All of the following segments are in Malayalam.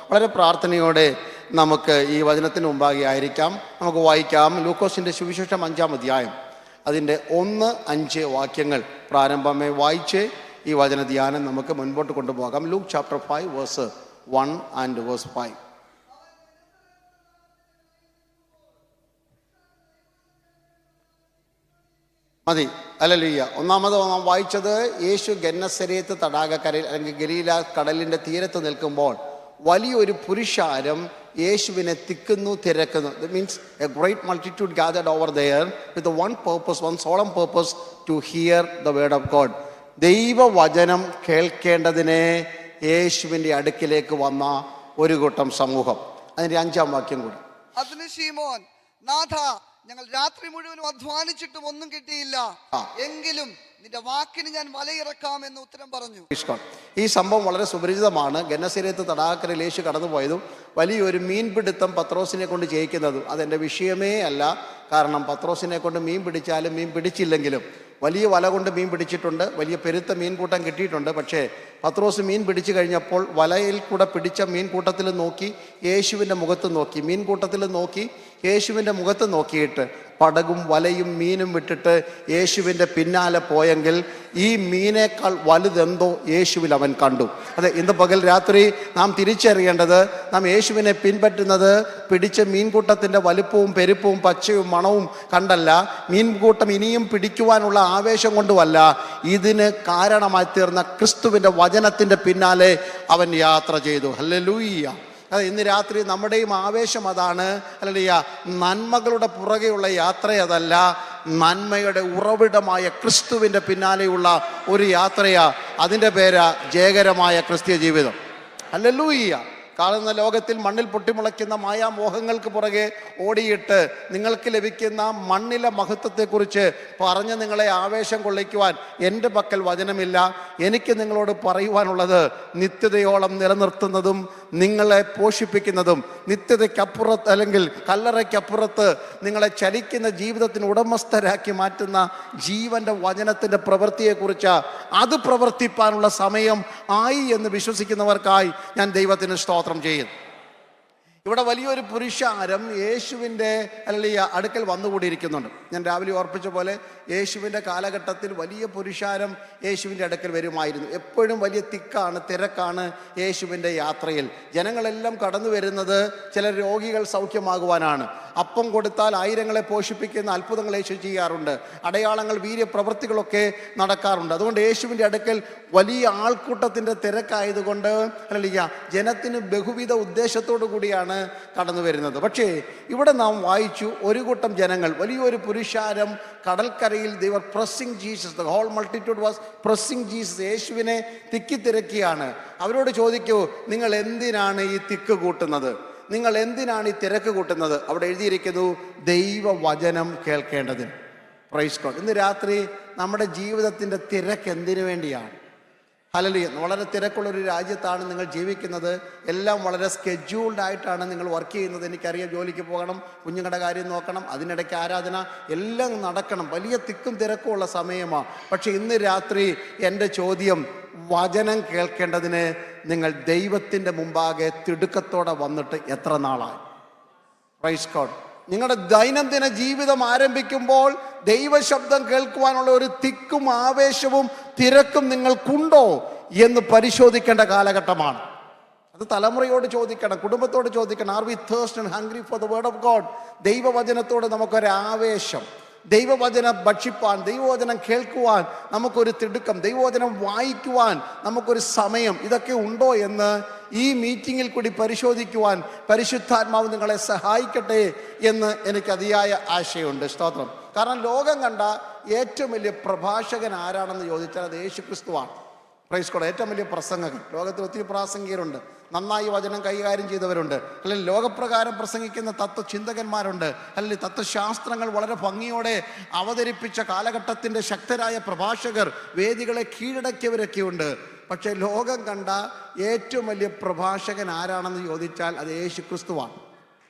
വളരെ പ്രാർത്ഥനയോടെ നമുക്ക് ഈ വചനത്തിന് മുമ്പാകെ ആയിരിക്കാം. നമുക്ക് വായിക്കാം ലൂക്കോസിൻ്റെ സുവിശേഷം 5-ാം അധ്യായം അതിൻ്റെ 1-5 വാക്യങ്ങൾ പ്രാരംഭമേ വായിച്ച് ഈ വചന ധ്യാനം നമുക്ക് മുൻപോട്ട് കൊണ്ടുപോകാം. Luke chapter 5 verse 1 and verse 5. മതി. ഹല്ലേലൂയ. ഒന്നാമത് നാം വായിച്ചത് യേശു ഗന്നസരേത്ത് തടാകക്കരയിൽ അല്ലെങ്കിൽ ഗലീല കടലിൻ്റെ തീരത്ത് നിൽക്കുമ്പോൾ വലിയൊരു പുരുഷാരം യേശുവിനെ തിക്കുന്നു, തിരക്കുന്നു. That means a great multitude gathered over there with one purpose, one solemn purpose, to hear the word of God. ദൈവവചനം കേൾക്കേണ്ടതിനെ യേശുവിൻ്റെ അടുക്കിലേക്ക് വന്ന ഒരു കൂട്ടം സമൂഹം. അതിൻ്റെ 5-ാം വാക്യം കൂടി. അതിന് ശീമോൻ, നാഥ, ഞങ്ങൾ രാത്രി മുഴുവനും അധ്വാനിച്ചിട്ടും ഒന്നും കിട്ടിയില്ല, എങ്കിലും നിന്റെ വാക്കിന് ഞാൻ വലയിറക്കാം എന്ന് ഉത്തരം പറഞ്ഞു. ഈ സംഭവം വളരെ സുപരിചിതമാണ്. ഗന്നസരേത്ത് തടാകക്കരയിൽ യേശു കടന്നുപോയതും വലിയൊരു മീൻപിടുത്തം പത്രോസിനെ കൊണ്ട് ചെയ്യിക്കുന്നതും അതെൻ്റെ വിഷയമേ അല്ല. കാരണം പത്രോസിനെ കൊണ്ട് മീൻ പിടിച്ചാലും മീൻ പിടിച്ചില്ലെങ്കിലും വലിയ വല കൊണ്ട് മീൻ പിടിച്ചിട്ടുണ്ട്, വലിയ പെരുത്ത മീൻകൂട്ടം കിട്ടിയിട്ടുണ്ട്. പക്ഷേ പത്രോസ് മീൻ പിടിച്ചു കഴിഞ്ഞപ്പോൾ വലയിൽ കൂടെ പിടിച്ച മീൻകൂട്ടത്തിൽ നോക്കി യേശുവിൻ്റെ മുഖത്ത് നോക്കി, മീൻകൂട്ടത്തിൽ നോക്കി യേശുവിൻ്റെ മുഖത്ത് നോക്കിയിട്ട് പടകും വലയും മീനും വിട്ടിട്ട് യേശുവിൻ്റെ പിന്നാലെ പോയെങ്കിൽ ഈ മീനേക്കാൾ വലുതെന്തോ യേശുവിൽ അവൻ കണ്ടു. അതെ, ഇന്ന് പകൽ രാത്രി നാം തിരിച്ചറിയേണ്ടത്, നാം യേശുവിനെ പിൻപറ്റുന്നത് പിടിച്ച മീൻകൂട്ടത്തിൻ്റെ വലുപ്പവും പെരുപ്പവും പച്ചയും മണവും കണ്ടല്ല, മീൻകൂട്ടം ഇനിയും പിടിക്കുവാനുള്ള ആവേശം കൊണ്ടുമല്ല, ഇതിന് കാരണമായി തീർന്ന ക്രിസ്തുവിൻ്റെ വചനത്തിൻ്റെ പിന്നാലെ അവൻ യാത്ര ചെയ്തു. ഹല്ലേലൂയ. അതെ, ഇന്ന് രാത്രി നമ്മുടെയും ആവേശം അതാണ്. ഹല്ലേലൂയ. നന്മകളുടെ പുറകെയുള്ള യാത്ര അതല്ല, നന്മയുടെ ഉറവിടമായ ക്രിസ്തുവിൻ്റെ പിന്നാലെയുള്ള ഒരു യാത്രയാ. അതിൻ്റെ പേരാ ജയകരമായ ക്രിസ്തീയ ജീവിതം. ഹല്ലേലൂയ. കാണുന്ന ലോകത്തിൽ മണ്ണിൽ പൊട്ടിമുളയ്ക്കുന്ന മായാമോഹങ്ങൾക്ക് പുറകെ ഓടിയിട്ട് നിങ്ങൾക്ക് ലഭിക്കുന്ന മണ്ണിലെ മഹത്വത്തെക്കുറിച്ച് പറഞ്ഞ് നിങ്ങളെ ആവേശം കൊള്ളിക്കുവാൻ എൻ്റെ പക്കൽ വചനമില്ല. എനിക്ക് നിങ്ങളോട് പറയുവാനുള്ളത്, നിത്യതയോളം നിലനിർത്തുന്നതും നിങ്ങളെ പോഷിപ്പിക്കുന്നതും നിത്യതയ്ക്കപ്പുറത്ത് അല്ലെങ്കിൽ കല്ലറയ്ക്കപ്പുറത്ത് നിങ്ങളെ ചലിക്കുന്ന ജീവിതത്തിന് ഉടമസ്ഥരാക്കി മാറ്റുന്ന ജീവൻ്റെ വചനത്തിൻ്റെ പ്രവൃത്തിയെക്കുറിച്ച് അത് പ്രവർത്തിപ്പാനുള്ള സമയം ആയി എന്ന് വിശ്വസിക്കുന്നവർക്കായി ഞാൻ ദൈവത്തിന് സ്തോത്രം ചെയ്യുന്നു. ഇവിടെ വലിയൊരു പുരുഷാരം യേശുവിൻ്റെ അടുക്കൽ വന്നുകൂടിയിരിക്കുന്നുണ്ട്. ഞാൻ രാവിലെ ഓർപ്പിച്ച പോലെ യേശുവിൻ്റെ കാലഘട്ടത്തിൽ വലിയ പുരുഷാരം യേശുവിൻ്റെ അടുക്കൽ വരുമായിരുന്നു. എപ്പോഴും വലിയ തിരക്കാണ് യേശുവിൻ്റെ യാത്രയിൽ. ജനങ്ങളെല്ലാം കടന്നു വരുന്നത് ചില രോഗികൾ സൗഖ്യമാകുവാനാണ്. അപ്പം കൊടുത്താൽ ആയിരങ്ങളെ പോഷിപ്പിക്കുന്ന അത്ഭുതങ്ങൾ യേശു ചെയ്യാറുണ്ട്. അടയാളങ്ങൾ, വീര്യപ്രവൃത്തികളൊക്കെ നടക്കാറുണ്ട്. അതുകൊണ്ട് യേശുവിൻ്റെ അടുക്കൽ വലിയ ആൾക്കൂട്ടത്തിൻ്റെ തിരക്കായതുകൊണ്ട് ജനത്തിന് ബഹുവിധ ഉദ്ദേശത്തോടു കൂടിയാണ് കടന്നു വരുന്നത്. പക്ഷേ ഇവിടെ നാം വായിച്ചു, ഒരു കൂട്ടം ജനങ്ങൾ, വലിയൊരു പുരുഷാരം കടൽക്കരയിൽ they were pressing Jesus. The whole multitude was pressing Jesus. യേശുവിനെ തിക്കിത്തിരക്കിയാണ്. അവരോട് ചോദിക്കൂ, നിങ്ങൾ എന്തിനാണ് ഈ തിക്ക് കൂട്ടുന്നത്? നിങ്ങൾ എന്തിനാണ് ഈ തിരക്ക് കൂട്ടുന്നത്? അവിടെ എഴുതിയിരിക്കുന്നു, ദൈവവചനം കേൾക്കേണ്ടതിന്. Praise God. ഇന്ന് രാത്രി നമ്മുടെ ജീവിതത്തിൻ്റെ തിരക്ക് എന്തിനു വേണ്ടിയാണ്? ഹല്ലേലൂയ. വളരെ തിരക്കുള്ളൊരു രാജ്യത്താണ് നിങ്ങൾ ജീവിക്കുന്നത്. എല്ലാം വളരെ സ്കെഡ്യൂൾഡ് ആയിട്ടാണ് നിങ്ങൾ വർക്ക് ചെയ്യുന്നത്. എനിക്കറിയാം, ജോലിക്ക് പോകണം, കുഞ്ഞുങ്ങളുടെ കാര്യം നോക്കണം, അതിനിടയ്ക്ക് ആരാധന, എല്ലാം നടക്കണം. വലിയ തിക്കും തിരക്കും ഉള്ള സമയമാണ്. പക്ഷെ ഇന്ന് രാത്രി എൻ്റെ ചോദ്യം, വചനം കേൾക്കേണ്ടതിന് നിങ്ങൾ ദൈവത്തിൻ്റെ മുമ്പാകെ തിടുക്കത്തോടെ വന്നിട്ട് എത്ര നാളായി? Praise God. നിങ്ങളുടെ ദൈനംദിന ജീവിതം ആരംഭിക്കുമ്പോൾ ദൈവശബ്ദം കേൾക്കുവാനുള്ള ഒരു തിക്കും ആവേശവും തിരക്കും നിങ്ങൾക്കുണ്ടോ എന്ന് പരിശോധിക്കേണ്ട കാലഘട്ടമാണ്. അത് തലമുറയോട് ചോദിക്കണം, കുടുംബത്തോട് ചോദിക്കണം. Are we thirsty and hungry for the word of God? ദൈവവചനത്തോട് നമുക്കൊരാവേശം, ദൈവവചനം ഭക്ഷിപ്പാൻ, ദൈവവചനം കേൾക്കുവാൻ നമുക്കൊരു തിടുക്കം, ദൈവവചനം വായിക്കുവാൻ നമുക്കൊരു സമയം, ഇതൊക്കെ ഉണ്ടോ എന്ന് ഈ മീറ്റിങ്ങിൽ കൂടി പരിശോധിക്കുവാൻ പരിശുദ്ധാത്മാവ് നിങ്ങളെ സഹായിക്കട്ടെ എന്ന് എനിക്ക് അതിയായ ആശയമുണ്ട്. സ്തോത്രം. കാരണം ലോകം കണ്ട ഏറ്റവും വലിയ പ്രഭാഷകൻ ആരാണെന്ന് ചോദിച്ചാൽ അത് യേശു ക്രിസ്തുവാണ്. Praise God. ഏറ്റവും വലിയ പ്രസംഗകൻ. ലോകത്തിൽ ഒത്തിരി പ്രാസംഗികരുണ്ട്, നന്നായി വചനം കൈകാര്യം ചെയ്തവരുണ്ട്, അല്ലെങ്കിൽ ലോകപ്രകാരം പ്രസംഗിക്കുന്ന തത്വചിന്തകന്മാരുണ്ട്, അല്ലെങ്കിൽ തത്വശാസ്ത്രങ്ങൾ വളരെ ഭംഗിയോടെ അവതരിപ്പിച്ച കാലഘട്ടത്തിൻ്റെ ശക്തരായ പ്രഭാഷകർ, വേദികളെ കീഴടക്കിയവരൊക്കെയുണ്ട്. പക്ഷേ ലോകം കണ്ട ഏറ്റവും വലിയ പ്രഭാഷകൻ ആരാണെന്ന് ചോദിച്ചാൽ അത് യേശു ക്രിസ്തുവാണ്.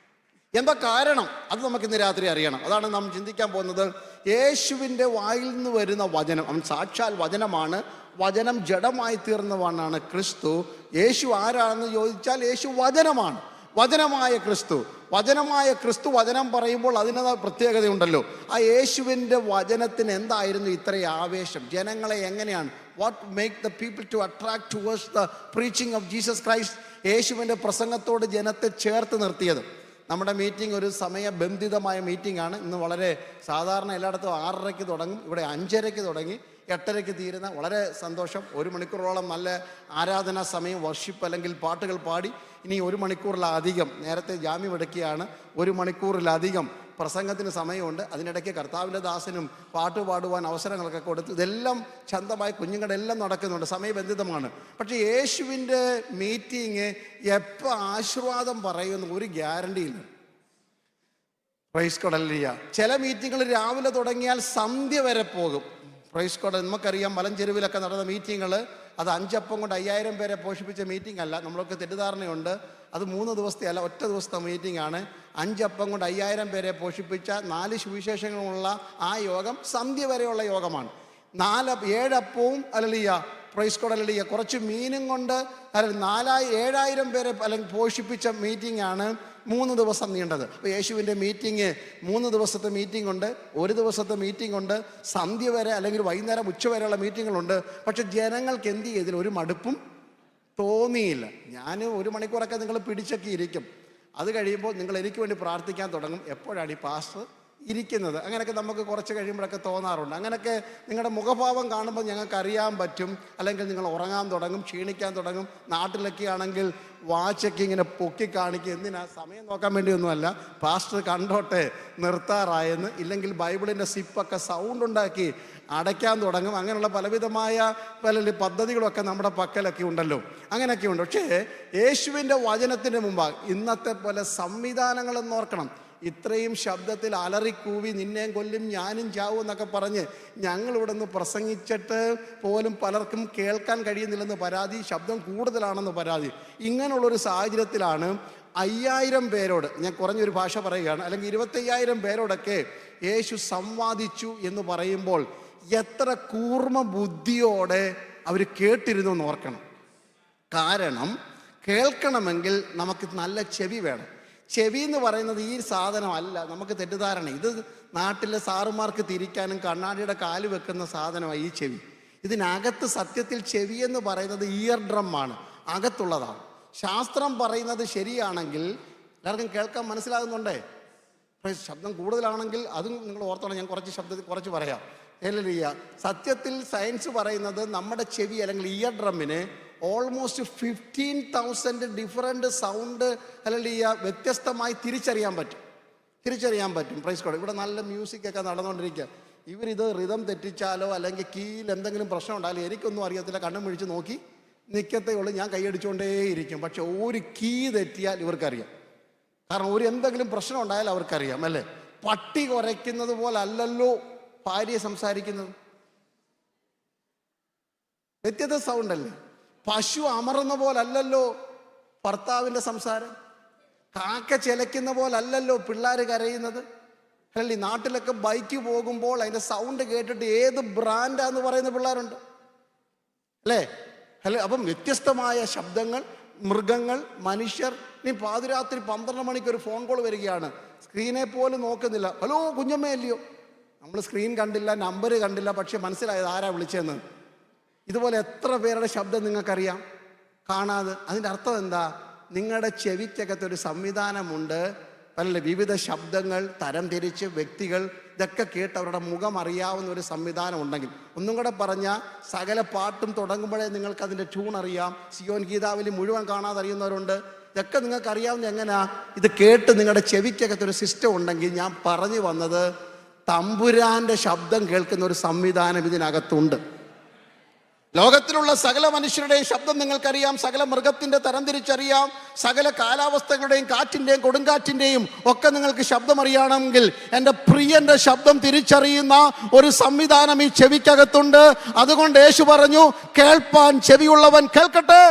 എന്താ കാരണം? അത് നമുക്കിന്ന് രാത്രി അറിയണം. അതാണ് നാം ചിന്തിക്കാൻ പോകുന്നത്. യേശുവിൻ്റെ വായിൽ നിന്ന് വരുന്ന വചനം, അവൻ സാക്ഷാൽ വചനമാണ്. വചനം ജഡമായി തീർന്നവനാണ് ക്രിസ്തു. യേശു ആരാണെന്ന് ചോദിച്ചാൽ യേശു വചനമാണ്, വചനമായ ക്രിസ്തു. വചനമായ ക്രിസ്തു വചനം പറയുമ്പോൾ അതിനേതായ പ്രത്യേകതയുണ്ടല്ലോ. ആ യേശുവിൻ്റെ വചനത്തിന് എന്തായിരുന്നു ഇത്രയും ആവേശം? ജനങ്ങളെ എങ്ങനെയാണ്, what make the people to attract towards the preaching of Jesus Christ? യേശുവിൻ്റെ പ്രസംഗത്തോട് ജനത്തെ ചേർത്ത് നിർത്തിയത്. നമ്മുടെ മീറ്റിംഗ് ഒരു സമയബന്ധിതമായ മീറ്റിംഗ് ആണ്. ഇന്ന് വളരെ സാധാരണ എല്ലായിടത്തും 6:30 തുടങ്ങും, ഇവിടെ 5:30 തുടങ്ങി 8:30 തീരുന്ന. വളരെ സന്തോഷം. 1 മണിക്കൂറോളം നല്ല ആരാധനാ സമയം, വർഷിപ്പ് അല്ലെങ്കിൽ പാട്ടുകൾ പാടി. ഇനി 1 മണിക്കൂറിലധികം, നേരത്തെ ജാമ്യം എടുക്കുകയാണ്, 1 മണിക്കൂറിലധികം പ്രസംഗത്തിന് സമയമുണ്ട്. അതിനിടയ്ക്ക് കർത്താവിൻ്റെ ദാസനും പാട്ട് പാടുവാൻ അവസരങ്ങളൊക്കെ കൊടുത്ത് ഇതെല്ലാം ചന്തമായി കുഞ്ഞുങ്ങളുടെ എല്ലാം നടക്കുന്നുണ്ട്, സമയബന്ധിതമാണ്. പക്ഷേ യേശുവിൻ്റെ മീറ്റിംഗ് എപ്പോൾ ആശീർവാദം പറയുമെന്ന് ഒരു ഗ്യാരണ്ടിയില്ല. Praise God, hallelujah. ചില മീറ്റിങ്ങുകൾ രാവിലെ തുടങ്ങിയാൽ സന്ധ്യ വരെ പോകും. Praise God. നമുക്കറിയാം മലഞ്ചെരുവിലൊക്കെ നടന്ന മീറ്റിങ്ങുകൾ, അത് 5 അപ്പം കൊണ്ട് 5000 പേരെ പോഷിപ്പിച്ച മീറ്റിംഗ് അല്ല. നമ്മളൊക്കെ തെറ്റിദ്ധാരണയുണ്ട്, അത് 3 ദിവസത്തെ അല്ല, ഒറ്റ ദിവസത്തെ മീറ്റിംഗ് ആണ്. 5 അപ്പം കൊണ്ട് 5000 പേരെ പോഷിപ്പിച്ച 4 സുവിശേഷങ്ങളുള്ള ആ യോഗം സന്ധ്യ വരെയുള്ള യോഗമാണ്. 7 അപ്പവും ഹല്ലേലൂയ, പ്രൈസ് ഗോഡ്, ഹല്ലേലൂയ, കുറച്ച് മീനും കൊണ്ട് 7000 പേരെ അല്ലെങ്കിൽ പോഷിപ്പിച്ച മീറ്റിംഗ് ആണ് 3 ദിവസം നീണ്ടത്. അപ്പോൾ യേശുവിൻ്റെ മീറ്റിംഗ് 3 ദിവസത്തെ മീറ്റിംഗ് ഉണ്ട്, 1 ദിവസത്തെ മീറ്റിംഗ് ഉണ്ട്, സന്ധ്യ വരെ അല്ലെങ്കിൽ വൈകുന്നേരം ഉച്ച വരെയുള്ള മീറ്റിങ്ങുകളുണ്ട്. പക്ഷെ ജനങ്ങൾക്ക് എന്ത് ചെയ്തില്ല, ഒരു മടുപ്പും തോന്നിയില്ല. ഞാൻ 1 മണിക്കൂറൊക്കെ നിങ്ങൾ പിടിച്ചൊക്കെ ഇരിക്കും. അത് കഴിയുമ്പോൾ നിങ്ങൾ എനിക്ക് വേണ്ടി പ്രാർത്ഥിക്കാൻ തുടങ്ങും. എപ്പോഴാണ് ഈ പാസ്റ്റർ ഇരിക്കുന്നത്? അങ്ങനെയൊക്കെ നമുക്ക് കുറച്ച് കഴിയുമ്പോഴൊക്കെ തോന്നാറുണ്ട്. അങ്ങനെയൊക്കെ നിങ്ങളുടെ മുഖഭാവം കാണുമ്പോൾ ഞങ്ങൾക്ക് അറിയാൻ പറ്റും. അല്ലെങ്കിൽ നിങ്ങൾ ഉറങ്ങാൻ തുടങ്ങും, ക്ഷീണിക്കാൻ തുടങ്ങും. നാട്ടിലൊക്കെ ആണെങ്കിൽ വാച്ചൊക്കെ ഇങ്ങനെ പൊക്കി കാണിക്കും. എന്തിനാ? സമയം നോക്കാൻ വേണ്ടിയൊന്നുമല്ല, പാസ്റ്റർ കണ്ടോട്ടെ നിർത്താറായെന്ന്. ഇല്ലെങ്കിൽ ബൈബിളിൻ്റെ സിപ്പൊക്കെ സൗണ്ട് ഉണ്ടാക്കി അടയ്ക്കാൻ തുടങ്ങും. അങ്ങനെയുള്ള പലവിധമായ പല പദ്ധതികളൊക്കെ നമ്മുടെ പക്കലൊക്കെ ഉണ്ടല്ലോ, അങ്ങനെയൊക്കെ ഉണ്ട്. പക്ഷേ യേശുവിൻ്റെ വചനത്തിൻ്റെ മുമ്പാണ് ഇന്നത്തെ പോലെ സംവിധാനങ്ങളെന്ന് ഓർക്കണം. ഇത്രയും ശബ്ദത്തിൽ അലറിക്കൂവി നിന്നെയും കൊല്ലും ഞാനും ചാവും എന്നൊക്കെ പറഞ്ഞ് ഞങ്ങളിവിടെ നിന്ന് പ്രസംഗിച്ചിട്ട് പോലും പലർക്കും കേൾക്കാൻ കഴിയുന്നില്ലെന്ന് പരാതി, ശബ്ദം കൂടുതലാണെന്ന് പരാതി. ഇങ്ങനെയുള്ളൊരു സാഹചര്യത്തിലാണ് 5000 പേരോട്, ഞാൻ കുറഞ്ഞൊരു ഭാഷ പറയുകയാണ്, അല്ലെങ്കിൽ 25,000 പേരോടൊക്കെ യേശു സംവാദിച്ചു എന്ന് പറയുമ്പോൾ എത്ര കൂർമ്മ ബുദ്ധിയോടെ അവർ കേട്ടിരുന്നു എന്ന് ഓർക്കണം. കാരണം കേൾക്കണമെങ്കിൽ നമുക്ക് നല്ല ചെവി വേണം. ചെവി എന്ന് പറയുന്നത് ഈ സാധനമല്ല, നമുക്ക് തെറ്റിദ്ധാരണ. ഇത് നാട്ടിലെ സാറുമാർക്ക് തിരിക്കാനും കണ്ണാടിയുടെ കാല് വെക്കുന്ന സാധനമാണ് ഈ ചെവി. ഇതിനകത്ത് സത്യത്തിൽ ചെവി എന്ന് പറയുന്നത് ഇയർ ഡ്രം ആണ്, അകത്തുള്ളതാണ്. ശാസ്ത്രം പറയുന്നത് ശരിയാണെങ്കിൽ എല്ലാവർക്കും കേൾക്കാൻ മനസ്സിലാകുന്നുണ്ടേ. ശബ്ദം കൂടുതലാണെങ്കിൽ അതും നിങ്ങൾ ഓർത്തോണം. ഞാൻ ശബ്ദത്തിൽ കുറച്ച് പറയാം. ഹല്ലേലൂയ. സത്യത്തിൽ സയൻസ് പറയുന്നത് നമ്മുടെ ചെവി അല്ലെങ്കിൽ ഇയർ ഡ്രമ്മിന് ഓൾമോസ്റ്റ് 15,000 ഡിഫറെൻ്റ് സൗണ്ട് ഹല്ലേലൂയ വ്യത്യസ്തമായി തിരിച്ചറിയാൻ പറ്റും. Praise God. ഇവിടെ നല്ല മ്യൂസിക്കൊക്കെ നടന്നുകൊണ്ടിരിക്കുക. ഇവരിത് റിതം തെറ്റിച്ചാലോ അല്ലെങ്കിൽ കീയിൽ എന്തെങ്കിലും പ്രശ്നം ഉണ്ടായാലും എനിക്കൊന്നും അറിയത്തില്ല, കണ്ണും പിടിച്ച് നോക്കി നിൽക്കത്തേ ഉള്ളൂ. ഞാൻ കൈയടിച്ചുകൊണ്ടേയിരിക്കും. പക്ഷെ ഒരു കീ തെറ്റിയാൽ ഇവർക്കറിയാം. കാരണം എന്തെങ്കിലും പ്രശ്നം ഉണ്ടായാൽ അവർക്കറിയാം, അല്ലേ? പട്ടി കുരയ്ക്കുന്നത് പോലല്ലല്ലോ ഭാര്യ സംസാരിക്കുന്നത്, വ്യത്യസ്ത സൗണ്ട് അല്ലേ? പശു അമറുന്ന പോലല്ലല്ലോ ഭർത്താവിൻ്റെ സംസാരം, കാക്ക ചിലയ്ക്കുന്ന പോലല്ലല്ലോ പിള്ളേർ കരയുന്നത്. അല്ലേ? നാട്ടിലൊക്കെ ബൈക്ക് പോകുമ്പോൾ അതിൻ്റെ സൗണ്ട് കേട്ടിട്ട് ഏത് ബ്രാൻഡാന്ന് പറയുന്ന പിള്ളേരുണ്ട്, അല്ലേ? അല്ലേ? അപ്പം വ്യത്യസ്തമായ ശബ്ദങ്ങൾ, മൃഗങ്ങൾ, മനുഷ്യർ. ഇനി പാതിരാത്രി 12 മണിക്ക് ഒരു ഫോൺ കോൾ വരികയാണ്, സ്ക്രീനെ പോലും നോക്കുന്നില്ല. ഹലോ കുഞ്ഞമ്മയല്ലയോ? നമ്മൾ സ്ക്രീൻ കണ്ടില്ല, നമ്പർ കണ്ടില്ല, പക്ഷെ മനസ്സിലായത് ആരാ വിളിച്ചതെന്ന്. ഇതുപോലെ എത്ര പേരുടെ ശബ്ദം നിങ്ങൾക്കറിയാം കാണാതെ? അതിൻ്റെ അർത്ഥം എന്താ? നിങ്ങളുടെ ചെവിക്കകത്തൊരു സംവിധാനമുണ്ട്. അല്ലേ? വിവിധ ശബ്ദങ്ങൾ തരംതിരിച്ച് വ്യക്തികൾ ഇതൊക്കെ കേട്ട് അവരുടെ മുഖം അറിയാവുന്ന ഒരു സംവിധാനം ഉണ്ടെങ്കിൽ, ഒന്നും കൂടെ പറഞ്ഞാൽ സകല പാട്ടും തുടങ്ങുമ്പോഴേ നിങ്ങൾക്ക് അതിൻ്റെ ട്യൂൺ അറിയാം. സിയോൻ ഗീതാവലി മുഴുവൻ കാണാതെ അറിയുന്നവരുണ്ട്. ഇതൊക്കെ നിങ്ങൾക്ക് അറിയാവുന്ന എങ്ങനെയാ? ഇത് കേട്ട് നിങ്ങളുടെ ചെവിക്കകത്തൊരു സിസ്റ്റം ഉണ്ടെങ്കിൽ, ഞാൻ പറഞ്ഞു വന്നത് തമ്പുരാന്റെ ശബ്ദം കേൾക്കുന്ന ഒരു സംവിധാനം ഇതിനകത്തുണ്ട്. ലോകത്തിലുള്ള സകല മനുഷ്യരുടെയും ശബ്ദം നിങ്ങൾക്കറിയാം, സകല മൃഗത്തിൻ്റെ തരം തിരിച്ചറിയാം, സകല കാലാവസ്ഥകളുടെയും കാറ്റിൻ്റെയും കൊടുങ്കാറ്റിൻ്റെയും ഒക്കെ നിങ്ങൾക്ക് ശബ്ദം അറിയണമെങ്കിൽ എൻ്റെ പ്രിയൻ്റെ ശബ്ദം തിരിച്ചറിയുന്ന ഒരു സംവിധാനം ഈ ചെവിക്കകത്തുണ്ട്. അതുകൊണ്ട് യേശു പറഞ്ഞു, കേൾപ്പാൻ ചെവിയുള്ളവൻ കേൾക്കട്ടെ.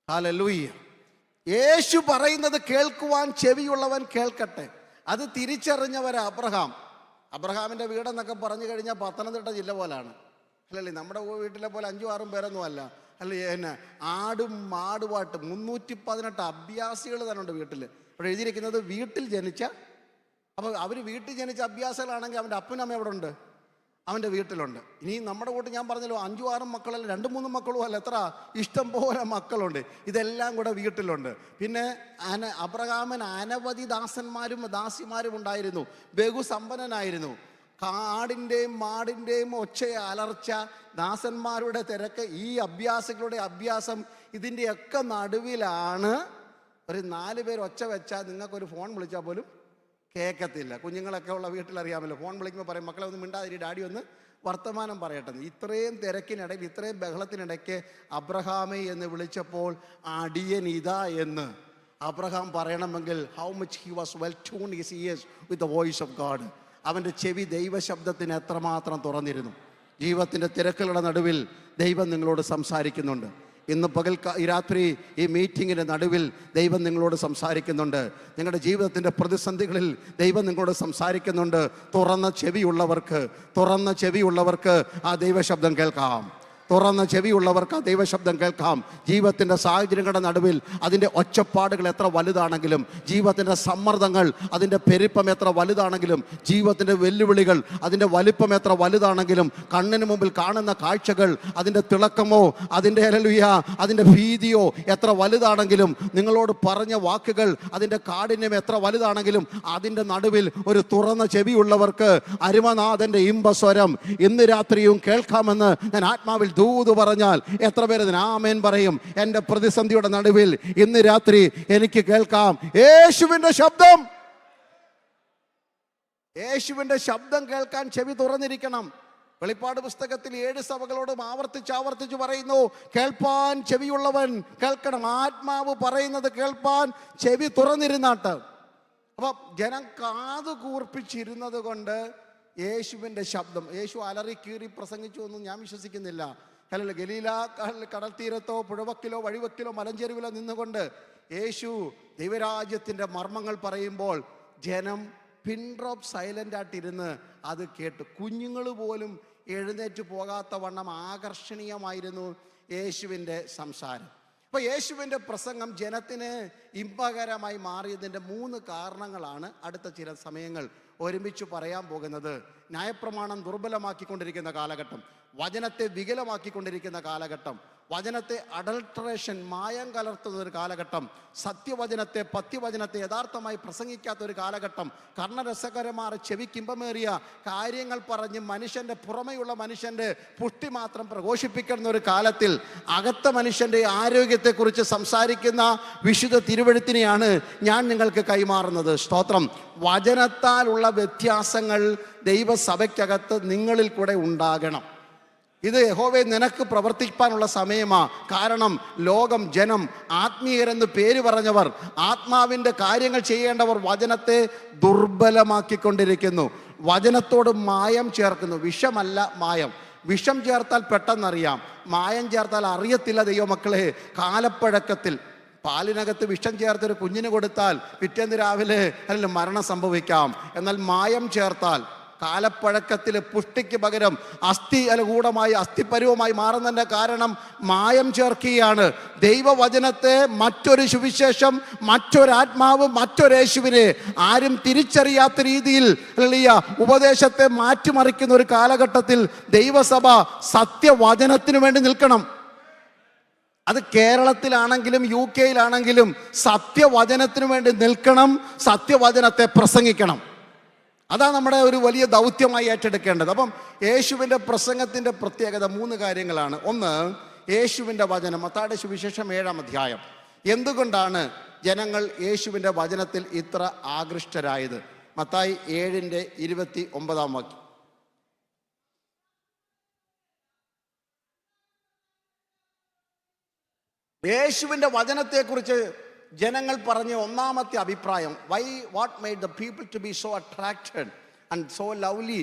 ഹല്ലേലൂയ. യേശു പറയുന്നത് കേൾക്കുവാൻ ചെവിയുള്ളവൻ കേൾക്കട്ടെ. അത് തിരിച്ചറിഞ്ഞവരാ അബ്രഹാമിൻ്റെ വീടെന്നൊക്കെ പറഞ്ഞു കഴിഞ്ഞാൽ പത്തനംതിട്ട ജില്ല പോലാണ്. അല്ലല്ലേ? നമ്മുടെ വീട്ടിലെ പോലെ 5-6 പേരൊന്നും അല്ല. അല്ല, എന്നെ ആടും മാടുമായിട്ട് 318 അഭ്യാസികൾ തന്നെ ഉണ്ട് വീട്ടിൽ. അവിടെ എഴുതിയിരിക്കുന്നത് വീട്ടിൽ ജനിച്ച. അപ്പോൾ അവർ വീട്ടിൽ ജനിച്ച അഭ്യാസികളാണെങ്കിൽ അവൻ്റെ അപ്പനും അമ്മ എവിടെ ഉണ്ട്? അവൻ്റെ വീട്ടിലുണ്ട്. ഇനി നമ്മുടെ കൂട്ട് ഞാൻ പറഞ്ഞല്ലോ 5-6 മക്കളല്ല, 2-3 മക്കളും അല്ല, എത്ര ഇഷ്ടം പോലെ മക്കളുണ്ട്. ഇതെല്ലാം കൂടെ വീട്ടിലുണ്ട്. പിന്നെ അബ്രഹാമൻ അനവധി ദാസന്മാരും ദാസിമാരും ഉണ്ടായിരുന്നു. ബഹുസമ്പന്നനായിരുന്നു. കാടിൻ്റെയും മാടിൻ്റെയും ഒച്ചയെ അലർച്ച, ദാസന്മാരുടെ തിരക്ക്, ഈ അഭ്യാസികളുടെ അഭ്യാസം, ഇതിൻ്റെയൊക്കെ നടുവിലാണ് ഒരു 4 പേർ ഒച്ച വെച്ചാൽ നിങ്ങൾക്കൊരു ഫോൺ വിളിച്ചാൽ പോലും കേൾക്കത്തില്ല. കുഞ്ഞുങ്ങളൊക്കെ ഉള്ള വീട്ടിലറിയാമല്ലോ, ഫോൺ വിളിക്കുമ്പോൾ പറയും മക്കളെ ഒന്ന് മിണ്ടാതിരി, ഡാഡി ഒന്ന് വർത്തമാനം പറയട്ടെ. ഇത്രയും തിരക്കിനിടയിൽ, ഇത്രയും ബഹളത്തിനിടയ്ക്ക് അബ്രഹാമേ എന്ന് വിളിച്ചപ്പോൾ അടിയൻ ഇതാ എന്ന് അബ്രഹാം പറയണമെങ്കിൽ how much he was well tuned his years with the voice of God. അവൻ്റെ ചെവി ദൈവശബ്ദത്തിന് എത്രമാത്രം തുറന്നിരുന്നു. ജീവിതത്തിൻ്റെ തിരക്കുകളുടെ നടുവിൽ ദൈവം നിങ്ങളോട് സംസാരിക്കുന്നുണ്ട്. ഇന്ന് ഈ രാത്രി ഈ മീറ്റിങ്ങിൻ്റെ നടുവിൽ ദൈവം നിങ്ങളോട് സംസാരിക്കുന്നുണ്ട്. നിങ്ങളുടെ ജീവിതത്തിൻ്റെ പ്രതിസന്ധികളിൽ ദൈവം നിങ്ങളോട് സംസാരിക്കുന്നുണ്ട്. തുറന്ന ചെവിയുള്ളവർക്ക് ആ ദൈവശബ്ദം കേൾക്കാം. തുറന്ന ചെവിയുള്ളവർക്ക് ആ ദൈവശബ്ദം കേൾക്കാം. ജീവിതത്തിൻ്റെ സാഹചര്യങ്ങളുടെ നടുവിൽ അതിൻ്റെ ഒച്ചപ്പാടുകൾ എത്ര വലുതാണെങ്കിലും, ജീവിതത്തിൻ്റെ സമ്മർദ്ദങ്ങൾ അതിൻ്റെ പെരുപ്പം എത്ര വലുതാണെങ്കിലും, ജീവിതത്തിൻ്റെ വെല്ലുവിളികൾ അതിൻ്റെ വലിപ്പം എത്ര വലുതാണെങ്കിലും, കണ്ണിന് മുമ്പിൽ കാണുന്ന കാഴ്ചകൾ അതിൻ്റെ തിളക്കമോ അതിൻ്റെ ഭീതിയോ എത്ര വലുതാണെങ്കിലും, നിങ്ങളോട് പറഞ്ഞ വാക്കുകൾ അതിൻ്റെ കാഠിന്യം എത്ര വലുതാണെങ്കിലും, അതിൻ്റെ നടുവിൽ ഒരു തുറന്ന ചെവിയുള്ളവർക്ക് അരുമനാഥൻ്റെ ഇമ്പസ്വരം ഇന്ന് രാത്രിയും കേൾക്കാമെന്ന് ഞാൻ ആത്മാവിൽ ദൂത് പറഞ്ഞാൽ എത്ര പേര് ഇതിന് ആമേൻ പറയും? എൻ്റെ പ്രതിസന്ധിയുടെ നടുവിൽ ഇന്ന് രാത്രി എനിക്ക് കേൾക്കാം യേശുവിൻ്റെ ശബ്ദം. യേശുവിൻ്റെ ശബ്ദം കേൾക്കാൻ ചെവി തുറന്നിരിക്കണം. വെളിപ്പാട് പുസ്തകത്തിൽ 7 സഭകളോടും ആവർത്തിച്ച് പറയുന്നു, കേൾപ്പാൻ ചെവിയുള്ളവൻ കേൾക്കണം. ആത്മാവ് പറയുന്നത് കേൾപ്പാൻ ചെവി തുറന്നിരുന്നാട്ട്. അപ്പം ജനം കാതു കൂർപ്പിച്ചിരുന്നത് കൊണ്ട് യേശുവിൻ്റെ ശബ്ദം, യേശു അലറി കീറി പ്രസംഗിച്ചു ഒന്നും ഞാൻ വിശ്വസിക്കുന്നില്ല. അല്ലല്ല, ഗലീല കടൽ തീരത്തോ പുഴവക്കിലോ വഴിവക്കിലോ മലഞ്ചെരുവിലോ നിന്നുകൊണ്ട് യേശു ദൈവരാജ്യത്തിൻ്റെ മർമ്മങ്ങൾ പറയുമ്പോൾ ജനം പിൻ ഡ്രോപ്പ് സൈലൻ്റ് ആയിട്ടിരുന്ന് അത് കേട്ടു. കുഞ്ഞുങ്ങൾ പോലും എഴുന്നേറ്റ് പോകാത്ത വണ്ണം ആകർഷണീയമായിരുന്നു യേശുവിൻ്റെ സംസാരം. അപ്പോൾ യേശുവിൻ്റെ പ്രസംഗം ജനത്തിന് ഇമ്പകരമായി മാറിയതിൻ്റെ 3 കാരണങ്ങളാണ് അടുത്ത ചില സമയങ്ങൾ ഒരുമിച്ച് പറയാൻ പോകുന്നത്. ന്യായപ്രമാണം ദുർബലമാക്കിക്കൊണ്ടിരിക്കുന്ന കാലഘട്ടം, വചനത്തെ വികലമാക്കിക്കൊണ്ടിരിക്കുന്ന കാലഘട്ടം, വചനത്തെ അഡൾട്രേഷൻ മായം കലർത്തുന്ന ഒരു കാലഘട്ടം, സത്യവചനത്തെ പത്യവചനത്തെ യഥാർത്ഥമായി പ്രസംഗിക്കാത്ത ഒരു കാലഘട്ടം, കർണരസകരമായ ചെവിക്കിമ്പമേറിയ കാര്യങ്ങൾ പറഞ്ഞ് മനുഷ്യൻ്റെ പുറമെയുള്ള മനുഷ്യൻ്റെ പുഷ്ടി മാത്രം പ്രഘോഷിപ്പിക്കുന്ന ഒരു കാലത്തിൽ അകത്ത മനുഷ്യൻ്റെ ആരോഗ്യത്തെക്കുറിച്ച് സംസാരിക്കുന്ന വിശുദ്ധ തിരുവെഴുത്തിനെയാണ് ഞാൻ നിങ്ങൾക്ക് കൈമാറുന്നത്. സ്തോത്രം. വചനത്താലുള്ള വ്യത്യാസങ്ങൾ ദൈവസഭയ്ക്കകത്ത് നിങ്ങളിൽ കൂടെ ഉണ്ടാകണം. ഇത് യഹോവേ നിനക്ക് പ്രവർത്തിക്കാനുള്ള സമയമാ. കാരണം ലോകം, ജനം, ആത്മീയരെന്ന് പേര് പറഞ്ഞവർ, ആത്മാവിൻ്റെ കാര്യങ്ങൾ ചെയ്യേണ്ടവർ വചനത്തെ ദുർബലമാക്കിക്കൊണ്ടിരിക്കുന്നു. വചനത്തോട് മായം ചേർക്കുന്നു. വിഷമല്ല, മായം. വിഷം ചേർത്താൽ പെട്ടെന്നറിയാം, മായം ചേർത്താൽ അറിയത്തില്ല. ദൈവമക്കളെ, കാലപ്പഴക്കത്തിൽ പാലിനകത്ത് വിഷം ചേർത്തൊരു കുഞ്ഞിന് കൊടുത്താൽ പിറ്റേന്ന് രാവിലെ മരണം സംഭവിക്കാം. എന്നാൽ മായം ചേർത്താൽ കാലപ്പഴക്കത്തിൽ പുഷ്ടിക്ക് പകരം അസ്ഥികൂടമായി അസ്ഥിപരുവമായി മാറുന്നതിൻ്റെ കാരണം മായം ചേർക്കുകയാണ്. ദൈവവചനത്തെ മറ്റൊരു സുവിശേഷം, മറ്റൊരാത്മാവ്, മറ്റൊരേശുവിനെ ആരും തിരിച്ചറിയാത്ത രീതിയിൽ ഉപദേശത്തെ മാറ്റിമറിക്കുന്ന ഒരു കാലഘട്ടത്തിൽ ദൈവസഭ സത്യവചനത്തിനു വേണ്ടി നിൽക്കണം. അത് കേരളത്തിലാണെങ്കിലും UK-യിലാണെങ്കിലും സത്യവചനത്തിനു വേണ്ടി നിൽക്കണം, സത്യവചനത്തെ പ്രസംഗിക്കണം. അതാണ് നമ്മുടെ ഒരു വലിയ ദൗത്യമായി ഏറ്റെടുക്കേണ്ടത്. അപ്പം യേശുവിൻ്റെ പ്രസംഗത്തിൻ്റെ പ്രത്യേകത 3 കാര്യങ്ങളാണ്. ഒന്ന്, യേശുവിൻ്റെ വചനം. മത്തായിയുടെ സുവിശേഷം 7-ാം അധ്യായം. എന്തുകൊണ്ടാണ് ജനങ്ങൾ യേശുവിൻ്റെ വചനത്തിൽ ഇത്ര ആകൃഷ്ടരായത്? മത്തായി 7:29 വാക്യം. യേശുവിൻ്റെ വചനത്തെക്കുറിച്ച് ജനങ്ങൾ പറഞ്ഞ ഒന്നാമത്തെ അഭിപ്രായം, what made the people to be so attracted and so lovely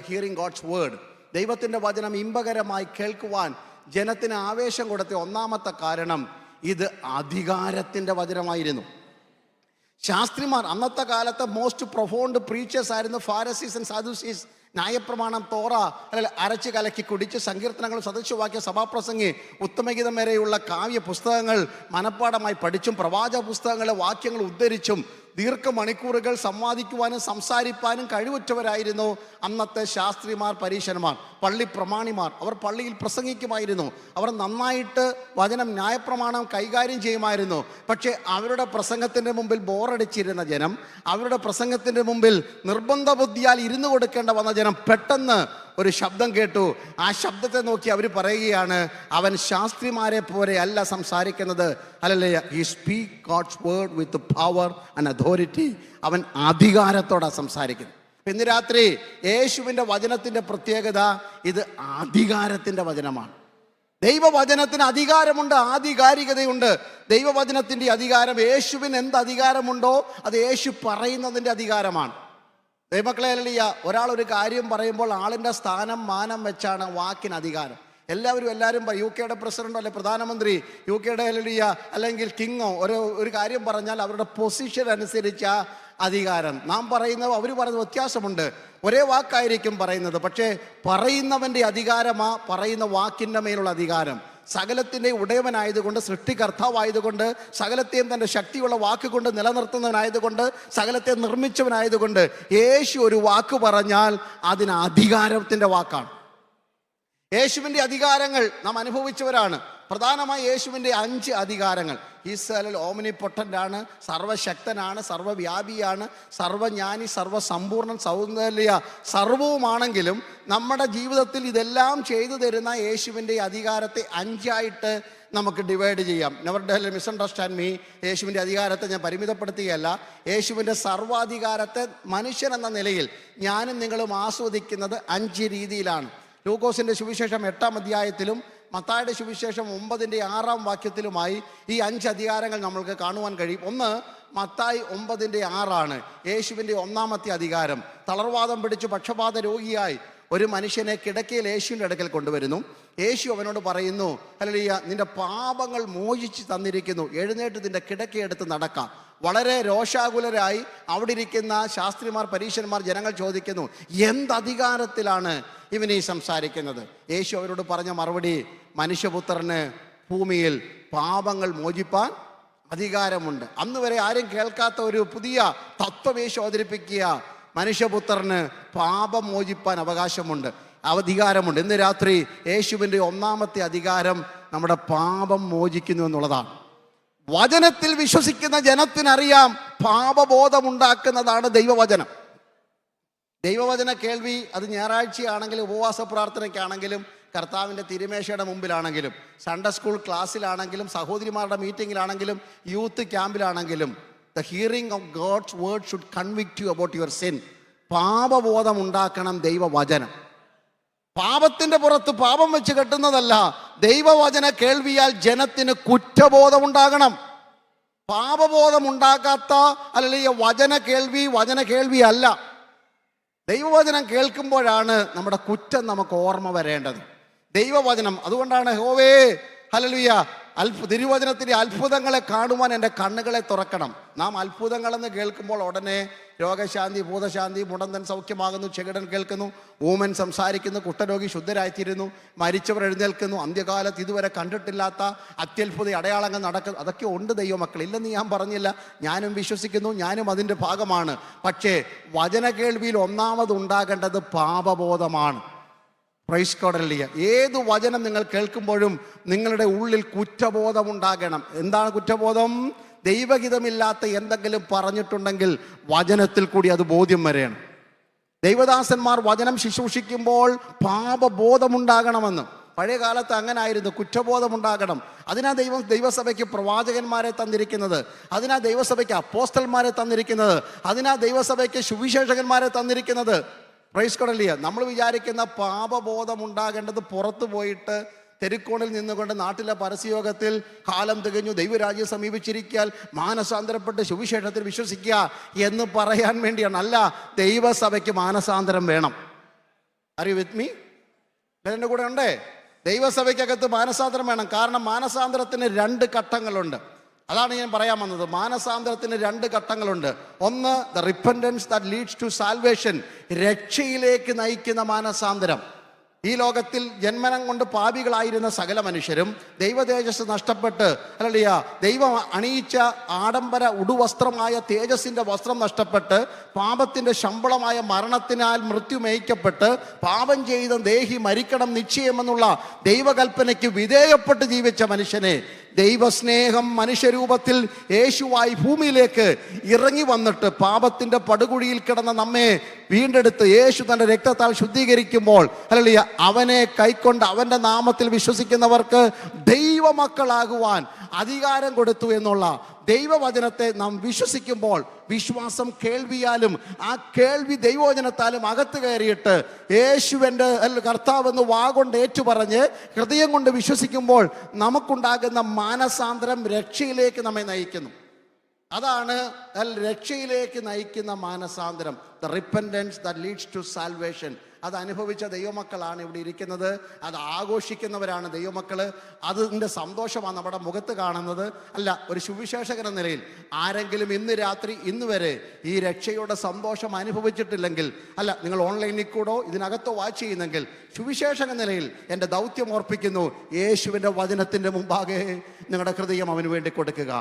hearing God's word? ദൈവത്തിൻ്റെ വചനം ഇമ്പകരമായി കേൾക്കുവാൻ ജനത്തിന് ആവേശം കൊടുത്ത ഒന്നാമത്തെ കാരണം ഇത് അധികാരത്തിൻ്റെ വചനമായിരുന്നു. ശാസ്ത്രിമാർ, അന്നത്തെ കാലത്തെ മോസ്റ്റ് പ്രൊഫൗണ്ട് പ്രീച്ചേഴ്സ് ആയിരുന്നു ഫാരിസീസ് ആൻഡ് സദൂസീസ്. ന്യായപ്രമാണം, തോറ അല്ലെങ്കിൽ അരച്ച് കലക്കി കുടിച്ച് സങ്കീർത്തനങ്ങൾ, സദൃശവാക്യ, സഭാപ്രസംഗി, ഉത്തമഗീതം വരെയുള്ള കാവ്യ പുസ്തകങ്ങൾ മനഃപ്പാഠമായി പഠിച്ചും പ്രവാചക പുസ്തകങ്ങളെ വാക്യങ്ങൾ ഉദ്ധരിച്ചും ദീർഘമണിക്കൂറുകൾ സംവാദിക്കുവാനും സംസാരിപ്പാനും കഴിവുറ്റവരായിരുന്നു അന്നത്തെ ശാസ്ത്രിമാർ, പരീശന്മാർ, പള്ളി പ്രമാണിമാർ. അവർ പള്ളിയിൽ പ്രസംഗിക്കുമായിരുന്നു. അവർ നന്നായിട്ട് വചനം, ന്യായപ്രമാണം കൈകാര്യം ചെയ്യുമായിരുന്നു. പക്ഷേ അവരുടെ പ്രസംഗത്തിൻ്റെ മുമ്പിൽ ബോറടിച്ചിരുന്ന ജനം, അവരുടെ പ്രസംഗത്തിൻ്റെ മുമ്പിൽ നിർബന്ധ ബുദ്ധിയാൽ ഇരുന്നു കൊടുക്കേണ്ട വന്ന ജനം പെട്ടെന്ന് ഒരു ശബ്ദം കേട്ടു. ആ ശബ്ദത്തെ നോക്കി അവർ പറയുകയാണ്, അവൻ ശാസ്ത്രിമാരെ പോലെ അല്ല സംസാരിക്കുന്നത്. Hallelujah. He speak God's word with power and authority. അവൻ അധികാരത്തോടെ സംസാരിക്കുന്നു. ഇന്ന് രാത്രി യേശുവിൻ്റെ വചനത്തിൻ്റെ പ്രത്യേകത, ഇത് അധികാരത്തിൻ്റെ വചനമാണ്. ദൈവവചനത്തിന് അധികാരമുണ്ട്, ആധികാരികതയുണ്ട്. ദൈവവചനത്തിൻ്റെ അധികാരം, യേശുവിന് എന്ത് അധികാരമുണ്ടോ അത് യേശു പറയുന്നതിൻ്റെ അധികാരമാണ്. ദൈവമക്കളെ, ഹല്ലേലൂയ. ഒരാൾ ഒരു കാര്യം പറയുമ്പോൾ ആളിൻ്റെ സ്ഥാനം, മാനം വെച്ചാണ് വാക്കിന് അധികാരം. എല്ലാവരും യു കെയുടെ പ്രസിഡന്റോ അല്ലെ പ്രധാനമന്ത്രി, യു കെയുടെ ഹല്ലേലൂയ അല്ലെങ്കിൽ കിങ്ങോ ഒരു കാര്യം പറഞ്ഞാൽ അവരുടെ പൊസിഷൻ അനുസരിച്ച അധികാരം. നാം പറയുന്നത് അവർ പറയുന്നത് വ്യത്യാസമുണ്ട്. ഒരേ വാക്കായിരിക്കും പറയുന്നത്, പക്ഷേ പറയുന്നവൻ്റെ അധികാരമാ പറയുന്ന വാക്കിൻ്റെ മേലുള്ള അധികാരം. സകലത്തിൻ്റെ ഉടയവനായതുകൊണ്ട്, സൃഷ്ടികർത്താവായതുകൊണ്ട്, സകലത്തെയും തൻ്റെ ശക്തിയുള്ള വാക്കുകൊണ്ട് നിലനിർത്തുന്നവനായതുകൊണ്ട്, സകലത്തെ നിർമ്മിച്ചവനായതുകൊണ്ട് യേശു ഒരു വാക്ക് പറഞ്ഞാൽ അതിന് അധികാരത്തിൻ്റെ വാക്കാണ്. യേശുവിൻ്റെ അധികാരങ്ങൾ നാം അനുഭവിച്ചവരാണ്. പ്രധാനമായി യേശുവിൻ്റെ 5 അധികാരങ്ങൾ. ഈസ് ഓമിനിപൊട്ടൻ്റ് ആണ്, സർവശക്തനാണ്, സർവവ്യാപിയാണ്, സർവജ്ഞാനി, സർവസമ്പൂർണ്ണൻ, സൗന്ദര്യ സർവവുമാണെങ്കിലും നമ്മുടെ ജീവിതത്തിൽ ഇതെല്ലാം ചെയ്തു തരുന്ന യേശുവിൻ്റെ അധികാരത്തെ 5ആയിട്ട് നമുക്ക് ഡിവൈഡ് ചെയ്യാം. Never misunderstand me. യേശുവിൻ്റെ അധികാരത്തെ ഞാൻ പരിമിതപ്പെടുത്തുകയല്ല. യേശുവിൻ്റെ സർവാധികാരത്തെ മനുഷ്യൻ എന്ന നിലയിൽ ഞാനും നിങ്ങളും ആസ്വദിക്കുന്നത് 5 രീതിയിലാണ്. ലൂക്കോസിൻ്റെ സുവിശേഷം 8-ാം അധ്യായത്തിലും മത്തായിയുടെ സുവിശേഷം 9-ന്റെ 6-ാം ഈ 5 അധികാരങ്ങൾ നമ്മൾക്ക് കാണുവാൻ കഴിയും. ഒന്ന് മത്തായി 9-6 യേശുവിൻ്റെ 1-ാമത്തെ അധികാരം. തളർവാദം പിടിച്ച് പക്ഷപാത രോഗിയായി ഒരു മനുഷ്യനെ കിടക്കയിൽ യേശുവിൻ്റെ അടുക്കൽ കൊണ്ടുവരുന്നു. യേശു അവനോട് പറയുന്നു, ഹല്ലേലൂയ, നിന്റെ പാപങ്ങൾ മോചിച്ച് തന്നിരിക്കുന്നു, എഴുന്നേറ്റ് നിന്റെ കിടക്കയെടുത്ത് നടക്കാം. വളരെ രോഷാകുലരായി അവിടെ ഇരിക്കുന്ന ശാസ്ത്രിമാർ, പരീശന്മാർ, ജനങ്ങൾ ചോദിക്കുന്നു, എന്തധികാരത്തിലാണ് ഇവൻ ഈ സംസാരിക്കുന്നത്? യേശു അവരോട് പറഞ്ഞ മറുപടി, മനുഷ്യപുത്രന് ഭൂമിയിൽ പാപങ്ങൾ മോചിപ്പാൻ അധികാരമുണ്ട്. അന്ന് വരെ ആരും കേൾക്കാത്ത ഒരു പുതിയ തത്വം യേശു അവതരിപ്പിക്കുക. മനുഷ്യപുത്രന് പാപം മോചിപ്പാൻ അവകാശമുണ്ട്, അധികാരമുണ്ട്. ഇന്ന് രാത്രി യേശുവിൻ്റെ 1-ാമത്തെ അധികാരം നമ്മുടെ പാപം മോചിക്കുന്നു എന്നുള്ളതാണ്. വചനത്തിൽ വിശ്വസിക്കുന്ന ജനത്തിനറിയാം പാപബോധമുണ്ടാക്കുന്നതാണ് ദൈവവചനം. ദൈവവചന കേൾവി അത് ഞായറാഴ്ചയാണെങ്കിലും ഉപവാസ പ്രാർത്ഥനയ്ക്കാണെങ്കിലും കർത്താവിൻ്റെ തിരുമേശയുടെ മുമ്പിലാണെങ്കിലും സൺഡേ സ്കൂൾ ക്ലാസ്സിലാണെങ്കിലും സഹോദരിമാരുടെ മീറ്റിങ്ങിലാണെങ്കിലും യൂത്ത് ക്യാമ്പിലാണെങ്കിലും the hearing of God's word should convict you about your sin. പാപബോധം ഉണ്ടാക്കണം ദൈവവചനം. പാപത്തിൻ്റെ പുറത്ത് പാപം വെച്ച് കെട്ടുന്നതല്ല. ദൈവവചന കേൾവിയാൽ ജനത്തിന് കുറ്റബോധം ഉണ്ടാകണം. പാപബോധം ഉണ്ടാക്കാത്ത അല്ലെങ്കിൽ വചന കേൾവി അല്ല. ദൈവവചനം കേൾക്കുമ്പോഴാണ് നമ്മുടെ കുറ്റം നമുക്ക് ഓർമ്മ വരേണ്ടത്. ദൈവവചനം, അതുകൊണ്ടാണ് ഹോവേ ഹല്ലേലൂയ, തിരുവചനത്തിൻ്റെ അത്ഭുതങ്ങളെ കാണുവാൻ എൻ്റെ കണ്ണുകളെ തുറക്കണം. നാം അത്ഭുതങ്ങളെന്ന് കേൾക്കുമ്പോൾ ഉടനെ രോഗശാന്തി, ഭൂതശാന്തി, മുടന്തൻ സൗഖ്യമാകുന്നു, ചെകിടൻ കേൾക്കുന്നു, ഊമൻ സംസാരിക്കുന്നു, കുഷ്ഠരോഗി ശുദ്ധരായിത്തീരുന്നു, മരിച്ചവർ എഴുന്നേൽക്കുന്നു, അന്ത്യകാലത്ത് ഇതുവരെ കണ്ടിട്ടില്ലാത്ത അത്യത്ഭുത അടയാളങ്ങൾ നടക്കുന്നു. അതൊക്കെ ഉണ്ട് ദൈവമക്കൾ, ഇല്ലെന്ന് ഞാൻ പറഞ്ഞില്ല. ഞാനും വിശ്വസിക്കുന്നു, ഞാനും അതിൻ്റെ ഭാഗമാണ്. പക്ഷേ വചന കേൾവിയിൽ 1-ാമത് ഉണ്ടാകേണ്ടത് പാപബോധമാണ്. Praise God, hallelujah. ഏതു വചനം നിങ്ങൾ കേൾക്കുമ്പോഴും നിങ്ങളുടെ ഉള്ളിൽ കുറ്റബോധം ഉണ്ടാകണം. എന്താണ് കുറ്റബോധം? ദൈവഹിതമില്ലാത്ത എന്തെങ്കിലും പറഞ്ഞിട്ടുണ്ടെങ്കിൽ വചനത്തിൽ കൂടി അത് ബോധ്യം വരെയാണ്. ദൈവദാസന്മാർ വചനം ശുശ്രൂഷിക്കുമ്പോൾ പാപബോധമുണ്ടാകണമെന്ന്. പഴയ കാലത്ത് അങ്ങനെ ആയിരുന്നു, കുറ്റബോധമുണ്ടാകണം. അതിനാ ദൈവസഭയ്ക്ക് പ്രവാചകന്മാരെ തന്നിരിക്കുന്നത്, അതിനാ ദൈവസഭയ്ക്ക് അപ്പോസ്തലന്മാരെ തന്നിരിക്കുന്നത്, അതിനാ ദൈവസഭയ്ക്ക് സുവിശേഷകന്മാരെ തന്നിരിക്കുന്നത്. Praise God, hallelujah. നമ്മൾ വിചാരിക്കുന്ന പാപബോധം ഉണ്ടാകേണ്ടത് പുറത്തു പോയിട്ട് തെരുക്കോണിൽ നിന്നുകൊണ്ട് നാട്ടിലെ പരസ്യയോഗത്തിൽ കാലം തികഞ്ഞു, ദൈവരാജ്യം സമീപിച്ചിരിക്കാൻ മാനസാന്തരപ്പെട്ട് സുവിശേഷത്തിൽ വിശ്വസിക്കുക എന്ന് പറയാൻ വേണ്ടിയാണ്. അല്ല, ദൈവസഭയ്ക്ക് മാനസാന്തരം വേണം. Are you with me? എൻ്റെ കൂടെ ഉണ്ടേ? ദൈവസഭയ്ക്കകത്ത് മാനസാന്തരം വേണം. കാരണം മാനസാന്തരത്തിന് 2 ഘട്ടങ്ങളുണ്ട്. അതാണ് ഞാൻ പറയാൻ വന്നത്. മാനസാന്തരത്തിന് 2 ഘട്ടങ്ങളുണ്ട്. ഒന്ന്, the repentance that leads to salvation, രക്ഷയിലേക്ക് നയിക്കുന്ന മാനസാന്തരം. ഈ ലോകത്തിൽ ജന്മനം കൊണ്ട് പാപികളായിരുന്ന സകല മനുഷ്യരും ദൈവതേജസ് നഷ്ടപ്പെട്ട്, അല്ലല്ല, ദൈവം അണിയിച്ച ആഡംബര ഉടുവസ്ത്രമായ തേജസ്സിൻ്റെ വസ്ത്രം നഷ്ടപ്പെട്ട് പാപത്തിൻ്റെ ശമ്പളമായ മരണത്തിനാൽ മൃത്യു മേയിക്കപ്പെട്ട് പാപം ചെയ്ത ദേഹി മരിക്കണം നിശ്ചയമെന്നുള്ള ദൈവകൽപ്പനയ്ക്ക് വിധേയപ്പെട്ട് ജീവിച്ച മനുഷ്യനെ ദൈവസ്നേഹം മനുഷ്യരൂപത്തിൽ യേശുവായി ഭൂമിയിലേക്ക് ഇറങ്ങി വന്നിട്ട് പാപത്തിൻ്റെ പടുകുഴിയിൽ കിടന്ന നമ്മെ വീണ്ടെടുത്ത് യേശു തൻ്റെ രക്തത്താൽ ശുദ്ധീകരിക്കുമ്പോൾ, അല്ലല്ല, അവനെ കൈക്കൊണ്ട് അവൻ്റെ നാമത്തിൽ വിശ്വസിക്കുന്നവർക്ക് ദൈവമക്കളാകുവാൻ അധികാരം കൊടുത്തു എന്നുള്ള ദൈവവചനത്തെ നാം വിശ്വസിക്കുമ്പോൾ, വിശ്വാസം കേൾവിയാലും ആ കേൾവി ദൈവവചനത്താലും അകത്ത് കയറിയിട്ട് യേശുവിൻ്റെ കർത്താവെന്ന് വാഗൊണ്ട് ഏറ്റുപറഞ്ഞ് ഹൃദയം കൊണ്ട് വിശ്വസിക്കുമ്പോൾ നമുക്കുണ്ടാകുന്ന മാനസാന്തരം രക്ഷയിലേക്ക് നമ്മെ നയിക്കുന്നു. അതാണ് രക്ഷയിലേക്ക് നയിക്കുന്ന മാനസാന്തരം, the repentance that leads to salvation. അത് അനുഭവിച്ച ദൈവമക്കളാണ് ഇവിടെ ഇരിക്കുന്നത്. അത് ആഘോഷിക്കുന്നവരാണ് ദൈവമക്കൾ. അതിൻ്റെ സന്തോഷമാണ് നമ്മുടെ മുഖത്ത് കാണുന്നത്. അല്ല, ഒരു സുവിശേഷകൻ എന്ന നിലയിൽ ആരെങ്കിലും ഇന്ന് രാത്രി ഇന്ന് വരെ ഈ രക്ഷയുടെ സന്തോഷം അനുഭവിച്ചിട്ടില്ലെങ്കിൽ, അല്ല, നിങ്ങൾ ഓൺലൈനിൽ കൂടോ ഇതിനകത്തോ വാച്ച് ചെയ്യുന്നെങ്കിൽ, സുവിശേഷക നിലയിൽ എൻ്റെ ദൗത്യം ഓർപ്പിക്കുന്നു. യേശുവിൻ്റെ വചനത്തിൻ്റെ മുമ്പാകെ നിങ്ങളുടെ ഹൃദയം അവന് വേണ്ടി കൊടുക്കുക.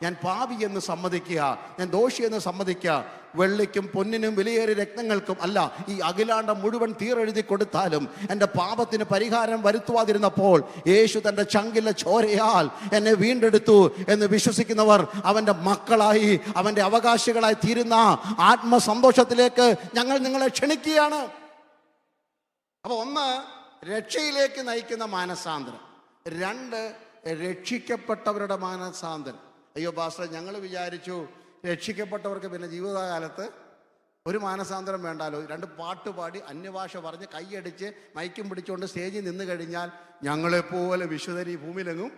ഞാൻ പാപി എന്ന് സമ്മതിക്കുക, ഞാൻ ദോഷി എന്ന് സമ്മതിക്കുക. വെള്ളിക്കും പൊന്നിനും വിലയേറിയ രത്നങ്ങൾക്കും അല്ല, ഈ അഖിലാണ്ടം മുഴുവൻ തീരെഴുതി കൊടുത്താലും എൻ്റെ പാപത്തിന് പരിഹാരം വരുത്തുവാതിരുന്നപ്പോൾ യേശു തൻ്റെ ചങ്കിലെ ചോരയാൽ എന്നെ വീണ്ടെടുത്തു എന്ന് വിശ്വസിക്കുന്നവർ അവൻ്റെ മക്കളായി, അവൻ്റെ അവകാശികളായി തീരുന്ന ആത്മസന്തോഷത്തിലേക്ക് ഞങ്ങൾ നിങ്ങളെ ക്ഷണിക്കുകയാണ്. അപ്പോൾ ഒന്ന്, രക്ഷയിലേക്ക് നയിക്കുന്ന മാനസാന്തരം. 2, രക്ഷിക്കപ്പെട്ടവരുടെ മാനസാന്തരം. അയ്യോ പാസ്റ്റർ, ഞങ്ങൾ വിചാരിച്ചു രക്ഷിക്കപ്പെട്ടവർക്ക് പിന്നെ ജീവിതകാലത്ത് ഒരു മാനസാന്തരം വേണ്ടാലോ, 2 പാട്ട് പാടി അന്യഭാഷ പറഞ്ഞ് കൈയടിച്ച് മൈക്കും പിടിച്ചുകൊണ്ട് സ്റ്റേജിൽ നിന്ന് കഴിഞ്ഞാൽ ഞങ്ങളെപ്പോലെ വിശുദ്ധരി ഭൂമിയിലെങ്ങും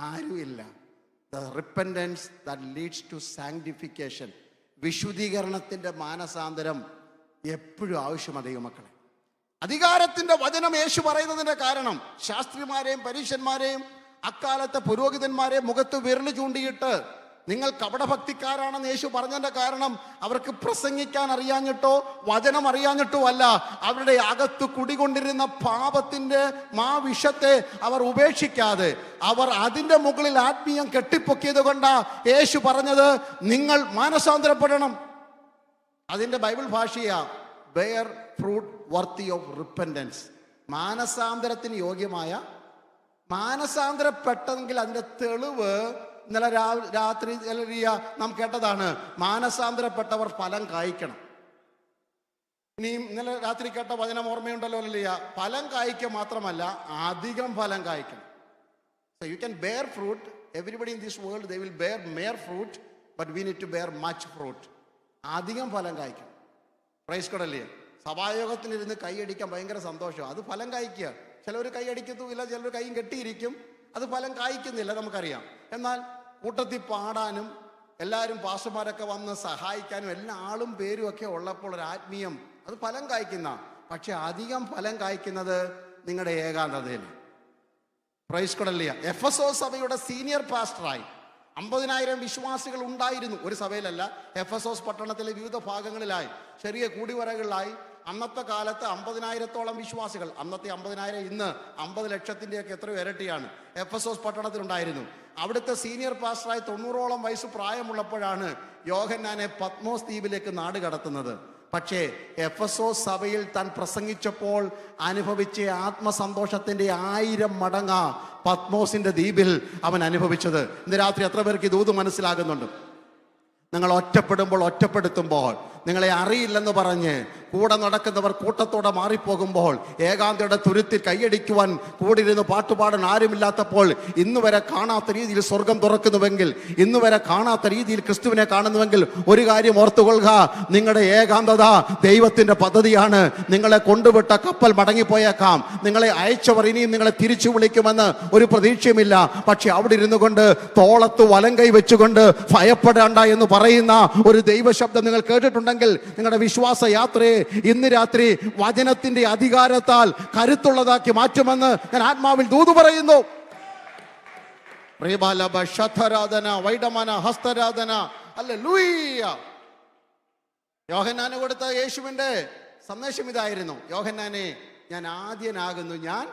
ആരുമില്ല. The repentance that leads to sanctification, വിശുദ്ധീകരണത്തിൻ്റെ മാനസാന്തരം എപ്പോഴും ആവശ്യമാണ് ദൈവമക്കളെ. അധികാരത്തിൻ്റെ വചനം യേശു പറയുന്നതിൻ്റെ കാരണം ശാസ്ത്രിമാരെയും പരീശന്മാരെയും അക്കാലത്തെ പുരോഹിതന്മാരെ മുഖത്ത് വിരൽ ചൂണ്ടിയിട്ട് നിങ്ങൾ കപടഭക്തിക്കാരാണെന്ന് യേശു പറഞ്ഞതിൻ്റെ കാരണം അവർക്ക് പ്രസംഗിക്കാൻ അറിയാഞ്ഞിട്ടോ വചനം അറിയാഞ്ഞിട്ടോ അല്ല, അവരുടെ അകത്ത് കുടികൊണ്ടിരുന്ന പാപത്തിൻ്റെ വിഷത്തെ അവർ ഉപേക്ഷിക്കാതെ അവർ അതിൻ്റെ മുകളിൽ ആത്മീയം കെട്ടിപ്പൊക്കിയത് കൊണ്ടാ യേശു പറഞ്ഞത് നിങ്ങൾ മാനസാന്തരപ്പെടണം. അതിൻ്റെ ബൈബിൾ ഭാഷയാ bear fruit worthy of repentance. മാനസാന്തരത്തിന് യോഗ്യമായ, മാനസാന്തരപ്പെട്ടെങ്കിൽ അതിൻ്റെ തെളിവ് ഇന്നലെ രാത്രി നാം കേട്ടതാണ്. മാനസാന്തരപ്പെട്ടവർ ഫലം കായ്ക്കണം. ഇനിയും ഇന്നലെ രാത്രി കേട്ട വചനം ഓർമ്മയുണ്ടല്ലോ അല്ലയ്യ, ഫലം കായ്ക്കുക മാത്രമല്ല അധികം ഫലം കായ്ക്കണം. So you can bear fruit. Everybody in this world they will bear mere fruit, but we need to bear much fruit. അധികം ഫലം കായ്ക്കണം. പ്രൈസ് ഗോഡ് അല്ലേ. സഭായോഗത്തിലിരുന്ന് കൈയടിക്കാൻ ഭയങ്കര സന്തോഷം, അത് ഫലം കായ്ക്കുക. ചിലവർ കൈ അടിക്കത്തുമില്ല, ചിലർ കൈയും കെട്ടിയിരിക്കും, അത് ഫലം കായ്ക്കുന്നില്ല, നമുക്കറിയാം. എന്നാൽ കൂട്ടത്തിൽ പാടാനും എല്ലാവരും പാസ്റ്റർമാരൊക്കെ വന്ന് സഹായിക്കാനും എല്ലാ ആളും പേരും ഒക്കെ ഉള്ളപ്പോൾ ഒരു ആത്മീയം, അത് ഫലം കായ്ക്കുന്ന. പക്ഷെ അധികം ഫലം കായ്ക്കുന്നത് നിങ്ങളുടെ ഏകാന്തതയിൽ. പ്രൈസ് ഗോഡ് അല്ലേ. എഫെസോസ് സഭയുടെ സീനിയർ പാസ്റ്ററായി 50,000 വിശ്വാസികൾ ഉണ്ടായിരുന്നു. ഒരു സഭയിലല്ല, എഫെസോസ് പട്ടണത്തിലെ വിവിധ ഭാഗങ്ങളിലായി ചെറിയ കൂടിവരകളിലായി അന്നത്തെ കാലത്ത് 50,000-ഓളം വിശ്വാസികൾ. അന്നത്തെ 50,000 ഇന്ന് 50 ലക്ഷത്തിൻ്റെയൊക്കെ എത്രയോ ഇരട്ടിയാണ് എഫെസോസ് പട്ടണത്തിലുണ്ടായിരുന്നു. അവിടുത്തെ സീനിയർ പാസ്റ്ററായി 90ഓളം വയസ്സ് പ്രായമുള്ളപ്പോഴാണ് യോഹന്നാനെ പത്മോസ് ദ്വീപിലേക്ക് നാട് കടത്തുന്നത്. പക്ഷേ എഫെസോസ് സഭയിൽ താൻ പ്രസംഗിച്ചപ്പോൾ അനുഭവിച്ച ആത്മസന്തോഷത്തിൻ്റെ 1000 മടങ്ങ് പത്മോസിന്റെ ദ്വീപിൽ അവൻ അനുഭവിച്ചത്. ഇന്ന് രാത്രി എത്ര പേർക്ക് ഇത് മനസ്സിലാകുന്നുണ്ട്? നിങ്ങൾ ഒറ്റപ്പെടുമ്പോൾ, ഒറ്റപ്പെടുത്തുമ്പോൾ, നിങ്ങളെ അറിയില്ലെന്ന് പറഞ്ഞ് കൂടെ നടക്കുന്നവർ കൂട്ടത്തോടെ മാറിപ്പോകുമ്പോൾ, ഏകാന്തയുടെ തുരുത്തിൽ കൈയടിക്കുവാൻ കൂടിയിരുന്ന് പാട്ടുപാടാൻ ആരുമില്ലാത്തപ്പോൾ, ഇന്ന് വരെ കാണാത്ത രീതിയിൽ സ്വർഗം തുറക്കുന്നുവെങ്കിൽ, ഇന്ന് വരെ കാണാത്ത രീതിയിൽ ക്രിസ്തുവിനെ കാണുന്നുവെങ്കിൽ ഒരു കാര്യം ഓർത്തുകൊള്ളുക, നിങ്ങളുടെ ഏകാന്തത ദൈവത്തിൻ്റെ പദ്ധതിയാണ്. നിങ്ങളെ കൊണ്ടുവിട്ട കപ്പൽ മടങ്ങിപ്പോയേക്കാം, നിങ്ങളെ അയച്ചവർ ഇനിയും നിങ്ങളെ തിരിച്ചു വിളിക്കുമെന്ന് ഒരു പ്രതീക്ഷയുമില്ല. പക്ഷെ അവിടെ ഇരുന്നു കൊണ്ട് തോളത്ത് വലം കൈ വെച്ചുകൊണ്ട് ഭയപ്പെടേണ്ട എന്ന് പറയുന്ന ഒരു ദൈവശബ്ദം നിങ്ങൾ കേട്ടിട്ടുണ്ടെങ്കിൽ നിങ്ങളുടെ വിശ്വാസ യാത്രയെ ഇന്ന് രാത്രി വചനത്തിന്റെ അധികാരത്താൽ കരുത്തുള്ളതാക്കി മാറ്റുമെന്ന് ഞാൻ ആത്മാവിൽ ദൂത് പറയുന്നു. പ്രിയബാലബ ശതരാധന വൈഡമന ഹസ്തരാധന. ഹല്ലേലൂയ. യോഹന്നാന് കൊടുത്ത യേശുവിന്റെ സന്ദേശം ഇതായിരുന്നു: യോഹന്നാനെ, ഞാൻ ആദ്യനാകുന്നു, ഞാൻ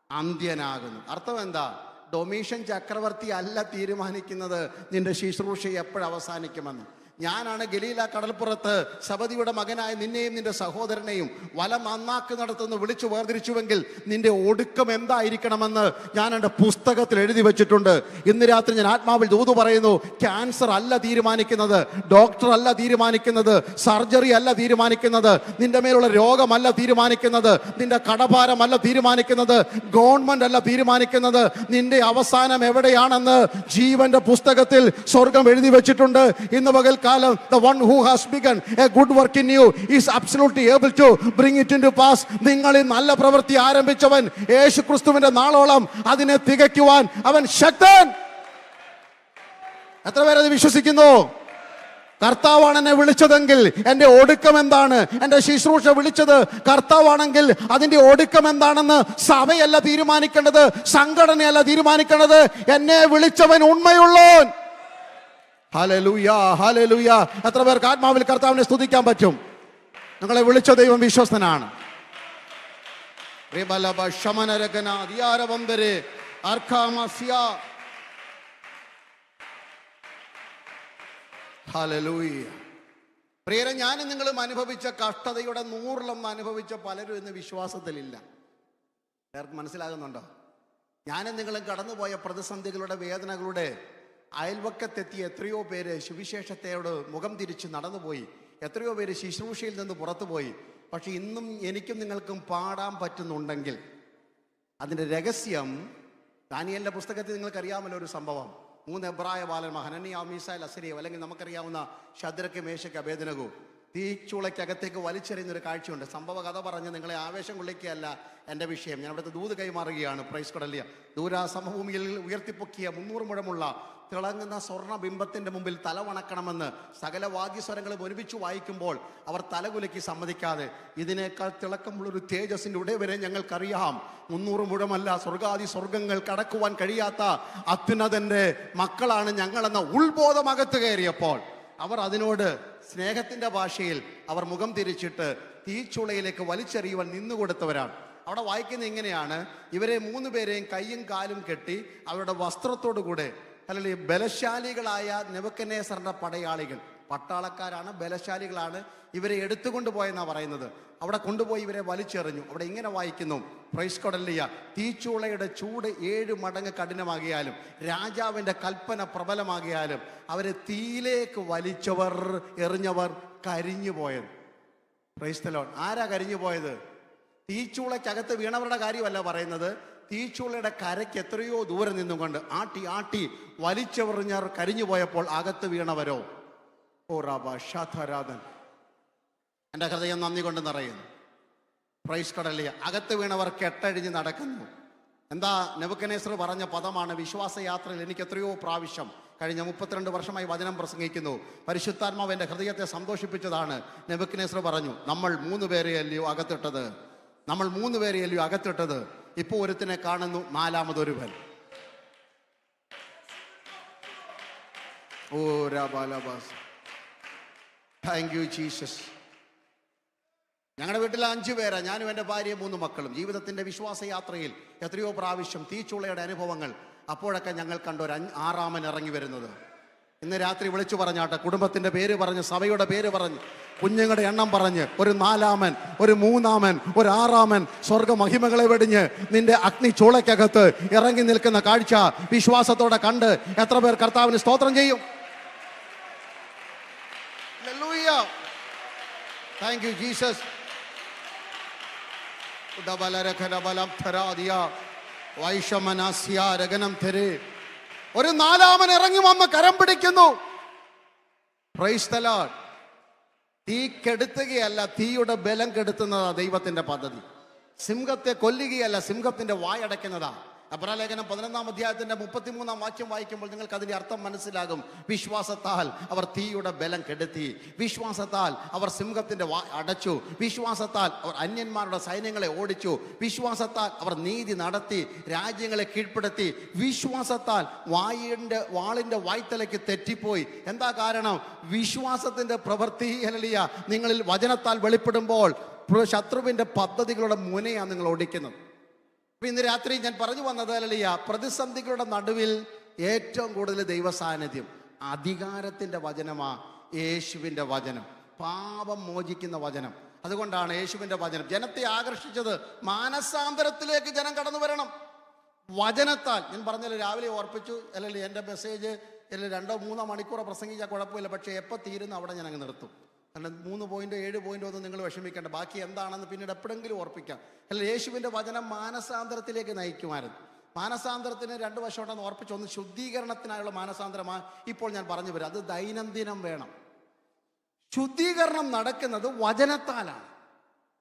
അന്ത്യനാകുന്നു. അർത്ഥം എന്താ? ഡൊമീഷ്യൻ ചക്രവർത്തി അല്ല തീരുമാനിക്കുന്നത് നിന്റെ ശുശ്രൂഷ എപ്പോഴവസാനിക്കുമെന്ന്. ഞാനാണ് ഗലീല കടൽപ്പുറത്ത് സബദിയുടെ മകനായ നിന്നെയും നിന്റെ സഹോദരനെയും വല നന്നാക്കുന്നിടത്തുനിന്ന് വിളിച്ചു വേർതിരിച്ചുവെങ്കിൽ നിന്റെ ഒടുക്കം എന്തായിരിക്കണമെന്ന് ഞാൻ എൻ്റെ പുസ്തകത്തിൽ എഴുതി വെച്ചിട്ടുണ്ട്. ഇന്ന് രാത്രി ഞാൻ ആത്മാവിൽ ദൂത് പറയുന്നു: ക്യാൻസർ അല്ല തീരുമാനിക്കുന്നത്, ഡോക്ടർ അല്ല തീരുമാനിക്കുന്നത്, സർജറി അല്ല തീരുമാനിക്കുന്നത്, നിന്റെ മേലുള്ള രോഗമല്ല തീരുമാനിക്കുന്നത്, നിന്റെ കടഭാരമല്ല തീരുമാനിക്കുന്നത്, ഗവൺമെന്റ് അല്ല തീരുമാനിക്കുന്നത്. നിന്റെ അവസാനം എവിടെയാണെന്ന് ജീവന്റെ പുസ്തകത്തിൽ സ്വർഗം എഴുതി വെച്ചിട്ടുണ്ട്. ഇന്ന് പകൽക്കാലം the one who has begun a good work in you is absolutely able to bring it into pass. നിങ്ങളിൽ നല്ല പ്രവൃത്തി ആരംഭിച്ചവൻ യേശു ക്രിസ്തുവിന്റെ നാളോളം അതിനെ തികയ്ക്കുവാൻ അവൻ ശക്തൻ. എത്ര പേരത് വിശ്വസിക്കുന്നു? കർത്താവാണ് എന്നെ വിളിച്ചതെങ്കിൽ എൻ്റെ ഒടുക്കം എന്താണ്? എൻ്റെ ശുശ്രൂഷ വിളിച്ചത് കർത്താവാണെങ്കിൽ അതിൻ്റെ ഒടുക്കം എന്താണെന്ന് സഭയല്ല തീരുമാനിക്കേണ്ടത്, സംഘടനയല്ല തീരുമാനിക്കേണ്ടത്. എന്നെ വിളിച്ചവൻ ഉണ്മയുള്ളവൻ. Hallelujah, hallelujah. എത്ര പേർക്ക് ആത്മാവിൽ കർത്താവിനെ സ്തുതിക്കാൻ പറ്റും? നിങ്ങളെ വിളിച്ച ദൈവം വിശ്വസ്തനാണ്. പ്രിയരെ, ഞാനും നിങ്ങളും അനുഭവിച്ച കഷ്ടതയുടെ 100 അനുഭവിച്ച പലരും ഇന്ന് വിശ്വാസത്തിലില്ല. എല്ലാവർക്കും മനസ്സിലാകുന്നുണ്ടോ? ഞാനും നിങ്ങളും കടന്നുപോയ പ്രതിസന്ധികളുടെ, വേദനകളുടെ അയൽവക്കത്തെത്തിയ എത്രയോ പേര് സുവിശേഷത്തോട് മുഖം തിരിച്ച് നടന്നുപോയി. എത്രയോ പേര് ശുശ്രൂഷയിൽ നിന്ന് പുറത്തുപോയി. പക്ഷെ ഇന്നും എനിക്കും നിങ്ങൾക്കും പാടാൻ പറ്റുന്നുണ്ടെങ്കിൽ അതിൻ്റെ രഹസ്യം, ദാനിയേലിന്റെ പുസ്തകത്തിൽ നിങ്ങൾക്കറിയാമല്ലോ ഒരു സംഭവം. 3 എബ്രായ ബാലന്മാർ, ഹനനിയ, മീശായേൽ, അസരിയ, അല്ലെങ്കിൽ നമുക്കറിയാവുന്ന ശദ്രക്ക്, മേശക്ക്, അബേദ്നെഗോ, തീച്ചൂളയ്ക്കകത്തേക്ക് വലിച്ചെറിയുന്നൊരു കാഴ്ചയുണ്ട്. സംഭവ കഥ പറഞ്ഞ് നിങ്ങളെ ആവേശം കൊള്ളിക്കുകയല്ല എൻ്റെ വിഷയം. ഞാൻ അവിടുത്തെ ദൂത് കൈമാറുകയാണ്. പ്രൈസ് കൊടല്യ. ദൂരാ സമഭൂമിയിൽ ഉയർത്തിപ്പൊക്കിയ 300 മുഴമുള്ള തിളങ്ങുന്ന സ്വർണ്ണ ബിംബത്തിന്റെ മുമ്പിൽ തലവണക്കണമെന്ന് സകല വാദ്യസ്വരങ്ങളും ഒരുമിച്ച് വായിക്കുമ്പോൾ അവർ തലകുലയ്ക്ക് സമ്മതിക്കാതെ, ഇതിനേക്കാൾ തിളക്കമുള്ളൊരു തേജസ്സിന്റെ ഉടയവരെ ഞങ്ങൾക്കറിയാം, 300 മുഴമല്ല, സ്വർഗാദി സ്വർഗങ്ങൾ കടക്കുവാൻ കഴിയാത്ത അത്യുന്നതന്റെ മക്കളാണ് ഞങ്ങളെന്ന ഉൾബോധം അകത്ത് കയറിയപ്പോൾ അവർ അതിനോട് സ്നേഹത്തിന്റെ ഭാഷയിൽ അവർ മുഖം തിരിച്ചിട്ട് തീച്ചുളയിലേക്ക് വലിച്ചെറിയുവാൻ നിന്നുകൊടുത്തവരാണ്. അവിടെ വായിക്കുന്നത് ഇങ്ങനെയാണ്: ഇവരെ 3 പേരെയും കയ്യും കാലും കെട്ടി അവരുടെ വസ്ത്രത്തോടു കൂടെ, അല്ലെങ്കിൽ ബലശാലികളായ നെബൂഖദ്നേസറിന്റെ പടയാളികൾ, പട്ടാളക്കാരാണ്, ബലശാലികളാണ്, ഇവരെ എടുത്തുകൊണ്ട് പോയെന്നാണ് പറയുന്നത്. അവിടെ കൊണ്ടുപോയി ഇവരെ വലിച്ചെറിഞ്ഞു. അവിടെ ഇങ്ങനെ വായിക്കുന്നു, പ്രൈസ് കൊടല്യ, തീച്ചൂളയുടെ ചൂട് 7 മടങ്ങ് കഠിനമാകിയാലും രാജാവിന്റെ കൽപ്പന പ്രബലമാകിയാലും അവരെ തീയിലേക്ക് വലിച്ചവർ, എറിഞ്ഞവർ കരിഞ്ഞു പോയത്. Price the Lord. ആരാ കരിഞ്ഞു പോയത്? തീച്ചൂളയ്ക്കകത്ത് വീണവരുടെ കാര്യമല്ല പറയുന്നത്. തീച്ചൂളയുടെ കരയ്ക്ക് എത്രയോ ദൂരെ നിന്നുകൊണ്ട് ആട്ടി ആട്ടി വലിച്ചെറിഞ്ഞവർ കരിഞ്ഞു പോയപ്പോൾ അകത്ത് വീണവരോ? ഓ റാബ ഷാഥരാധൻ. എൻ്റെ ഹൃദയം നന്ദി കൊണ്ട് നിറയുന്നു. പ്രൈസ് കടലിയ. അകത്ത് വീണവർ കെട്ടഴിഞ്ഞ് നടക്കുന്നു. എന്താ നെബൂഖദ്നേസർ പറഞ്ഞ പദമാണ്. വിശ്വാസയാത്രയിൽ എനിക്ക് എത്രയോ പ്രാവശ്യം കഴിഞ്ഞ 32 വർഷമായി വചനം പ്രസംഗിക്കുന്നു. പരിശുദ്ധാത്മാവ് എൻ്റെ ഹൃദയത്തെ സന്തോഷിപ്പിച്ചതാണ്. നെബൂഖദ്നേസർ പറഞ്ഞു, നമ്മൾ 3 പേരെയല്ലയോ അകത്തിട്ടത്, നമ്മൾ 3 പേരെയല്ലയോ അകത്തിട്ടത്, ഇപ്പോൾ ഒരുത്തിനെ കാണുന്നു, 4മതൊരുവൻ. ഓ രാബാലബാസ്, താങ്ക് യു ജീസസ്. ഞങ്ങളുടെ വീട്ടിൽ 5 പേരാ, ഞാനും എൻ്റെ ഭാര്യയും 3 മക്കളും. ജീവിതത്തിൻ്റെ വിശ്വാസയാത്രയിൽ എത്രയോ പ്രാവശ്യം തീച്ചുളയുടെ അനുഭവങ്ങൾ. അപ്പോഴൊക്കെ ഞങ്ങൾ കണ്ട ഒരു 6മൻ ഇറങ്ങി വരുന്നത്. ഇന്ന് രാത്രി വിളിച്ചു പറഞ്ഞാട്ടെ, കുടുംബത്തിൻ്റെ പേര് പറഞ്ഞ്, സഭയുടെ പേര് പറഞ്ഞ്, കുഞ്ഞുങ്ങളുടെ എണ്ണം പറഞ്ഞ്, ഒരു 4മൻ, ഒരു 3മൻ, ഒരു 6മൻ സ്വർഗ മഹിമകളെ വെടിഞ്ഞ് നിന്റെ അഗ്നി ചൂളയ്ക്കകത്ത് ഇറങ്ങി നിൽക്കുന്ന കാഴ്ച വിശ്വാസത്തോടെ കണ്ട് എത്ര പേർ കർത്താവിന് സ്തോത്രം ചെയ്യും? Thank you Jesus. ഒരു 4മൻ ഇറങ്ങി വന്ന് കരം പിടിക്കുന്നു. Price the Lord. തീ കെടുത്തുകയല്ല, തീയുടെ ബലം കെടുത്തുന്നതാ ദൈവത്തിന്റെ പദ്ധതി. സിംഹത്തെ കൊല്ലുകയല്ല, സിംഹത്തിന്റെ വായടയ്ക്കുന്നതാ. എബ്രായലേഖനം 11-ാം അധ്യായത്തിന്റെ 33-ാം വാക്യം വായിക്കുമ്പോൾ നിങ്ങൾക്ക് അതിന്റെ അർത്ഥം മനസ്സിലാകും. വിശ്വാസത്താൽ അവർ തീയുടെ ബലം കെടുത്തി, വിശ്വാസത്താൽ അവർ സിംഹത്തിന്റെ അടച്ചു, വിശ്വാസത്താൽ അവർ അന്യന്മാരുടെ സൈന്യങ്ങളെ ഓടിച്ചു, വിശ്വാസത്താൽ അവർ നീതി നടത്തി രാജ്യങ്ങളെ കീഴ്പ്പെടുത്തി, വിശ്വാസത്താൽ വാളിന്റെ വായ്ത്തലയ്ക്ക് തെറ്റിപ്പോയി. എന്താ കാരണം? വിശ്വാസത്തിന്റെ പ്രവൃത്തി ഹല്ലേലൂയ നിങ്ങളിൽ വചനത്താൽ വെളിപ്പെടുമ്പോൾ ശത്രുവിന്റെ പദ്ധതികളുടെ മുനയാണ് നിങ്ങൾ ഓടിക്കുന്നത്. ഇന്ന് രാത്രി ഞാൻ പറഞ്ഞു വന്നത് ഹല്ലേലൂയ, പ്രതിസന്ധികളുടെ നടുവിൽ ഏറ്റവും കൂടുതൽ ദൈവ സാന്നിധ്യം അധികാരത്തിന്റെ വചനമാ യേശുവിന്റെ വചനം, പാപം മോചിക്കുന്ന വചനം. അതുകൊണ്ടാണ് യേശുവിന്റെ വചനം ജനത്തെ ആകർഷിച്ചത്. മാനസാന്തരത്തിലേക്ക് ജനം കടന്നു വരണം വചനത്താൽ. ഞാൻ പറഞ്ഞല്ലോ, രാവിലെ ഓർപ്പിച്ചു അല്ലല്ലേ, എൻ്റെ മെസ്സേജ് 2-3 മണിക്കൂർ പ്രസംഗിച്ചാൽ കുഴപ്പമില്ല, പക്ഷേ എപ്പോൾ തീരുന്നു അവിടെ ഞാൻ അങ്ങ് നിർത്തും. കാരണം 3 പോയിന്റ് 7 പോയിന്റ് ഒന്നും നിങ്ങൾ വിഷമിക്കേണ്ട, ബാക്കി എന്താണെന്ന് പിന്നീട് എപ്പോഴെങ്കിലും ഓർപ്പിക്കാം. അല്ല, യേശുവിൻ്റെ വചനം മാനസാന്തരത്തിലേക്ക് നയിക്കുമായിരുന്നു. മാനസാന്തരത്തിന് 2 വശമുണ്ടെന്ന് ഓർപ്പിച്ചു. ഒന്ന് ശുദ്ധീകരണത്തിനായുള്ള മാനസാന്തരമാണ് ഇപ്പോൾ ഞാൻ പറഞ്ഞു വരാം. അത് ദൈനംദിനം വേണം. ശുദ്ധീകരണം നടക്കുന്നത് വചനത്താലാണ്.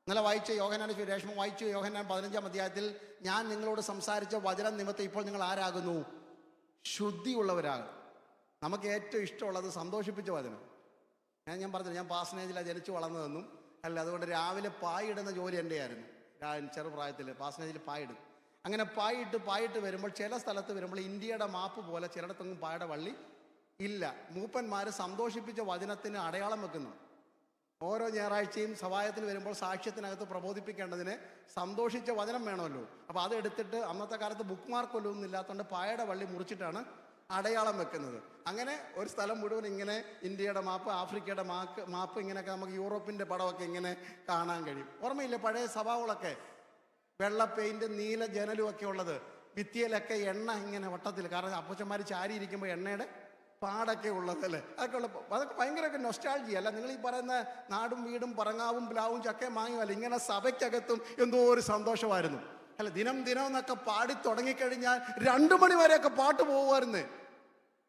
ഇന്നലെ വായിച്ച യോഹന്നാൻ സുവിശേഷം വായിച്ചു. യോഹന്നാൻ 15-ാം അധ്യായത്തിൽ ഞാൻ നിങ്ങളോട് സംസാരിച്ച വചനം നിമിത്തം ഇപ്പോൾ നിങ്ങൾ ആരാകുന്നു? ശുദ്ധിയുള്ളവരാകും. നമുക്ക് ഏറ്റവും ഇഷ്ടമുള്ളത് സന്തോഷിപ്പിച്ച വചനം. ഞാൻ പറഞ്ഞു, ഞാൻ പാസനേജിലാണ് ജനിച്ചു വളർന്നതെന്നും അല്ല, അതുകൊണ്ട് രാവിലെ പായിടുന്ന ജോലി എൻ്റെ ആയിരുന്നു. ചെറുപ്രായത്തിൽ പാസനേജിൽ പായിടും. അങ്ങനെ പായിട്ട് വരുമ്പോൾ ചില സ്ഥലത്ത് വരുമ്പോൾ ഇന്ത്യയുടെ മാപ്പ് പോലെ ചിലയിടത്തൊന്നും പായുടെ വള്ളി ഇല്ല. മൂപ്പന്മാർ സന്തോഷിപ്പിച്ച വചനത്തിന് അടയാളം വെക്കുന്നു. ഓരോ ഞായറാഴ്ചയും സഭായത്തിന് വരുമ്പോൾ സാക്ഷ്യത്തിനകത്ത് പ്രബോധിപ്പിക്കേണ്ടതിന് സന്തോഷിച്ച വചനം വേണമല്ലോ. അപ്പോൾ അതെടുത്തിട്ട് അന്നത്തെ കാലത്ത് ബുക്ക് മാർക്കൊന്നും ഇല്ലാത്തതുകൊണ്ട് പായുടെ വള്ളി മുറിച്ചിട്ടാണ് അടയാളം വെക്കുന്നത്. അങ്ങനെ ഒരു സ്ഥലം മുഴുവൻ ഇങ്ങനെ ഇന്ത്യയുടെ മാപ്പ്, ആഫ്രിക്കയുടെ മാപ്പ്, ഇങ്ങനെയൊക്കെ നമുക്ക് യൂറോപ്പിൻ്റെ പടമൊക്കെ ഇങ്ങനെ കാണാൻ കഴിയും. ഓർമ്മയില്ലേ പഴയ സഭകളൊക്കെ? വെള്ള പെയിന്റ്, നീല ജനലും ഒക്കെ ഉള്ളത്, ഭിത്തിയിലൊക്കെ എണ്ണ ഇങ്ങനെ വട്ടത്തിൽ, കാരണം അപ്പച്ചന്മാർ ചാരി ഇരിക്കുമ്പോൾ എണ്ണയുടെ പാടൊക്കെ ഉള്ളതല്ലേ, അതൊക്കെ ഭയങ്കരമൊക്കെ നൊസ്റ്റാൾജി അല്ല. നിങ്ങൾ ഈ പറയുന്ന നാടും വീടും പറങ്ങാവും പ്ലാവും ചക്കയും മാങ്ങുമല്ല, ഇങ്ങനെ സഭയ്ക്കകത്തും എന്തോ ഒരു സന്തോഷമായിരുന്നു അല്ല. ദിനം എന്നൊക്കെ പാടി തുടങ്ങിക്കഴിഞ്ഞാൽ 2 മണി വരെയൊക്കെ പാട്ട് പോകുമായിരുന്നു.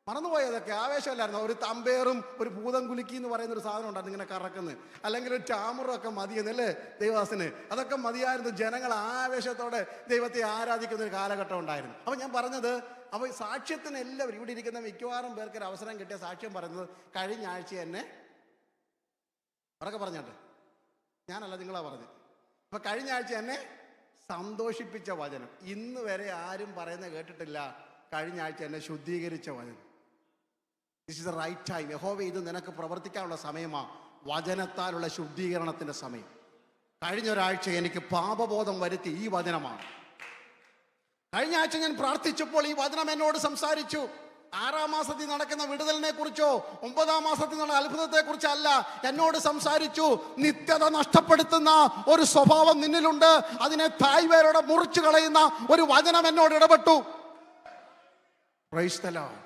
മറന്നുപോയതൊക്കെ ആവേശമല്ലായിരുന്നു. ഒരു തമ്പേറും ഒരു ഭൂതം കുലുക്കി എന്ന് പറയുന്ന ഒരു സാധനം ഉണ്ടായിരുന്നു ഇങ്ങനെ കറക്കുന്നത്, അല്ലെങ്കിൽ ഒരു ടാമറും ഒക്കെ മതിയെന്നല്ലേ ദൈവദാസന്. അതൊക്കെ മതിയായിരുന്നു. ജനങ്ങൾ ആവേശത്തോടെ ദൈവത്തെ ആരാധിക്കുന്ന ഒരു കാലഘട്ടം ഉണ്ടായിരുന്നു. അപ്പം ഞാൻ പറഞ്ഞത്, അപ്പോൾ സാക്ഷ്യത്തിന് എല്ലാവരും ഇവിടെ ഇരിക്കുന്ന മിക്കവാറും പേർക്ക് ഒരു അവസരം കിട്ടിയ സാക്ഷ്യം പറയുന്നത് കഴിഞ്ഞ ആഴ്ച എന്നെ ഉറക്കെ പറഞ്ഞോട്ടെ, ഞാനല്ല നിങ്ങളാ പറഞ്ഞത്. അപ്പം കഴിഞ്ഞ ആഴ്ച എന്നെ സന്തോഷിപ്പിച്ച വചനം ഇന്ന് വരെ ആരും പറയുന്നത് കേട്ടിട്ടില്ല. കഴിഞ്ഞ ആഴ്ച എന്നെ ശുദ്ധീകരിച്ച വചനം. This is the right time. യഹോവ, ഇത് നിനക്ക് പ്രവർത്തിക്കാനുള്ള സമയമാണ്, വചനത്താലുള്ള ശുദ്ധീകരണത്തിന്റെ സമയം. കഴിഞ്ഞ ഒരാഴ്ച എനിക്ക് പാപബോധം വരുത്തി ഈ വചനമാണ്. കഴിഞ്ഞ ആഴ്ച ഞാൻ പ്രാർത്ഥിച്ചപ്പോൾ ഈ വചനം എന്നോട് സംസാരിച്ചു. 6-ാം മാസത്തിൽ നടക്കുന്ന വിടുതലിനെ കുറിച്ചോ 9-ാം മാസത്തിൽ നടന്ന അത്ഭുതത്തെ കുറിച്ചല്ല എന്നോട് സംസാരിച്ചു. നിത്യത നഷ്ടപ്പെടുത്തുന്ന ഒരു സ്വഭാവം നിന്നിലുണ്ട്, അതിനെ തായ്വേരോടെ മുറിച്ചു കളയുന്ന ഒരു വചനം എന്നോട് ഇടപെട്ടു. Price the Lord.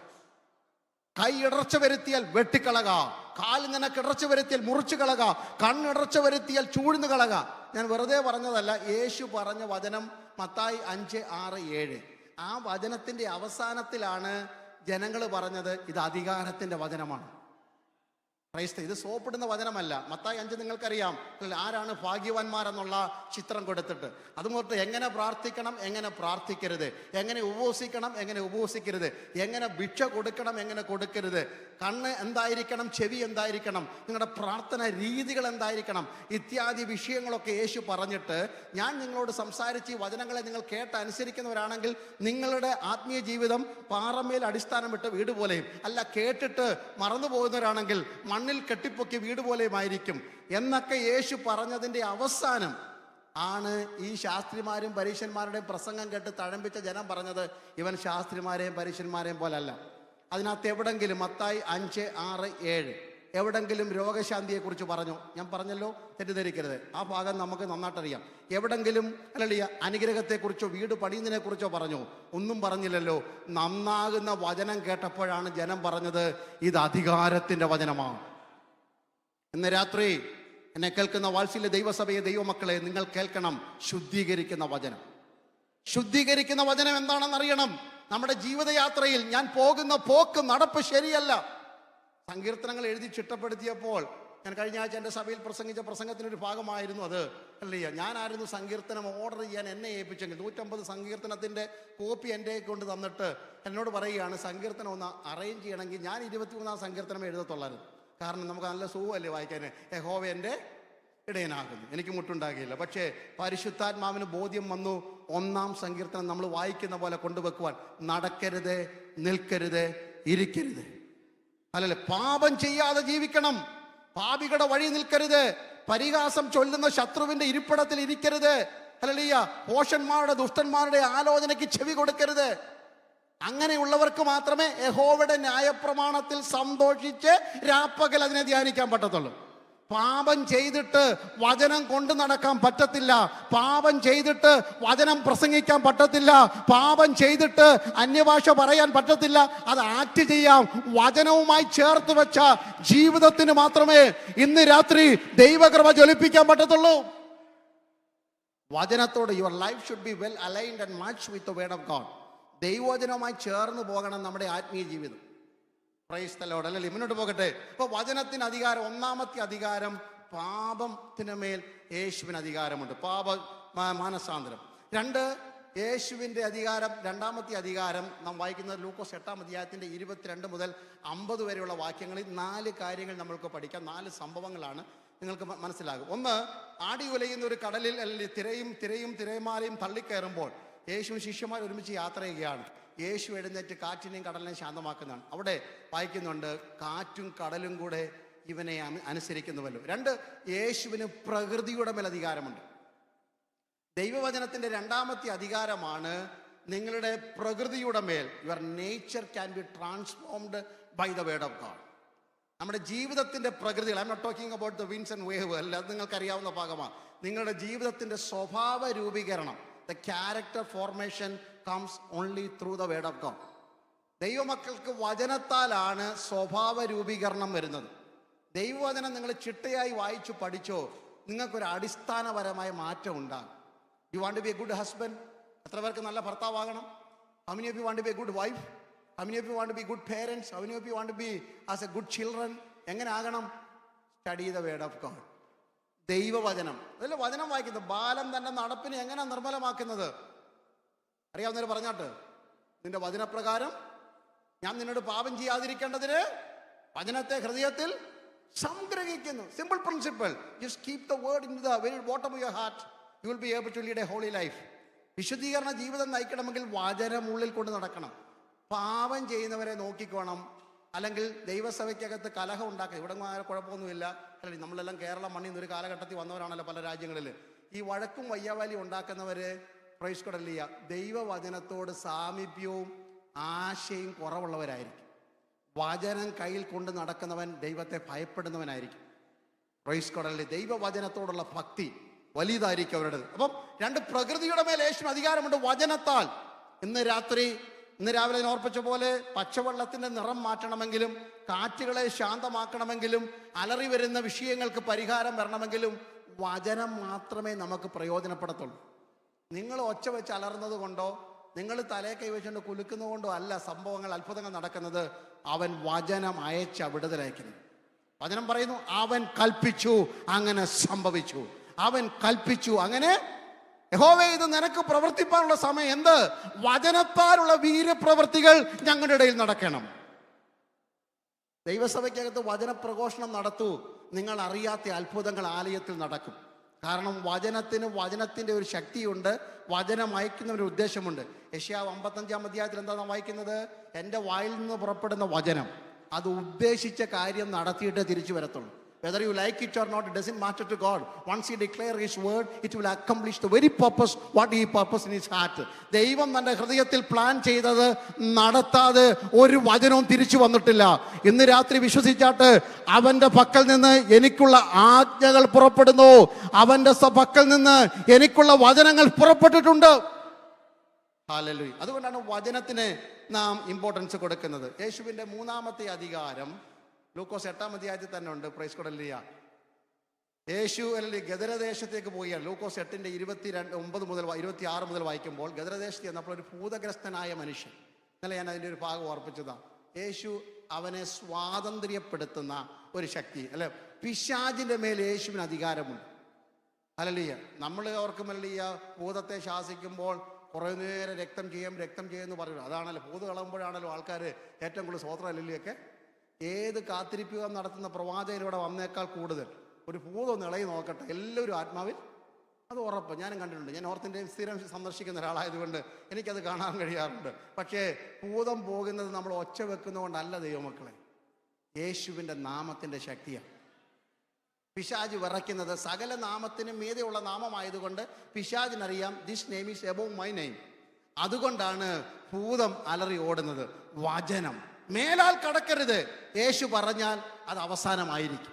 കൈ ഇടർച്ച വരുത്തിയാൽ വെട്ടിക്കളക, കാല് നിനക്ക് ഇടർച്ച വരുത്തിയാൽ മുറിച്ചു കളക, കണ്ണിടർച്ച വരുത്തിയാൽ ചൂഴ്ന്നു കളക. ഞാൻ വെറുതെ പറഞ്ഞതല്ല, യേശു പറഞ്ഞ വചനം മത്തായി 5:6-7. ആ വചനത്തിന്റെ അവസാനത്തിലാണ് ജനങ്ങൾ പറഞ്ഞത് ഇത് അധികാരത്തിന്റെ വചനമാണ്. ക്രൈസ്ത, ഇത് സോപ്പിടുന്ന വചനമല്ല. മത്തായി 5 നിങ്ങൾക്കറിയാം, ആരാണ് ഭാഗ്യവാന്മാരെന്നുള്ള ചിത്രം കൊടുത്തിട്ട് അതുകൊണ്ട് എങ്ങനെ പ്രാർത്ഥിക്കണം, എങ്ങനെ പ്രാർത്ഥിക്കരുത്, എങ്ങനെ ഉപവസിക്കണം, എങ്ങനെ ഉപവസിക്കരുത്, എങ്ങനെ ഭിക്ഷ കൊടുക്കണം, എങ്ങനെ കൊടുക്കരുത്, കണ്ണ് എന്തായിരിക്കണം, ചെവി എന്തായിരിക്കണം, നിങ്ങളുടെ പ്രാർത്ഥന രീതികൾ എന്തായിരിക്കണം, ഇത്യാദി വിഷയങ്ങളൊക്കെ യേശു പറഞ്ഞിട്ട്, ഞാൻ നിങ്ങളോട് സംസാരിച്ച് ഈ വചനങ്ങളെ നിങ്ങൾ കേട്ട് അനുസരിക്കുന്നവരാണെങ്കിൽ നിങ്ങളുടെ ആത്മീയ ജീവിതം പാറമേൽ അടിസ്ഥാനം വിട്ട വീട് പോലെയും, അല്ല കേട്ടിട്ട് മറന്നു പോകുന്നവരാണെങ്കിൽ മണ്ണിൽ കെട്ടിപ്പൊക്കിയ വീട് പോലെയുമായിരിക്കും എന്നൊക്കെ യേശു പറഞ്ഞതിൻ്റെ അവസാനം ആണ് ഈ ശാസ്ത്രിമാരും പരീശന്മാരുടെയും പ്രസംഗം കേട്ട് തഴമ്പിച്ച ജനം പറഞ്ഞത് ഇവൻ ശാസ്ത്രിമാരെയും പരീശന്മാരെയും പോലല്ല. അതിനകത്ത് എവിടെങ്കിലും മത്തായി 5:6-7 എവിടെങ്കിലും രോഗശാന്തിയെക്കുറിച്ച് പറഞ്ഞു? ഞാൻ പറഞ്ഞല്ലോ, തെറ്റിദ്ധരിക്കരുത്, ആ ഭാഗം നമുക്ക് നന്നായിട്ടറിയാം. എവിടെങ്കിലും അല്ലല്ല അനുഗ്രഹത്തെക്കുറിച്ചോ വീട് പണിയുന്നതിനെ കുറിച്ചോ പറഞ്ഞു? ഒന്നും പറഞ്ഞില്ലല്ലോ. നന്നാകുന്ന വചനം കേട്ടപ്പോഴാണ് ജനം പറഞ്ഞത് ഇത് അധികാരത്തിന്റെ വചനമാണ്. ഇന്ന് രാത്രി എന്നെ കേൾക്കുന്ന വാത്സല്യ ദൈവസഭയെ, ദൈവമക്കളെ, നിങ്ങൾ കേൾക്കണം. ശുദ്ധീകരിക്കുന്ന വചനം. ശുദ്ധീകരിക്കുന്ന വചനം എന്താണെന്ന് അറിയണം. നമ്മുടെ ജീവിതയാത്രയിൽ ഞാൻ പോകുന്ന പോക്ക് നടപ്പ് ശരിയല്ല. സങ്കീർത്തനങ്ങൾ എഴുതി ചിട്ടപ്പെടുത്തിയപ്പോൾ ഞാൻ കഴിഞ്ഞ ആഴ്ച എൻ്റെ സഭയിൽ പ്രസംഗിച്ച പ്രസംഗത്തിനൊരു ഭാഗമായിരുന്നു അത്. അല്ലയ്യ, ഞാനായിരുന്നു സങ്കീർത്തനം ഓർഡർ ചെയ്യാൻ എന്നെ ഏൽപ്പിച്ചെങ്കിൽ 150 സങ്കീർത്തനത്തിൻ്റെ കോപ്പി എൻ്റെ കൊണ്ട് തന്നിട്ട് എന്നോട് പറയുകയാണ് സങ്കീർത്തനം ഒന്ന് അറേഞ്ച് ചെയ്യണമെങ്കിൽ ഞാൻ 23-ാം സങ്കീർത്തനം എഴുതത്തുള്ളായിരുന്നു. കാരണം നമുക്ക് നല്ല സുഖമല്ലേ വായിക്കാൻ. യഹോവ എൻ്റെ ഇടയനാകുന്നു, എനിക്ക് മുട്ടുണ്ടാകില്ല. പക്ഷേ പരിശുദ്ധാത്മാവിന് ബോധ്യം വന്നു, 1-ാം സങ്കീർത്തനം നമ്മൾ വായിക്കുന്ന പോലെ കൊണ്ടുവെക്കുവാൻ. നടക്കരുത്, നിൽക്കരുത്, ഇരിക്കരുത്. അല്ലല്ലേ, പാപം ചെയ്യാതെ ജീവിക്കണം, പാപികളുടെ വഴി നിൽക്കരുത്, പരിഹാസം ചൊല്ലുന്ന ശത്രുവിന്റെ ഇരിപ്പിടത്തിൽ ഇരിക്കരുത്. ഹല്ലേലൂയ, ഭോഷന്മാരുടെ ദുഷ്ടന്മാരുടെ ആലോചനയ്ക്ക് ചെവി കൊടുക്കരുത്. അങ്ങനെയുള്ളവർക്ക് മാത്രമേ യഹോവയുടെ ന്യായപ്രമാണത്തിൽ സന്തോഷിച്ച് രാപ്പകൽ അതിനെ ധ്യാനിക്കാൻ പറ്റത്തുള്ളൂ. പാപം ചെയ്തിട്ട് വചനം കൊണ്ടു നടക്കാൻ പറ്റത്തില്ല, പാപം ചെയ്തിട്ട് വചനം പ്രസംഗിക്കാൻ പറ്റത്തില്ല, പാപം ചെയ്തിട്ട് അന്യഭാഷ പറയാൻ പറ്റത്തില്ല. അത് ആക്ട് ചെയ്യാം. വചനവുമായി ചേർത്ത് വെച്ച ജീവിതത്തിന് മാത്രമേ ഇന്ന് രാത്രി ദൈവകൃപ ജ്വലിപ്പിക്കാൻ പറ്റത്തുള്ളൂ. വചനത്തോട് your life should be well aligned and match with the word of God. ദൈവവചനവുമായി ചേർന്ന് പോകണം നമ്മുടെ ആത്മീയ ജീവിതം. Praise the Lord. അല്ലേ, മുന്നോട്ട് പോകട്ടെ. അപ്പോൾ വചനത്തിന് അധികാരം, 1-ാമത്തെ അധികാരം പാപത്തിന് മേൽ യേശുവിന് അധികാരമുണ്ട്, പാപ മാനസാന്തരം. 2, യേശുവിൻ്റെ അധികാരം. 2-ാമത്തെ അധികാരം നാം വായിക്കുന്നത് ലൂക്കോസ് 8-ാം അധ്യായത്തിൻ്റെ 22 മുതൽ 50 വരെയുള്ള വാക്യങ്ങളിൽ 4 കാര്യങ്ങൾ നമ്മൾക്ക് പഠിക്കാം. 4 സംഭവങ്ങളാണ് നിങ്ങൾക്ക് മനസ്സിലാകും. 1, ആടി ഉലയുന്ന ഒരു കടലിൽ അല്ലെങ്കിൽ തിരമാലയും തള്ളിക്കയറുമ്പോൾ യേശുവും ശിഷ്യന്മാർ ഒരുമിച്ച് യാത്ര ചെയ്യുകയാണ്. യേശു എഴുന്നേറ്റ് കാറ്റിനെയും കടലിനെയും ശാന്തമാക്കുന്നതാണ്. അവിടെ വായിക്കുന്നുണ്ട്, കാറ്റും കടലും കൂടെ ഇവനെ അനുസരിക്കുന്നുവല്ലോ. 2, യേശുവിന് പ്രകൃതിയുടെ മേൽ അധികാരമുണ്ട്. ദൈവവചനത്തിൻ്റെ 2-ാമത്തെ അധികാരമാണ് നിങ്ങളുടെ പ്രകൃതിയുടെ മേൽ. Your nature can be transformed by the word of God. നമ്മുടെ ജീവിതത്തിൻ്റെ പ്രകൃതികൾ, I am not talking about the winds and wave, അല്ല, അത് നിങ്ങൾക്കറിയാവുന്ന ഭാഗമാണ്. നിങ്ങളുടെ ജീവിതത്തിൻ്റെ സ്വഭാവ രൂപീകരണം, the character formation comes only through the word of God. ദൈവമക്കൾക്ക് വചനത്താലാണ് സ്വഭാവ രൂപീകരണം വരുന്നത്. ദൈവവചനം നിങ്ങൾ ചിട്ടയായി വായിച്ചു പഠിച്ചോ, നിങ്ങൾക്കൊരു അടിസ്ഥാനപരമായ മാറ്റം ഉണ്ടാകും. You want to be a good husband? എത്ര പേർക്ക് നല്ല ഭർത്താവാകണം? How many of you want to be a good wife? How many of you want to be good parents? How many of you want to be as a good children? എങ്ങനെ ആകണം? Study the word of God. ദൈവവചനം. അതിൽ വചനം വായിക്കുന്നത് ബാലൻ തന്നെ നടപ്പിനെ എങ്ങനെ നിർമ്മലമാക്കുന്നത് അറിയാവുന്നവർ പറഞ്ഞാട്ട്, നിന്റെ വചനപ്രകാരം ഞാൻ നിന്നോട് പാപം ചെയ്യാതിരിക്കേണ്ടതിന് വചനത്തെ ഹൃദയത്തിൽ സംഗ്രഹിക്കുന്നു. Simple principle. Just keep the word in the very bottom of your heart. You will be able to lead a holy life. വിശുദ്ധീകരണ ജീവിതം നയിക്കണമെങ്കിൽ വചനം ഉള്ളിൽ കൊണ്ട് നടക്കണം. പാപം ചെയ്യുന്നവരെ നോക്കിക്കോണം, അല്ലെങ്കിൽ ദൈവസഭയ്ക്കകത്ത് കലഹം ഉണ്ടാക്കുക. ഇവിടെ കുഴപ്പമൊന്നുമില്ല, അല്ലെങ്കിൽ നമ്മളെല്ലാം കേരളം മണ്ണിൽ നിന്ന് ഒരു കാലഘട്ടത്തിൽ വന്നവരാണല്ലോ പല രാജ്യങ്ങളിൽ. ഈ വഴക്കും വയ്യാവാലി ഉണ്ടാക്കുന്നവര് പ്രൈസ് കൊടല്ലിയ ദൈവവചനത്തോട് സാമീപ്യവും ആശയും കുറവുള്ളവരായിരിക്കും. വചനം കയ്യിൽ കൊണ്ട് നടക്കുന്നവൻ ദൈവത്തെ ഭയപ്പെടുന്നവനായിരിക്കും. പ്രൈസ് കൊടല്ലി. ദൈവവചനത്തോടുള്ള ഭക്തി വലിയതായിരിക്കും അവരുടേത്. അപ്പം 2 പ്രകൃതിയുടെ മേൽ യേശുവിന് അധികാരമുണ്ട് വചനത്താൽ. ഇന്ന് രാവിലെ ഞാൻ ഓർപ്പിച്ച പോലെ പച്ചവെള്ളത്തിൻ്റെ നിറം മാറ്റണമെങ്കിലും, കാറ്റുകളെ ശാന്തമാക്കണമെങ്കിലും, അലറി വരുന്ന വിഷയങ്ങൾക്ക് പരിഹാരം വരണമെങ്കിലും വചനം മാത്രമേ നമുക്ക് പ്രയോജനപ്പെടത്തുള്ളൂ. നിങ്ങൾ ഒച്ച വെച്ച് അലറുന്നത് കൊണ്ടോ നിങ്ങൾ തലയെ കൈവച്ചുകൊണ്ട് കുലുക്കുന്നത് കൊണ്ടോ അല്ല സംഭവങ്ങൾ, അത്ഭുതങ്ങൾ നടക്കുന്നത്. അവൻ വചനം അയച്ച വിടുതലയക്കുന്നത്. വചനം പറയുന്നു, അവൻ കൽപ്പിച്ചു അങ്ങനെ സംഭവിച്ചു. അവൻ കൽപ്പിച്ചു അങ്ങനെ. യഹോവേ, ഇത് നിനക്ക് പ്രവർത്തിപ്പാനുള്ള സമയം എന്ത്? വചനത്താലുള്ള വീര്യപ്രവൃത്തികൾ ഞങ്ങളുടെ ഇടയിൽ നടക്കണം. ദൈവസഭയ്ക്കകത്ത് വചനപ്രഘോഷണം നടത്തൂ. നിങ്ങൾ അറിയാത്ത അത്ഭുതങ്ങൾ ആലയത്തിൽ നടക്കും. കാരണം വചനത്തിൻ്റെ ഒരു ശക്തിയുണ്ട്, വചനം അയക്കുന്ന ഒരു ഉദ്ദേശമുണ്ട്. യെശയ്യാവ് 55-ാം അധ്യായത്തിൽ എന്താ നാം വായിക്കുന്നത്? എൻ്റെ വായിൽ നിന്ന് പുറപ്പെടുന്ന വചനം അത് ഉദ്ദേശിച്ച കാര്യം നടത്തിയിട്ടേ തിരിച്ചു വരത്തുള്ളൂ. Whether you like it or not, it doesn't matter to God. Once He declares His word, it will accomplish the very purpose what He purposed in His heart. ദൈവം തൻ്റെ ഹൃദയത്തിൽ പ്ലാൻ ചെയ്തത് നടത്താതെ ഒരു വചനവും തിരിച്ചു വന്നിട്ടില്ല. ഇന്ന് രാത്രി വിശ്വസിച്ചാട്ട് അവൻ്റെ പക്കൽ നിന്ന് എനിക്കുള്ള ആജ്ഞകൾ പുറപ്പെടുന്നു. അവൻ്റെ പക്കൽ നിന്ന് എനിക്കുള്ള വചനങ്ങൾ പുറപ്പെട്ടിട്ടുണ്ട്. ഹല്ലേലൂയ. അതുകൊണ്ടാണ് വചനത്തിന് നാം ഇമ്പോർട്ടൻസ് കൊടുക്കുന്നത്. യേശുവിൻ്റെ 3-ാമത്തെ അധികാരം ലൂക്കോസ് 8-ാം അധ്യായത്തിൽ തന്നെ ഉണ്ട്. പ്രൈസ് കൊടല്ലിയ. യേശു ഗദരദേശത്തേക്ക് പോവുകയാണ്. ലൂക്കോസ് 8-ന്റെ 29 മുതൽ 26 മുതൽ വായിക്കുമ്പോൾ ഗദരദേശത്ത് ചെന്നപ്പോൾ ഒരു ഭൂതഗ്രസ്തനായ മനുഷ്യൻ, ഇന്നലെ ഞാൻ അതിൻ്റെ ഒരു ഭാഗം ഓർപ്പിച്ചതാണ്. യേശു അവനെ സ്വാതന്ത്ര്യപ്പെടുത്തുന്ന ഒരു ശക്തി. അല്ലെ, പിശാചിന്റെ മേൽ യേശുവിന് അധികാരമുണ്ട്. ഹല്ലേലൂയ. നമ്മൾ ഓർക്കും ഹല്ലേലൂയ, ഭൂതത്തെ ശാസിക്കുമ്പോൾ കുറേ നേരം രക്തം ചെയ്യുമെന്ന് പറയും. അതാണല്ലോ ഭൂത് കളയുമ്പോഴാണല്ലോ ആൾക്കാർ ഏറ്റവും കൂടുതൽ സ്വോത്രം ഹല്ലേലൂയൊക്കെ. ഏത് കാത്തിരിപ്പുക നടത്തുന്ന പ്രവാചകനിവിടെ വന്നേക്കാൾ കൂടുതൽ ഒരു ഭൂതം ഇളകി നോക്കട്ടെ, എല്ലാവരും ആത്മാവിൽ, അത് ഉറപ്പ്. ഞാനും കണ്ടിട്ടുണ്ട്. ഞാൻ ഓർത്തിൻ്റെ സ്ഥിരം സന്ദർശിക്കുന്ന ഒരാളായതുകൊണ്ട് എനിക്കത് കാണാൻ കഴിയാറുണ്ട്. പക്ഷേ ഭൂതം പോകുന്നത് നമ്മൾ ഒച്ച വെക്കുന്നതുകൊണ്ടല്ല ദൈവമക്കളെ, യേശുവിൻ്റെ നാമത്തിൻ്റെ ശക്തിയാണ്. പിശാജ് വിറയ്ക്കുന്നത് സകല നാമത്തിനും മീതെയുള്ള നാമമായതുകൊണ്ട് പിശാജിനറിയാം this name is above my name. അതുകൊണ്ടാണ് ഭൂതം അലറി ഓടുന്നത്. വചനം മേലാൽ കടക്കരുത്, യേശു പറഞ്ഞാൽ അത് അവസാനമായിരിക്കും.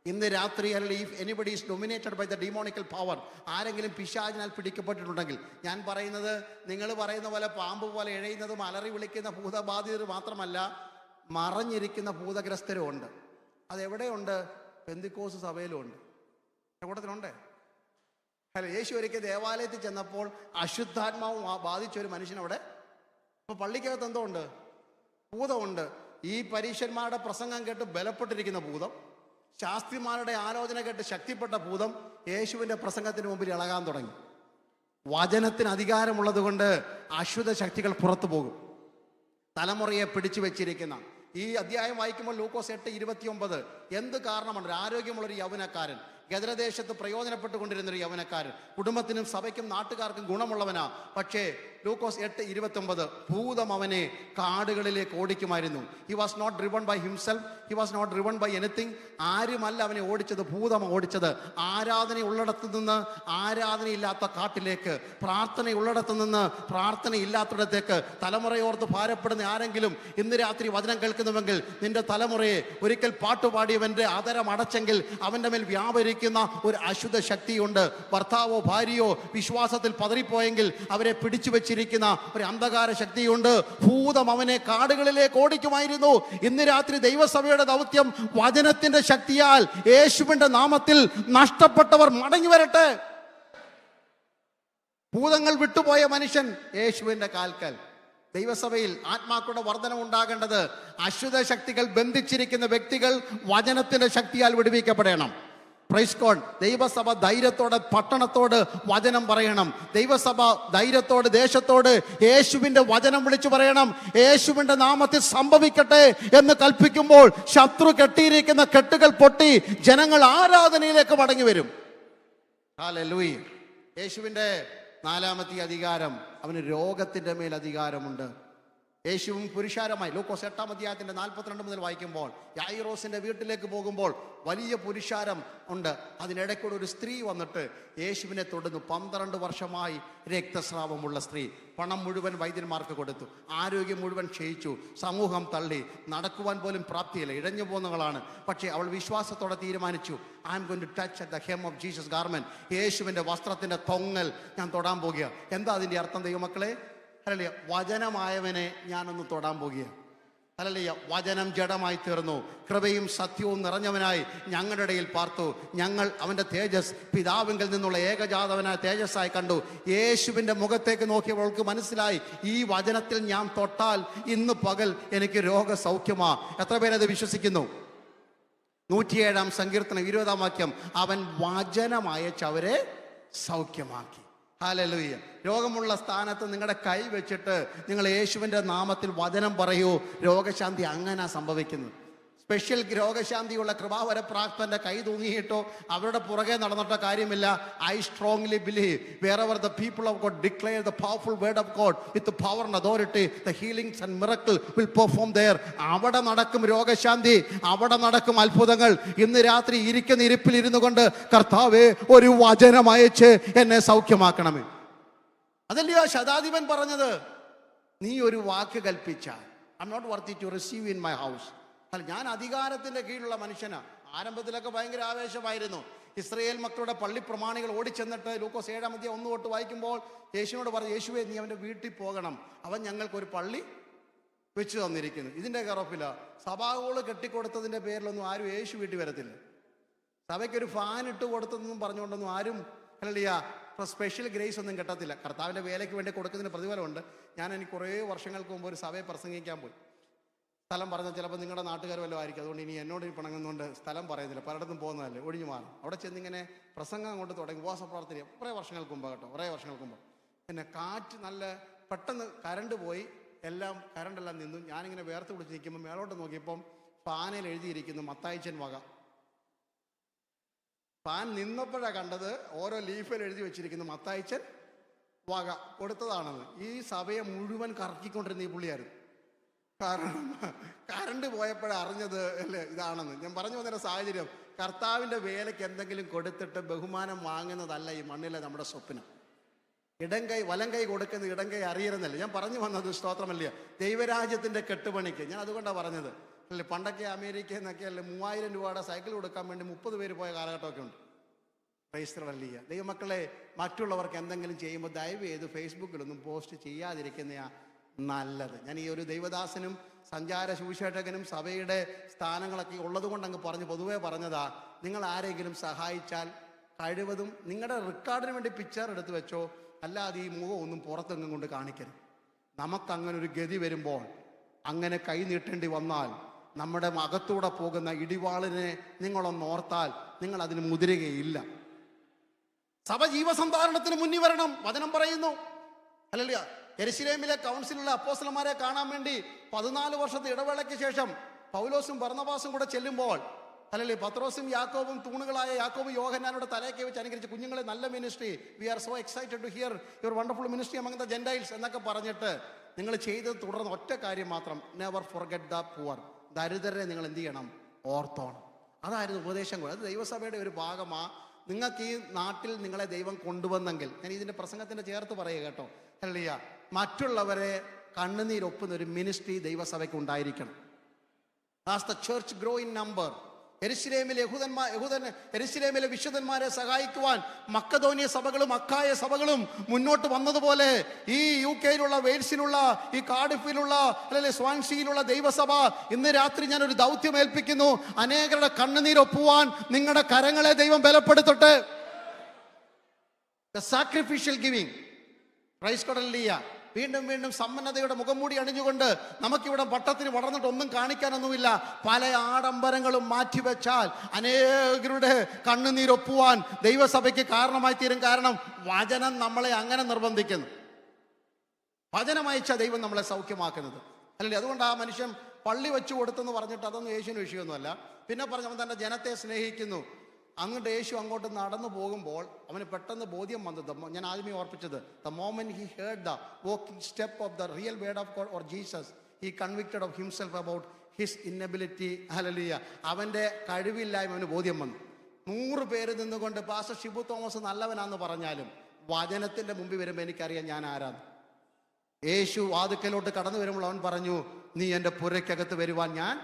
ഇന്ന് രാത്രി അല്ലെങ്കിൽ if anybody is dominated by the demonical power, ആരെങ്കിലും പിശാചിനാൽ പിടിക്കപ്പെട്ടിട്ടുണ്ടെങ്കിൽ, ഞാൻ പറയുന്നത് നിങ്ങൾ പറയുന്ന പോലെ പാമ്പ് പോലെ എഴയുന്നതും അലറി വിളിക്കുന്ന ഭൂതബാധിതർ മാത്രമല്ല, മറഞ്ഞിരിക്കുന്ന ഭൂതഗ്രസ്തരും ഉണ്ട്. അതെവിടെയുണ്ട്? പെന്തിക്കോസ് സഭയിലും ഉണ്ട്, കൂട്ടത്തിലുണ്ട്. അല്ല, യേശു ഒരിക്കൽ ദേവാലയത്തിൽ ചെന്നപ്പോൾ അശുദ്ധാത്മാവ് ബാധിച്ച ഒരു മനുഷ്യനവിടെ. അപ്പോൾ പള്ളിക്കകത്ത് എന്തോ ഉണ്ട്? ഭൂതമുണ്ട്. ഈ പരീക്ഷന്മാരുടെ പ്രസംഗം കേട്ട് ബലപ്പെട്ടിരിക്കുന്ന ഭൂതം, ശാസ്ത്രിമാരുടെ ആലോചന കേട്ട് ശക്തിപ്പെട്ട ഭൂതം യേശുവിൻ്റെ പ്രസംഗത്തിന് മുമ്പിൽ ഇളകാൻ തുടങ്ങി. വചനത്തിന് അധികാരമുള്ളത് കൊണ്ട് അശുദ്ധ ശക്തികൾ പുറത്തു പോകും. തലമുറയെ പിടിച്ചു വെച്ചിരിക്കുന്ന ഈ അധ്യായം വായിക്കുമ്പോൾ ലൂക്കോസ് 8:29, എന്ത് കാരണമാണ്? ഒരു ആരോഗ്യമുള്ളൊരു യൗവനക്കാരൻ, ഗദരദേശത്ത് പ്രയോജനപ്പെട്ടുകൊണ്ടിരുന്നൊരു യൗവനക്കാരൻ, കുടുംബത്തിനും സഭയ്ക്കും നാട്ടുകാർക്കും ഗുണമുള്ളവനാ. പക്ഷേ ലൂക്കോസ് 8:29, ഭൂതം അവനെ കാടുകളിലേക്ക് ഓടിക്കുമായിരുന്നു. He was not driven by himself, he was not driven by anything. ആരുമല്ല അവനെ ഓടിച്ചത്, ഭൂതം ഓടിച്ചത്. ആരാധന ഉള്ളിടത്ത് നിന്ന് ആരാധനയില്ലാത്ത കാട്ടിലേക്ക്, പ്രാർത്ഥന ഉള്ളിടത്ത് നിന്ന് പ്രാർത്ഥനയില്ലാത്തിടത്തേക്ക്. തലമുറയോർത്ത് ഭാരപ്പെടുന്ന ആരെങ്കിലും ഇന്ന് രാത്രി വചനം കേൾക്കുന്നുവെങ്കിൽ, നിന്റെ തലമുറയെ ഒരിക്കൽ പാട്ടുപാടിയവന്റെ ആദരം അടച്ചെങ്കിൽ അവന്റെ മേൽ വ്യാപരിക്കുന്ന ഒരു അശുദ്ധ ശക്തിയുണ്ട്. ഭർത്താവോ ഭാര്യയോ വിശ്വാസത്തിൽ പതറിപ്പോയെങ്കിൽ അവരെ പിടിച്ചു വെച്ചിരിക്കുന്ന ഒരു അന്ധകാര ശക്തിയുണ്ട്. ഭൂതം അവനെ കാടുകളിലേക്ക് ഓടിക്കുമായിരുന്നു. ഇന്ന് രാത്രി ദൈവസഭയുടെ ദൗത്യം വചനത്തിന്റെ ശക്തിയാൽ യേശുവിന്റെ നാമത്തിൽ നഷ്ടപ്പെട്ടവർ മടങ്ങി വരട്ടെ. ഭൂതങ്ങൾ വിട്ടുപോയ മനുഷ്യൻ യേശുവിന്റെ കാൽക്കൽ. ദൈവസഭയിൽ ആത്മാക്കളുടെ വർധനം ഉണ്ടാകേണ്ടത് അശുദ്ധ ശക്തികൾ ബന്ധിച്ചിരിക്കുന്ന വ്യക്തികൾ വചനത്തിന്റെ ശക്തിയാൽ വിടുവിക്കപ്പെടണം. Praise God. ദൈവസഭ ധൈര്യത്തോടെ പട്ടണത്തോട് വചനം പറയണം. ദൈവസഭ ധൈര്യത്തോട് ദേശത്തോട് യേശുവിന്റെ വചനം വിളിച്ചു പറയണം. യേശുവിന്റെ നാമത്തിൽ സംഭവിക്കട്ടെ എന്ന് കൽപ്പിക്കുമ്പോൾ ശത്രു കെട്ടിയിരിക്കുന്ന കെട്ടുകൾ പൊട്ടി ജനങ്ങൾ ആരാധനയിലേക്ക് മടങ്ങി വരും. ഹല്ലേലൂയ. യേശുവിന്റെ 4ാമത്തെ അധികാരം, അവന് രോഗത്തിന്റെ മേൽ അധികാരമുണ്ട്. യേശുവും പുരുഷാരമായി ലൂക്കോസ് 8-ാം അധ്യായത്തിന്റെ 42 മുതൽ വായിക്കുമ്പോൾ, യായിറോസിന്റെ വീട്ടിലേക്ക് പോകുമ്പോൾ വലിയ പുരുഷാരം ഉണ്ട്. അതിനിടയ്ക്കൂടെ ഒരു സ്ത്രീ വന്നിട്ട് യേശുവിനെ തൊടുന്നു. 12 വർഷമായി രക്തസ്രാവമുള്ള സ്ത്രീ. പണം മുഴുവൻ വൈദ്യന്മാർക്ക് കൊടുത്തു, ആരോഗ്യം മുഴുവൻ ക്ഷയിച്ചു, സമൂഹം തള്ളി, നടക്കുവാൻ പോലും പ്രാപ്തിയില്ല, ഇഴഞ്ഞു പോകുന്നവളാണ്. പക്ഷേ അവൾ വിശ്വാസത്തോടെ തീരുമാനിച്ചു, I am going to touch at the hem of Jesus garment. യേശുവിന്റെ വസ്ത്രത്തിന്റെ തൊങ്ങൽ ഞാൻ തൊടാൻ പോകുക. എന്താ അതിന്റെ അർത്ഥം ദൈവമക്കളെ? ഹല്ലേലൂയ. വചനമായവനെ ഞാനൊന്ന് തൊടാൻ പോകുക. ഹല്ലേലൂയ. വചനം ജഡമായി തീർന്നു, കൃപയും സത്യവും നിറഞ്ഞവനായി ഞങ്ങളുടെ ഇടയിൽ പാർത്തു. ഞങ്ങൾ അവന്റെ തേജസ് പിതാവിങ്കിൽ നിന്നുള്ള ഏകജാതവനായ തേജസ്സായി കണ്ടു. യേശുവിന്റെ മുഖത്തേക്ക് നോക്കിയവൾക്ക് മനസ്സിലായി, ഈ വചനത്തിൽ ഞാൻ തൊട്ടാൽ ഇന്ന് പകൽ എനിക്ക് രോഗസൗഖ്യമാ. എത്ര പേരത് വിശ്വസിക്കുന്നു? 107-ാം സങ്കീർത്തനം 20-ാം വാക്യം, അവൻ വചനമയച്ചവരെ സൗഖ്യമാക്കി. ഹല്ലേലൂയ. രോഗമുള്ള സ്ഥാനത്ത് നിങ്ങളുടെ കൈ വെച്ചിട്ട് നിങ്ങൾ യേശുവിൻ്റെ നാമത്തിൽ വചനം പറയൂ. രോഗശാന്തി അങ്ങനെ സംഭവിക്കുന്നത്. സ്പെഷ്യൽ രോഗശാന്തിയുള്ള കൃപാവര പ്രാപ്തന്റെ കൈ തൂങ്ങിയിട്ടോ അവരുടെ പുറകെ നടന്നിട്ടോ കാര്യമില്ല. I strongly believe wherever the people of God declare the powerful word of God with the power and authority, the healings and miracle will perform there. അവിടെ നടക്കും രോഗശാന്തി, അവിടെ നടക്കും അത്ഭുതങ്ങൾ. ഇന്ന് രാത്രി ഇരിക്കുന്ന ഇരിപ്പിൽ ഇരുന്നു കൊണ്ട്, കർത്താവേ ഒരു വചനം അയച്ച് എന്നെ സൗഖ്യമാക്കണമേ. അതല്ലയോ ശതാധിപൻ പറഞ്ഞത്, നീ ഒരു വാക്ക് കൽപ്പിച്ചാൽ I am not worthy to receive in my house. അല്ല, ഞാൻ അധികാരത്തിന്റെ കീഴിലുള്ള മനുഷ്യനാണ്. ആരംഭത്തിലൊക്കെ ഭയങ്കര ആവേശമായിരുന്നു. ഇസ്രയേൽ മക്കളുടെ പള്ളി പ്രമാണികൾ ഓടിച്ചെന്നിട്ട് ലൂക്കോസ് 7-ാം അധ്യായം 1 തൊട്ട് വായിക്കുമ്പോൾ യേശുവിനോട് പറഞ്ഞു, യേശുവേ നീ അവൻ്റെ വീട്ടിൽ പോകണം, അവൻ ഞങ്ങൾക്കൊരു പള്ളി വെച്ച് തന്നിരിക്കുന്നു. ഇതിൻ്റെ കറപ്പില്ല. സഭാഹോള് കെട്ടിക്കൊടുത്തതിൻ്റെ പേരിലൊന്നും ആരും യേശു വീട്ടിൽ വരത്തില്ല. സഭയ്ക്കൊരു ഫാൻ ഇട്ട് കൊടുത്തതെന്നും പറഞ്ഞുകൊണ്ടൊന്നും ആരും സ്പെഷ്യൽ ഗ്രേസ് ഒന്നും കിട്ടത്തില്ല. കർത്താവിൻ്റെ വേലയ്ക്ക് വേണ്ടി കൊടുക്കുന്നതിന് പ്രതിഫലമുണ്ട്. എനിക്ക് കുറേ വർഷങ്ങൾക്ക് മുമ്പ് ഒരു സഭയെ പ്രസംഗിക്കാൻ പോയി. സ്ഥലം പറഞ്ഞാൽ ചിലപ്പോൾ നിങ്ങളുടെ നാട്ടുകാർ വല്ലതും ആയിരിക്കും. അതുകൊണ്ട് ഇനി എന്നോട് പിണങ്ങുന്നതുകൊണ്ട് സ്ഥലം പറയുന്നില്ല. പലയിടത്തും പോകുന്നതല്ലേ, ഒഴിഞ്ഞു മാറും. അവിടെ ചെന്നിങ്ങനെ പ്രസംഗം അങ്ങോട്ട് തുടങ്ങി. ഉപവാസ പ്രാർത്ഥന കുറേ വർഷങ്ങൾക്ക് മുമ്പ് കേട്ടോ, കുറേ വർഷങ്ങൾക്ക് മുമ്പ്. പിന്നെ കാറ്റ് നല്ല പെട്ടെന്ന് കരണ്ട് പോയി, കരണ്ടെല്ലാം നിന്നു. ഞാനിങ്ങനെ വേർത്ത് പിടിച്ച് നിൽക്കുമ്പോൾ മേലോട്ട് നോക്കിയപ്പം ഫാനിൽ എഴുതിയിരിക്കുന്നു മത്തായിച്ചൻ വക. ഫാൻ നിന്നപ്പോഴാണ് കണ്ടത് ഓരോ ലീഫിൽ എഴുതി വെച്ചിരിക്കുന്നു മത്തായിച്ചൻ വക കൊടുത്തതാണെന്ന്. ഈ സഭയെ മുഴുവൻ കറക്കിക്കൊണ്ടിരുന്ന ഈ പുള്ളിയായിരുന്നു. കാരണം കറണ്ട് പോയപ്പോഴാണ് അറിഞ്ഞത് അല്ലേ ഇതാണെന്ന്. ഞാൻ പറഞ്ഞു വന്ന സാഹചര്യം, കർത്താവിൻ്റെ വേലയ്ക്ക് എന്തെങ്കിലും കൊടുത്തിട്ട് ബഹുമാനം വാങ്ങുന്നതല്ല ഈ മണ്ണിലെ നമ്മുടെ സ്വപ്നം. വലം കൈ കൊടുക്കുന്ന ഇടം കൈ അറിയരുന്നല്ലേ ഞാൻ പറഞ്ഞു വന്നത്. സ്തോത്രമല്ല, ദൈവരാജ്യത്തിൻ്റെ കെട്ടുപണിക്ക്. ഞാൻ അതുകൊണ്ടാണ് പറഞ്ഞത് അല്ലേ. പണ്ടൊക്കെ അമേരിക്കയിൽ നിന്നൊക്കെ അല്ലേ 3000 രൂപയുടെ സൈക്കിൾ കൊടുക്കാൻ വേണ്ടി 30 പേര് പോയ കാലഘട്ടമൊക്കെ ഉണ്ട്. ക്രൈസ്തവരല്ല ദൈവമക്കളെ, മറ്റുള്ളവർക്ക് എന്തെങ്കിലും ചെയ്യുമ്പോൾ ദയവ് ചെയ്ത് ഫേസ്ബുക്കിലൊന്നും പോസ്റ്റ് ചെയ്യാതിരിക്കുന്നതാ നല്ലത്. ഞാൻ ഈ ഒരു ദൈവദാസനും സഞ്ചാര സുവിശേഷകനും സഭയുടെ സ്ഥാനങ്ങളൊക്കെ ഉള്ളത് കൊണ്ട് അങ്ങ് പൊതുവേ പറഞ്ഞതാ. നിങ്ങൾ ആരെങ്കിലും സഹായിച്ചാൽ കഴിവതും നിങ്ങളുടെ റെക്കോർഡിന് വേണ്ടി പിക്ചർ എടുത്ത് വെച്ചോ, അല്ലാതെ ഈ മുഖം ഒന്നും പുറത്തെങ്ങും കൊണ്ട് കാണിക്കരുത്. നമുക്കങ്ങനെ ഒരു ഗതി വരുമ്പോൾ, അങ്ങനെ കൈ നീട്ടേണ്ടി വന്നാൽ, നമ്മുടെ അകത്തൂടെ പോകുന്ന ഇടിവാളിനെ നിങ്ങളൊന്ന് ഓർത്താൽ നിങ്ങൾ അതിന് മുതിരുകയില്ല. സഭ ജീവസന്ധാരണത്തിന് മുന്നിൽ വരണം. വചനം പറയുന്നു അല്ലല്ല. യെരുശലേമിലെ കൗൺസിലുള്ള അപ്പോസ്തലന്മാരെ കാണാൻ വേണ്ടി 14 വർഷത്തെ ഇടവേളയ്ക്ക് ശേഷം പൗലോസും ബർന്നബാസും കൂടെ ചെല്ലുമ്പോൾ അല്ലല്ലേ, പത്രോസും യാക്കോബും തൂണുകളായ യാക്കോബ് യോഹന്നാനോട് തലയൊക്കെ വെച്ച് അനുകരിച്ച്, കുഞ്ഞുങ്ങളെ നല്ല ministry, we are so excited to hear your wonderful ministry among the Gentiles എന്നൊക്കെ പറഞ്ഞിട്ട് നിങ്ങൾ ചെയ്തത് തുടർന്ന് ഒറ്റ കാര്യം മാത്രം, നെവർ ഫോർഗെറ്റ് ദ പുവർ. ദരിദ്രരെ നിങ്ങൾ എന്ത് ചെയ്യണം? ഓർത്തോണം. അതായിരുന്നു ഉപദേശം കൂടെ. അത് ദൈവസഭയുടെ ഒരു ഭാഗമാണ്. നിങ്ങൾക്ക് ഈ നാട്ടിൽ നിങ്ങളെ ദൈവം കൊണ്ടുവന്നെങ്കിൽ, ഞാൻ ഇതിൻ്റെ പ്രസംഗത്തിൻ്റെ ചേർത്ത് പറയുക കേട്ടോ അല്ലയ്യ, മറ്റുള്ളവരെ കണ്ണുനീരൊപ്പുന്ന ഒരു മിനിസ്ട്രി ദൈവസഭയ്ക്ക് ഉണ്ടായിരിക്കണം. As the church grow in number, യെരുശലേമിലെ വിശുദ്ധന്മാരെ സഹായിക്കുവാൻ മക്കദോനിയ സഭകളും അക്കായ സഭകളും മുന്നോട്ട് വന്നതുപോലെ ഈ UK-യിലുള്ള, വെയിൽസിലുള്ള, ഈ കാർഡിഫിലുള്ള, അല്ലെങ്കിൽ സ്വാൻസിയിലുള്ള ദൈവസഭ ഇന്ന് രാത്രി ഞാനൊരു ദൗത്യം ഏൽപ്പിക്കുന്നു. അനേകരുടെ കണ്ണുനീരൊപ്പുവാൻ നിങ്ങളുടെ കരങ്ങളെ ദൈവം ബലപ്പെടുത്തട്ടെ. Sacrificial giving, praise God. വീണ്ടും വീണ്ടും സമ്പന്നതയുടെ മുഖംമൂടി അണിഞ്ഞുകൊണ്ട് നമുക്കിവിടെ വട്ടത്തിന് വളർന്നിട്ട് ഒന്നും കാണിക്കാനൊന്നുമില്ല. പല ആഡംബരങ്ങളും മാറ്റിവെച്ചാൽ അനേകരുടെ കണ്ണുനീരൊപ്പുവാൻ ദൈവസഭയ്ക്ക് കാരണമായി തീരും. കാരണം വചനം നമ്മളെ അങ്ങനെ നിർബന്ധിക്കുന്നു. വചനം അയച്ച ദൈവം നമ്മളെ സൗഖ്യമാക്കുന്നത് അല്ലേ. അതുകൊണ്ട് ആ മനുഷ്യൻ പള്ളി വെച്ചു കൊടുത്തെന്ന് പറഞ്ഞിട്ട് അതൊന്നും യേശുവിന് വിഷയമൊന്നുമല്ല. പിന്നെ പറഞ്ഞവൻ തൻ്റെ ജനത്തെ സ്നേഹിക്കുന്നു. അങ്ങോട്ട് യേശു അങ്ങോട്ട് നടന്നു പോകുമ്പോൾ അവന് പെട്ടെന്ന് ബോധ്യം വന്നത്, ഞാൻ ആദ്യമേ ഓർപ്പിച്ചത്, the moment he heard the walking step of the real word of God or Jesus, he convicted of himself about his inability. Hallelujah. അവൻ്റെ കഴിവില്ലായ്മ അവന് ബോധ്യം വന്നു. 100 പേര് നിന്നുകൊണ്ട് പാസ്റ്റർ ഷിബു തോമസ് നല്ലവനാന്ന് പറഞ്ഞാലും വചനത്തിൻ്റെ മുമ്പിൽ വരുമ്പോൾ എനിക്കറിയാം ഞാൻ ആരാന്ന്. യേശു വാതുക്കലോട്ട് കടന്നു വരുമ്പോൾ അവൻ പറഞ്ഞു, നീ എൻ്റെ പുരയ്ക്കകത്ത് വരുവാൻ ഞാൻ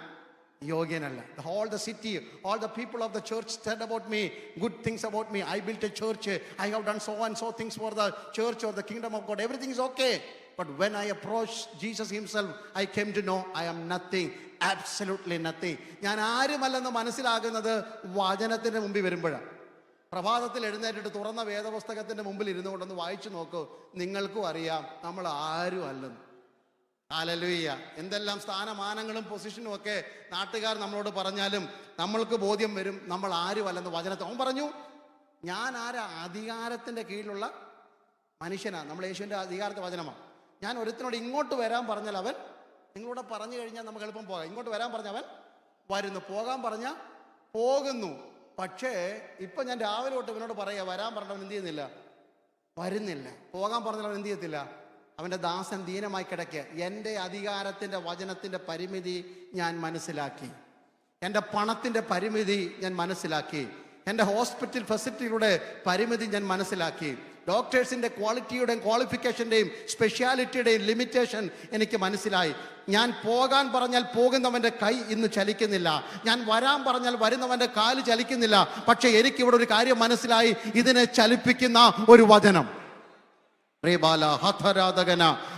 യോഗ്യനല്ല. All the city, all the people of the church said about me good things about me. I built a church, I have done so and so things for the church or the kingdom of God. Everything is okay. But when I approached Jesus himself, I came to know I am nothing, absolutely nothing. ഞാൻ ആരുമല്ലെന്ന് മനസ്സിലാകുന്നത് വചനത്തിൻ്റെ മുമ്പിൽ വരുമ്പോഴാണ്. പ്രഭാതത്തിൽ എഴുന്നേറ്റിട്ട് തുറന്ന വേദപുസ്തകത്തിൻ്റെ മുമ്പിൽ ഇരുന്നു കൊണ്ടൊന്ന് വായിച്ചു നോക്കൂ, നിങ്ങൾക്കും അറിയാം നമ്മൾ ആരും അല്ലെന്ന്. ഹല്ലേലൂയ. എന്തെല്ലാം സ്ഥാനമാനങ്ങളും പൊസിഷനും ഒക്കെ നാട്ടുകാർ നമ്മളോട് പറഞ്ഞാലും നമ്മൾക്ക് ബോധ്യം വരും നമ്മൾ ആരുമല്ലെന്ന് വചനത്തിൽ. അവൻ പറഞ്ഞു, ഞാൻ ആരാ? അധികാരത്തിൻ്റെ കീഴിലുള്ള മനുഷ്യനാണ്. നമ്മൾ യേശുവിൻ്റെ അധികാരത്തെ വചനമാണ്. ഞാൻ ഒരുത്തിനോട് ഇങ്ങോട്ട് വരാൻ പറഞ്ഞാൽ അവൻ, നിങ്ങളോട് പറഞ്ഞു കഴിഞ്ഞാൽ നമുക്ക് എളുപ്പം പോകാം. ഇങ്ങോട്ട് വരാൻ പറഞ്ഞാൽ അവൻ വരുന്നു, പോകാൻ പറഞ്ഞാൽ പോകുന്നു. പക്ഷേ ഇപ്പം ഞാൻ രാവിലെ തൊട്ട് ഇവനോട് പറയുക, വരാൻ പറഞ്ഞവൻ എന്ത് ചെയ്യുന്നില്ല? വരുന്നില്ല. പോകാൻ പറഞ്ഞാൽ അവൻ എന്ത് ചെയ്യത്തില്ല? അവൻ്റെ ദാസൻ ദീനമായി കിടക്കുക. എൻ്റെ അധികാരത്തിൻ്റെ വചനത്തിൻ്റെ പരിമിതി ഞാൻ മനസ്സിലാക്കി. എൻ്റെ പണത്തിൻ്റെ പരിമിതി ഞാൻ മനസ്സിലാക്കി. എൻ്റെ ഹോസ്പിറ്റൽ ഫെസിലിറ്റിയുടെ പരിമിതി ഞാൻ മനസ്സിലാക്കി. ഡോക്ടേഴ്സിൻ്റെ ക്വാളിറ്റിയുടെയും ക്വാളിഫിക്കേഷൻ്റെയും സ്പെഷ്യാലിറ്റിയുടെയും ലിമിറ്റേഷൻ എനിക്ക് മനസ്സിലായി. ഞാൻ പോകാൻ പറഞ്ഞാൽ പോകുന്നവൻ്റെ കൈ ഇന്ന് ചലിക്കുന്നില്ല. ഞാൻ വരാൻ പറഞ്ഞാൽ വരുന്നവൻ്റെ കാല് ചലിക്കുന്നില്ല. പക്ഷേ എനിക്കിവിടെ ഒരു കാര്യം മനസ്സിലായി, ഇതിനെ ചലിപ്പിക്കുന്ന ഒരു വചനം.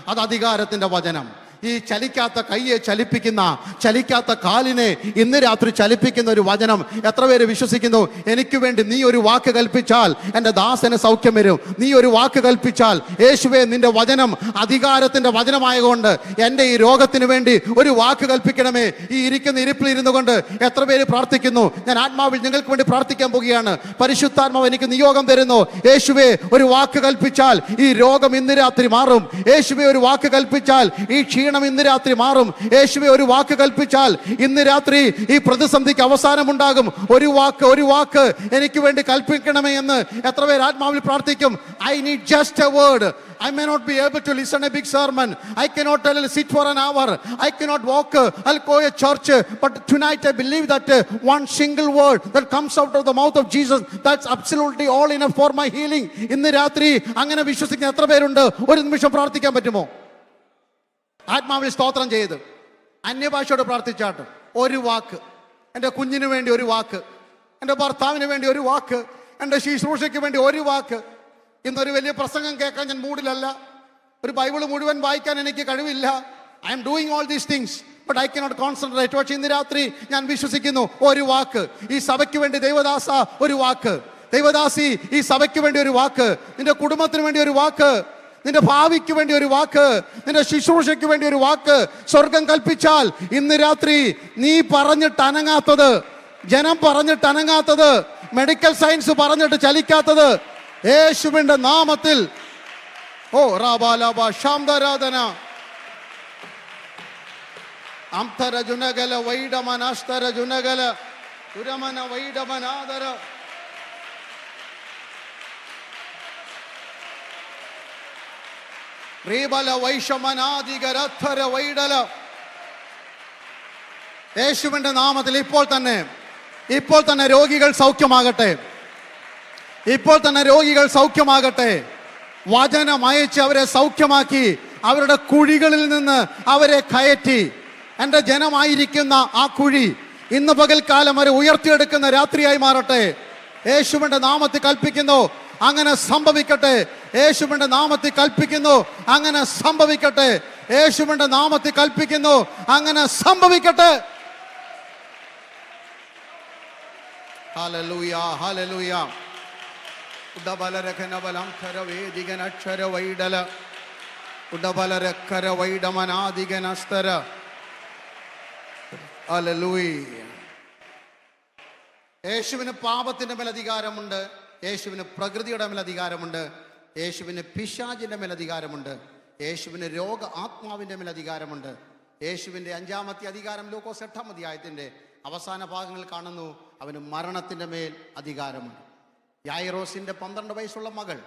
അത് അധികാരത്തിന്റെ വചനം. ഈ ചലിക്കാത്ത കൈയെ ചലിപ്പിക്കുന്ന, ചലിക്കാത്ത കാലിനെ ഇന്ന് രാത്രി ചലിപ്പിക്കുന്ന ഒരു വചനം എത്ര പേര് വിശ്വസിക്കുന്നു? എനിക്ക് വേണ്ടി നീ ഒരു വാക്ക് കൽപ്പിച്ചാൽ എൻ്റെ ദാസന് സൗഖ്യം വരും. നീ ഒരു വാക്ക് കൽപ്പിച്ചാൽ, യേശുവേ നിന്റെ വചനം അധികാരത്തിന്റെ വചനമായതുകൊണ്ട് എൻ്റെ ഈ രോഗത്തിന് വേണ്ടി ഒരു വാക്ക് കൽപ്പിക്കണമേ. ഈ ഇരിക്കുന്ന ഇരിപ്പിൽ ഇരുന്നു കൊണ്ട് എത്ര പേര് പ്രാർത്ഥിക്കുന്നു? ഞാൻ ആത്മാവിൽ നിങ്ങൾക്ക് വേണ്ടി പ്രാർത്ഥിക്കാൻ പോവുകയാണ്. പരിശുദ്ധാത്മാവ് എനിക്ക് നിയോഗം തരുന്നു. യേശുവേ ഒരു വാക്ക് കൽപ്പിച്ചാൽ ഈ രോഗം ഇന്ന് രാത്രി മാറും. യേശുവേ ഒരു വാക്ക് കൽപ്പിച്ചാൽ ഈ ക്ഷീണം ഇന്ന് രാത്രി മാറും. യേശുവേ ഒരു വാക്ക് കൽപ്പിച്ചാൽ ഇന്ന് രാത്രി ഈ പ്രതിസന്ധിക്ക് അവസാനമുണ്ടാകും. ഒരു വാക്ക് എനിക്ക് വേണ്ടി കൽപ്പിക്കണമേ എന്ന് എത്ര പേര് ആത്മാവിൽ പ്രാർത്ഥിക്കും? I need just A word. I may not be able to listen a big sermon. I cannot sit for an hour. I cannot walk. I'll go to church. But tonight I believe that one single word that comes out of the mouth of Jesus, that's absolutely all enough for my healing. ഇന്ന് രാത്രി അങ്ങനെ വിശ്വസിക്കുന്ന എത്ര പേരുണ്ട്? ഒരു നിമിഷം പ്രാർത്ഥിക്കാൻ പറ്റുമോ? ആത്മാവിൽ സ്തോത്രം ചെയ്ത് അന്യഭാഷയോട് പ്രാർത്ഥിച്ചാട്ട് ഒരു വാക്ക്, എൻ്റെ കുഞ്ഞിന് വേണ്ടി ഒരു വാക്ക്, എൻ്റെ ഭർത്താവിന് വേണ്ടി ഒരു വാക്ക്, എൻ്റെ ശുശ്രൂഷയ്ക്ക് വേണ്ടി ഒരു വാക്ക്. ഇന്നൊരു വലിയ പ്രസംഗം കേൾക്കാൻ ഞാൻ മൂഡിലല്ല. ഒരു ബൈബിൾ മുഴുവൻ വായിക്കാൻ എനിക്ക് കഴിവില്ല. I am doing all these things but I cannot concentrate. പക്ഷേ ഇന്ന് രാത്രി ഞാൻ വിശ്വസിക്കുന്നു ഒരു വാക്ക്. ഈ സഭയ്ക്ക് വേണ്ടി ദൈവദാസ ഒരു വാക്ക്, ദൈവദാസി ഈ സഭയ്ക്ക് വേണ്ടി ഒരു വാക്ക്, നിന്റെ കുടുംബത്തിന് വേണ്ടി ഒരു വാക്ക്, നിന്റെ ഭാവിക്ക് വേണ്ടി ഒരു വാക്ക്, നിന്റെ ശുശ്രൂഷയ്ക്ക് വേണ്ടി ഒരു വാക്ക് സ്വർഗം കൽപ്പിച്ചാൽ ഇന്ന് രാത്രി നീ പറഞ്ഞിട്ട് അനങ്ങാത്തത്, ജനം പറഞ്ഞിട്ട് അനങ്ങാത്തത്, മെഡിക്കൽ സയൻസ് പറഞ്ഞിട്ട് ചലിക്കാത്തത്, യേശുവിന്റെ നാമത്തിൽ ഓ റാബാലാബ ശാംദരാധന അംതര ജുനഗല വൈഡമനാസ്തര ജുനഗല ഉരമന വൈഡമനാദര റീബല വൈഷമനാദികരഥര വൈഡല. യേശുവിന്റെ നാമത്തിൽ ഇപ്പോൾ തന്നെ രോഗികൾ സൗഖ്യമാകട്ടെ. ഇപ്പോൾ തന്നെ രോഗികൾ സൗഖ്യമാകട്ടെ. വചനം അയച്ച് അവരെ സൗഖ്യമാക്കി അവരുടെ കുഴികളിൽ നിന്ന് അവരെ കയറ്റി. എൻ്റെ ജനമായിരിക്കുന്ന ആ കുഴി ഇന്ന് പകൽക്കാലം വരെ ഉയർത്തിയെടുക്കുന്ന രാത്രിയായി മാറട്ടെ. യേശുവിന്റെ നാമത്തിൽ കൽപ്പിക്കുന്നു, അങ്ങനെ സംഭവിക്കട്ടെ. യേശുവിന്റെ നാമത്തിൽ കൽപ്പിക്കുന്നു, അങ്ങനെ സംഭവിക്കട്ടെ. യേശുവിന്റെ നാമത്തിൽ കൽപ്പിക്കുന്നു, അങ്ങനെ സംഭവിക്കട്ടെ. Hallelujah, hallelujah. ഉടബലരഖനബലംഖര വേദികനക്ഷര വൈഡല ഉടബലരക്കര വൈഡമനാദികനസ്തര. ഹല്ലേലൂയ. യേശുവിന് പാപത്തിന്റെ മേൽ അധികാരമുണ്ട്. യേശുവിന് പ്രകൃതിയുടെ മേൽ അധികാരമുണ്ട്. യേശുവിന് പിശാചിന്റെ മേൽ അധികാരമുണ്ട്. യേശുവിന് രോഗ ആത്മാവിന്റെ മേൽ അധികാരമുണ്ട്. യേശുവിന്റെ 5-ാമത്തെ അധികാരം ലൂക്കോസ് 8-ാം അധ്യായത്തിന്റെ അവസാന ഭാഗങ്ങളിൽ കാണുന്നു. അവന് മരണത്തിന്റെ മേൽ അധികാരമുണ്ട്. യായിറോസിന്റെ 12 വയസ്സുള്ള മകൾ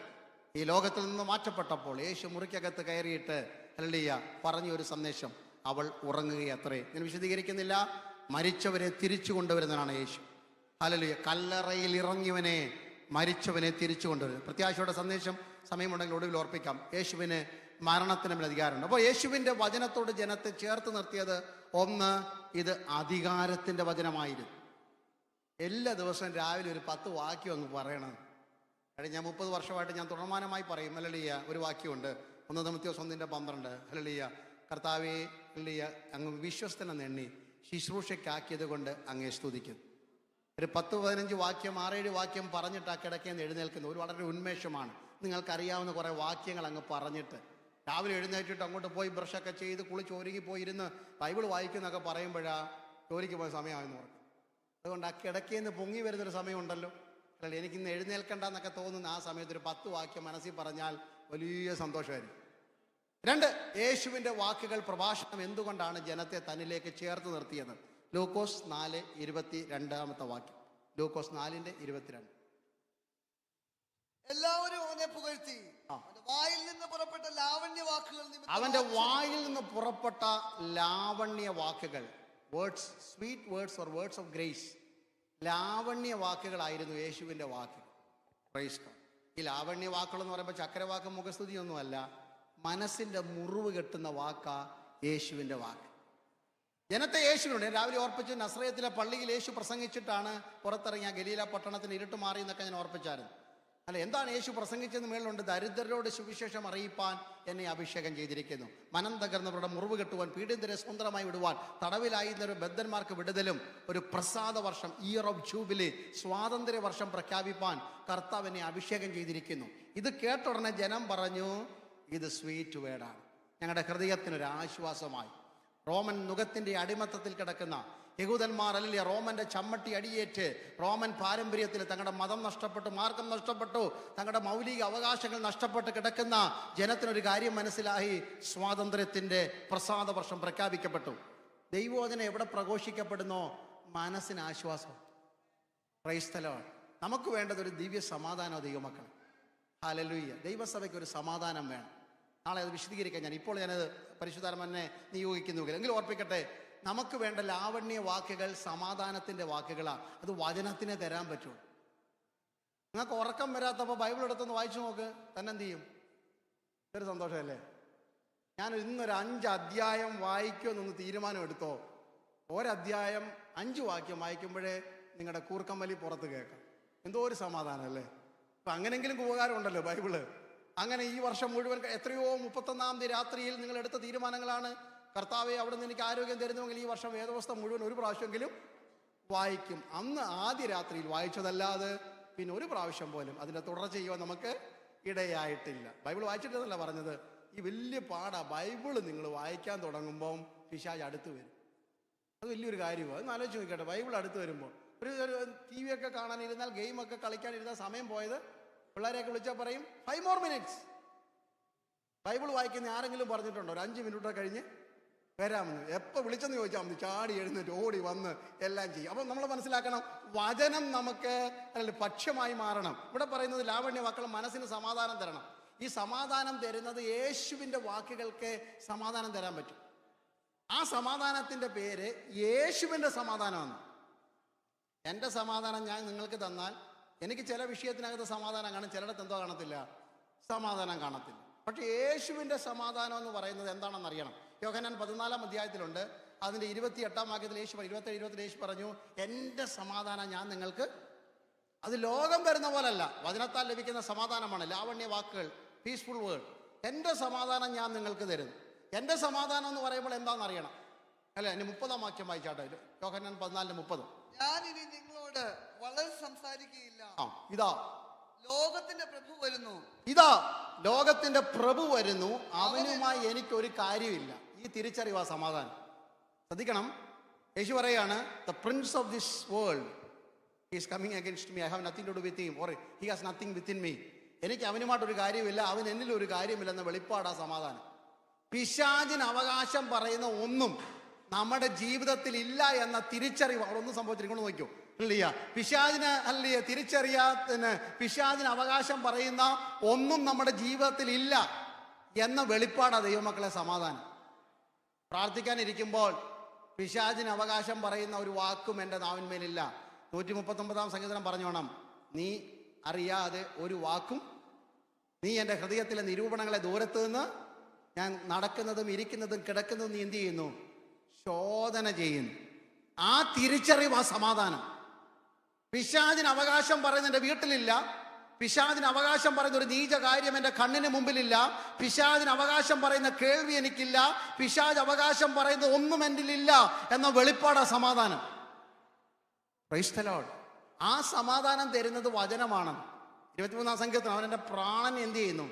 ഈ ലോകത്തിൽ നിന്ന് മാറ്റപ്പെട്ടപ്പോൾ യേശു മുറിക്കകത്ത് കയറിയിട്ട് ഹല്ലേലൂയ പറഞ്ഞൊരു സന്ദേശം, അവൾ ഉറങ്ങുകയത്രേ. ഞാൻ വിശദീകരിക്കുന്നില്ല. മരിച്ചവരെ തിരിച്ചു കൊണ്ടുവരുന്നതാണ് യേശു. ഹല്ലേലൂയ. കല്ലറയിൽ ഇറങ്ങിയവനെ, മരിച്ചവനെ തിരിച്ചു കൊണ്ടുവരുന്നത്. പ്രത്യാശയുടെ സന്ദേശം സമയമുണ്ടെങ്കിൽ ഒടുവിൽ ഓർപ്പിക്കാം. യേശുവിന് മരണത്തിന് മേൽ അധികാരമുണ്ട്. അപ്പോൾ യേശുവിൻ്റെ വചനത്തോട് ജനത്തെ ചേർത്ത് നിർത്തിയത് ഒന്ന്, ഇത് അധികാരത്തിൻ്റെ വചനമായിരുന്നു. എല്ലാ ദിവസവും രാവിലെ ഒരു 10 വാക്യം അങ്ങ് പറയണം. കഴിഞ്ഞ 30 വർഷമായിട്ട് ഞാൻ തുടർമാനമായി പറയും. ഹല്ലേലൂയ. ഒരു വാക്യമുണ്ട്, 1 തിമോഥെയോസ് 1:12. ഹല്ലേലൂയ. കർത്താവേ ഹല്ലേലൂയ, അങ്ങ് വിശ്വസ്തനെന്ന് എണ്ണി ശുശ്രൂഷയ്ക്കാക്കിയത് കൊണ്ട് അങ്ങേ സ്തുതിക്കുന്നു. ഒരു 10-15 വാക്യം 6-7 വാക്യം പറഞ്ഞിട്ട് ആ കിടക്കേന്ന് എഴുന്നേൽക്കുന്നു. ഒരു വളരെ ഉന്മേഷമാണ്. നിങ്ങൾക്കറിയാവുന്ന കുറേ വാക്യങ്ങൾ അങ്ങ് പറഞ്ഞിട്ട് രാവിലെ എഴുന്നേറ്റിട്ട് അങ്ങോട്ട് പോയി ബ്രഷൊക്കെ ചെയ്ത് കുളിച്ച് ഒരുങ്ങി പോയിരുന്ന് ബൈബിൾ വായിക്കുന്നൊക്കെ പറയുമ്പോഴാ ജോലിക്ക് പോയ സമയമായെന്ന് പറഞ്ഞു. അതുകൊണ്ട് ആ കിടക്കേന്ന് പൊങ്ങി വരുന്നൊരു സമയമുണ്ടല്ലോ, അല്ല എനിക്കിന്ന് എഴുന്നേൽക്കണ്ട എന്നൊക്കെ തോന്നുന്ന ആ സമയത്ത് ഒരു 10 വാക്യം മനസ്സിൽ പറഞ്ഞാൽ വലിയ സന്തോഷമായിരിക്കും. 2, യേശുവിൻ്റെ വാക്കുകൾ പ്രഭാഷണം എന്തുകൊണ്ടാണ് ജനത്തെ തന്നിലേക്ക് ചേർത്ത് നിർത്തിയത്? ലൂക്കോസ് 4:22 വാക്യം. ലൂക്കോസ് 4:22. എല്ലാവരും അവനെ പുകഴ്ത്തി വായിൽ നിന്ന് പുറപ്പെട്ട ലാവണ്യ വാക്കുകൾ, അവന്റെ വായിൽ നിന്ന് പുറപ്പെട്ട ലാവണ്യ വാക്കുകൾ, words, sweet words or words of grace, ലാവണ്യ വാക്കുകളായിരുന്നു യേശുവിൻ്റെ വാക്ക്. Praise God. ഈ ലാവണ്യ വാക്കുകൾ എന്ന് പറയുമ്പോൾ ചക്കരവാക്ക് മുഖസ്തുതിയൊന്നുമല്ല, മനസ്സിൻ്റെ മുറിവ് കെട്ടുന്ന വാക്കാ യേശുവിൻ്റെ വാക്ക്. ജനത്തെ യേശുവിനുണ്ട്. രാവിലെ ഓർപ്പിച്ചു, നസ്രയത്തിലെ പള്ളിയിൽ യേശു പ്രസംഗിച്ചിട്ടാണ് പുറത്തിറങ്ങിയ ഗലീല പട്ടണത്തിന് ഇരുട്ട് മാറി എന്നൊക്കെ ഞാൻ ഓർപ്പിച്ചായിരുന്നു. അല്ല, എന്താണ് യേശു പ്രസംഗിച്ചെന്ന് മേളിലുണ്ട്? ദരിദ്രരോട് സുവിശേഷം അറിയിപ്പാൻ എന്നെ അഭിഷേകം ചെയ്തിരിക്കുന്നു, മനം തകർന്നവരുടെ മുറിവ് കെട്ടുവാൻ, പീഡിതരെ സ്വതന്ത്രമായി വിടുവാൻ, തടവിലായിരുന്നവരുടെ ബദ്ധന്മാർക്ക് വിടുതലും, ഒരു പ്രസാദ വർഷം, ഇയർ ഓഫ് ജൂബിലി, സ്വാതന്ത്ര്യ വർഷം പ്രഖ്യാപിപ്പാൻ കർത്താവ് എന്നെ അഭിഷേകം ചെയ്തിരിക്കുന്നു. ഇത് കേട്ട ഉടനെ ജനം പറഞ്ഞു, ഇത് സ്വീറ്റ് വേർഡാണ്, ഞങ്ങളുടെ ഹൃദയത്തിനൊരു ആശ്വാസമായി. റോമൻ നുഖത്തിന്റെ അടിമത്തത്തിൽ കിടക്കുന്ന യഹൂദന്മാർ, അല്ലെങ്കിൽ റോമന്റെ ചമ്മട്ടി അടിയേറ്റ് റോമൻ പാരമ്പര്യത്തിൽ തങ്ങളുടെ മതം നഷ്ടപ്പെട്ടു, മാർഗം നഷ്ടപ്പെട്ടു, തങ്ങളുടെ മൗലിക അവകാശങ്ങൾ നഷ്ടപ്പെട്ട് കിടക്കുന്ന ജനത്തിനൊരു കാര്യം മനസ്സിലായി, സ്വാതന്ത്ര്യത്തിന്റെ പ്രസാദ വർഷം പ്രഖ്യാപിക്കപ്പെട്ടു. ദൈവവചനം എവിടെ പ്രഘോഷിക്കപ്പെടുന്നോ മനസ്സിന് ആശ്വാസം. Price the Lord. നമുക്ക് വേണ്ടത് ഒരു ദിവ്യ സമാധാനമോ ദൈവമക്കൾ. ഹല്ലേലൂയ. ദൈവസഭയ്ക്ക് ഒരു സമാധാനം വേണം. നാളെ അത് വിശദീകരിക്കാൻ ഞാനത് പരിശുദ്ധാത്മാവിനെ നിയോഗിക്കുന്നു. എങ്കിലും ഓർപ്പിക്കട്ടെ, നമുക്ക് വേണ്ട ലാവണ്യ വാക്കുകൾ സമാധാനത്തിന്റെ വാക്കുകളാണ്. അത് വചനത്തിനെ തരാൻ പറ്റുള്ളൂ. നിങ്ങൾക്ക് ഉറക്കം വരാത്തപ്പോൾ ബൈബിൾ എടുത്തൊന്ന് വായിച്ചു നോക്ക്, തന്നെ എന്ത് ചെയ്യും? ഒരു സന്തോഷമല്ലേ? ഞാൻ ഇന്നൊരു 5 അധ്യായം വായിക്കുമെന്നൊന്ന് തീരുമാനം എടുത്തോ. ഒരധ്യായം 5 വാക്യം വായിക്കുമ്പോഴേ നിങ്ങളുടെ കൂർക്കമ്മലി പുറത്ത് കേൾക്കാം. എന്തോ ഒരു സമാധാനം അല്ലേ? അപ്പൊ അങ്ങനെങ്കിലും ഉപകാരം ഉണ്ടല്ലോ ബൈബിള്. അങ്ങനെ ഈ വർഷം മുഴുവൻ എത്രയോ 31-ാം തീയതി രാത്രിയിൽ നിങ്ങൾ എടുത്ത തീരുമാനങ്ങളാണ്. കർത്താവെ, അവിടെ നിന്ന് എനിക്ക് ആരോഗ്യം തരുന്നുവെങ്കിൽ ഈ വർഷം വേദപുസ്തകം മുഴുവൻ ഒരു പ്രാവശ്യമെങ്കിലും വായിക്കും. അന്ന് ആദ്യ രാത്രിയിൽ വായിച്ചതല്ലാതെ പിന്നെ ഒരു പ്രാവശ്യം പോലും അതിൻ്റെ തുടർച്ച ചെയ്യുവാൻ നമുക്ക് ഇടയായിട്ടില്ല. ബൈബിൾ വായിച്ചിട്ടെന്നല്ല പറഞ്ഞത്, ഈ വലിയ പാടാ. ബൈബിള് നിങ്ങൾ വായിക്കാൻ തുടങ്ങുമ്പം പിശാച് അടുത്ത് വരും. അത് വലിയൊരു കാര്യമാണ്. അതൊന്ന് ആലോചിച്ച് നോക്കട്ടെ. ബൈബിൾ അടുത്ത് വരുമ്പോൾ ഒരു TV ഒക്കെ കാണാനിരുന്നാൽ, ഗെയിമൊക്കെ കളിക്കാനിരുന്നാൽ സമയം പോയത്, പിള്ളേരെയൊക്കെ വിളിച്ചാൽ പറയും 5 more minutes. ബൈബിൾ വായിക്കുന്ന ആരെങ്കിലും പറഞ്ഞിട്ടുണ്ടോ ഒരു 5 മിനിറ്റ് കഴിഞ്ഞ് വരാമെന്ന്? എപ്പോൾ വിളിച്ചെന്ന് ചോദിച്ചാൽ മതി, ചാടി എഴുന്നേറ്റ് ഓടി വന്ന് എല്ലാം ചെയ്യും. അപ്പം നമ്മൾ മനസ്സിലാക്കണം, വചനം നമുക്ക് പക്ഷമായി മാറണം. ഇവിടെ പറയുന്നത് ലാവണ്യ വാക്കുകൾ മനസ്സിന് സമാധാനം തരണം. ഈ സമാധാനം തരുന്നത് യേശുവിൻ്റെ വാക്കുകൾക്ക് സമാധാനം തരാൻ പറ്റും. ആ സമാധാനത്തിൻ്റെ പേര് യേശുവിൻ്റെ സമാധാനമാണ്. എൻ്റെ സമാധാനം ഞാൻ നിങ്ങൾക്ക് തന്നാൽ എനിക്ക് ചില വിഷയത്തിനകത്ത് സമാധാനം കാണും, ചിലയിടത്ത് എന്തോ കാണത്തില്ല, സമാധാനം കാണത്തില്ല. പക്ഷെ യേശുവിൻ്റെ സമാധാനം എന്ന് പറയുന്നത് എന്താണെന്ന് അറിയണം. യോഹന്നാൻ 14-ാം അധ്യായത്തിലുണ്ട്. അതിൻ്റെ 28-ാം വാക്യത്തിൽ യേശു 27 യേശു പറഞ്ഞു, എൻ്റെ സമാധാനം ഞാൻ നിങ്ങൾക്ക്, അത് ലോകം തരുന്ന പോലല്ല, വചനത്താൽ ലഭിക്കുന്ന സമാധാനമാണ്. ലാവണ്യ വാക്കുകൾ, പീസ്ഫുൾ വേർഡ്. എൻ്റെ സമാധാനം ഞാൻ നിങ്ങൾക്ക് തരുന്നു. എൻ്റെ സമാധാനം എന്ന് പറയുമ്പോൾ എന്താണെന്ന് അറിയണം അല്ലെ? എൻ്റെ 30-ാം വാക്യം വായിച്ചാട്ടെ, യോഹന്നാൻ 14:30. ഞാൻ ഇനി നിങ്ങളോട് വളരെ സംസാരിക്കുകയില്ല, ഇതാ ലോകത്തിന്റെ പ്രഭു വരുന്നു, ഇതാ ലോകത്തിന്റെ പ്രഭു വരുന്നു, അവനുമായി എനിക്കൊരു കാര്യമില്ല. ഈ തിരിച്ചറിവാ സമാധാനം. ശ്രദ്ധിക്കണം, യേശു പറയാണ്, the prince of this world is coming against me, I have nothing to do with him, or he has nothing within me. എനിക്ക് അവനുമായിട്ടൊരു കാര്യമില്ല, അവൻ എന്നിൽ ഒരു കാര്യമില്ലെന്ന വെളിപ്പാടാ സമാധാനം. പിശാചിന് അവകാശം പറയുന്ന ഒന്നും നമ്മുടെ ജീവിതത്തിൽ ഇല്ല എന്ന തിരിച്ചറിവ് അവിടെ ഒന്നും സംഭവിച്ചിരിക്കുന്നു. നോക്കൂ, അല്ലയ്യ, പിശാചിന് അല്ലയ്യ തിരിച്ചറിയാത്തിന്, പിശാചിന് അവകാശം പറയുന്ന ഒന്നും നമ്മുടെ ജീവിതത്തിൽ ഇല്ല എന്ന വെളിപ്പാടാ ദൈവമക്കളെ സമാധാനം. പ്രാർത്ഥിക്കാനിരിക്കുമ്പോൾ പിശാചിന് അവകാശം പറയുന്ന ഒരു വാക്കും എൻ്റെ നാവിന്മേലില്ല. 139-ാം സങ്കീർത്തനം പറഞ്ഞോണം, നീ അറിയാതെ ഒരു വാക്കും, നീ എൻ്റെ ഹൃദയത്തിലെ നിരൂപണങ്ങളെ ദൂരത്ത് നിന്ന്, ഞാൻ നടക്കുന്നതും ഇരിക്കുന്നതും കിടക്കുന്നതും നീ എന്ത് ചെയ്യുന്നു? ശോധന ചെയ്യുന്നു. ആ തിരിച്ചറിവ്, ആ സമാധാനം. പിശാചിന് അവകാശം പറയുന്ന എൻ്റെ വീട്ടിലില്ല, പിശാചിന് അവകാശം പറയുന്ന ഒരു നീച കാര്യം എൻ്റെ കണ്ണിന് മുമ്പിലില്ല, പിശാചിന് അവകാശം പറയുന്ന കേൾവി എനിക്കില്ല, പിശാച് അവകാശം പറയുന്ന ഒന്നും എന്നിലില്ല എന്ന വെളിപ്പാടാ സമാധാനം. Price the Lord. ആ സമാധാനം തരുന്നത് വചനമാണ്. 23-ാം സങ്കീർത്തനം, അവൻ എൻ്റെ പ്രാണൻ എന്ത് ചെയ്യുന്നു?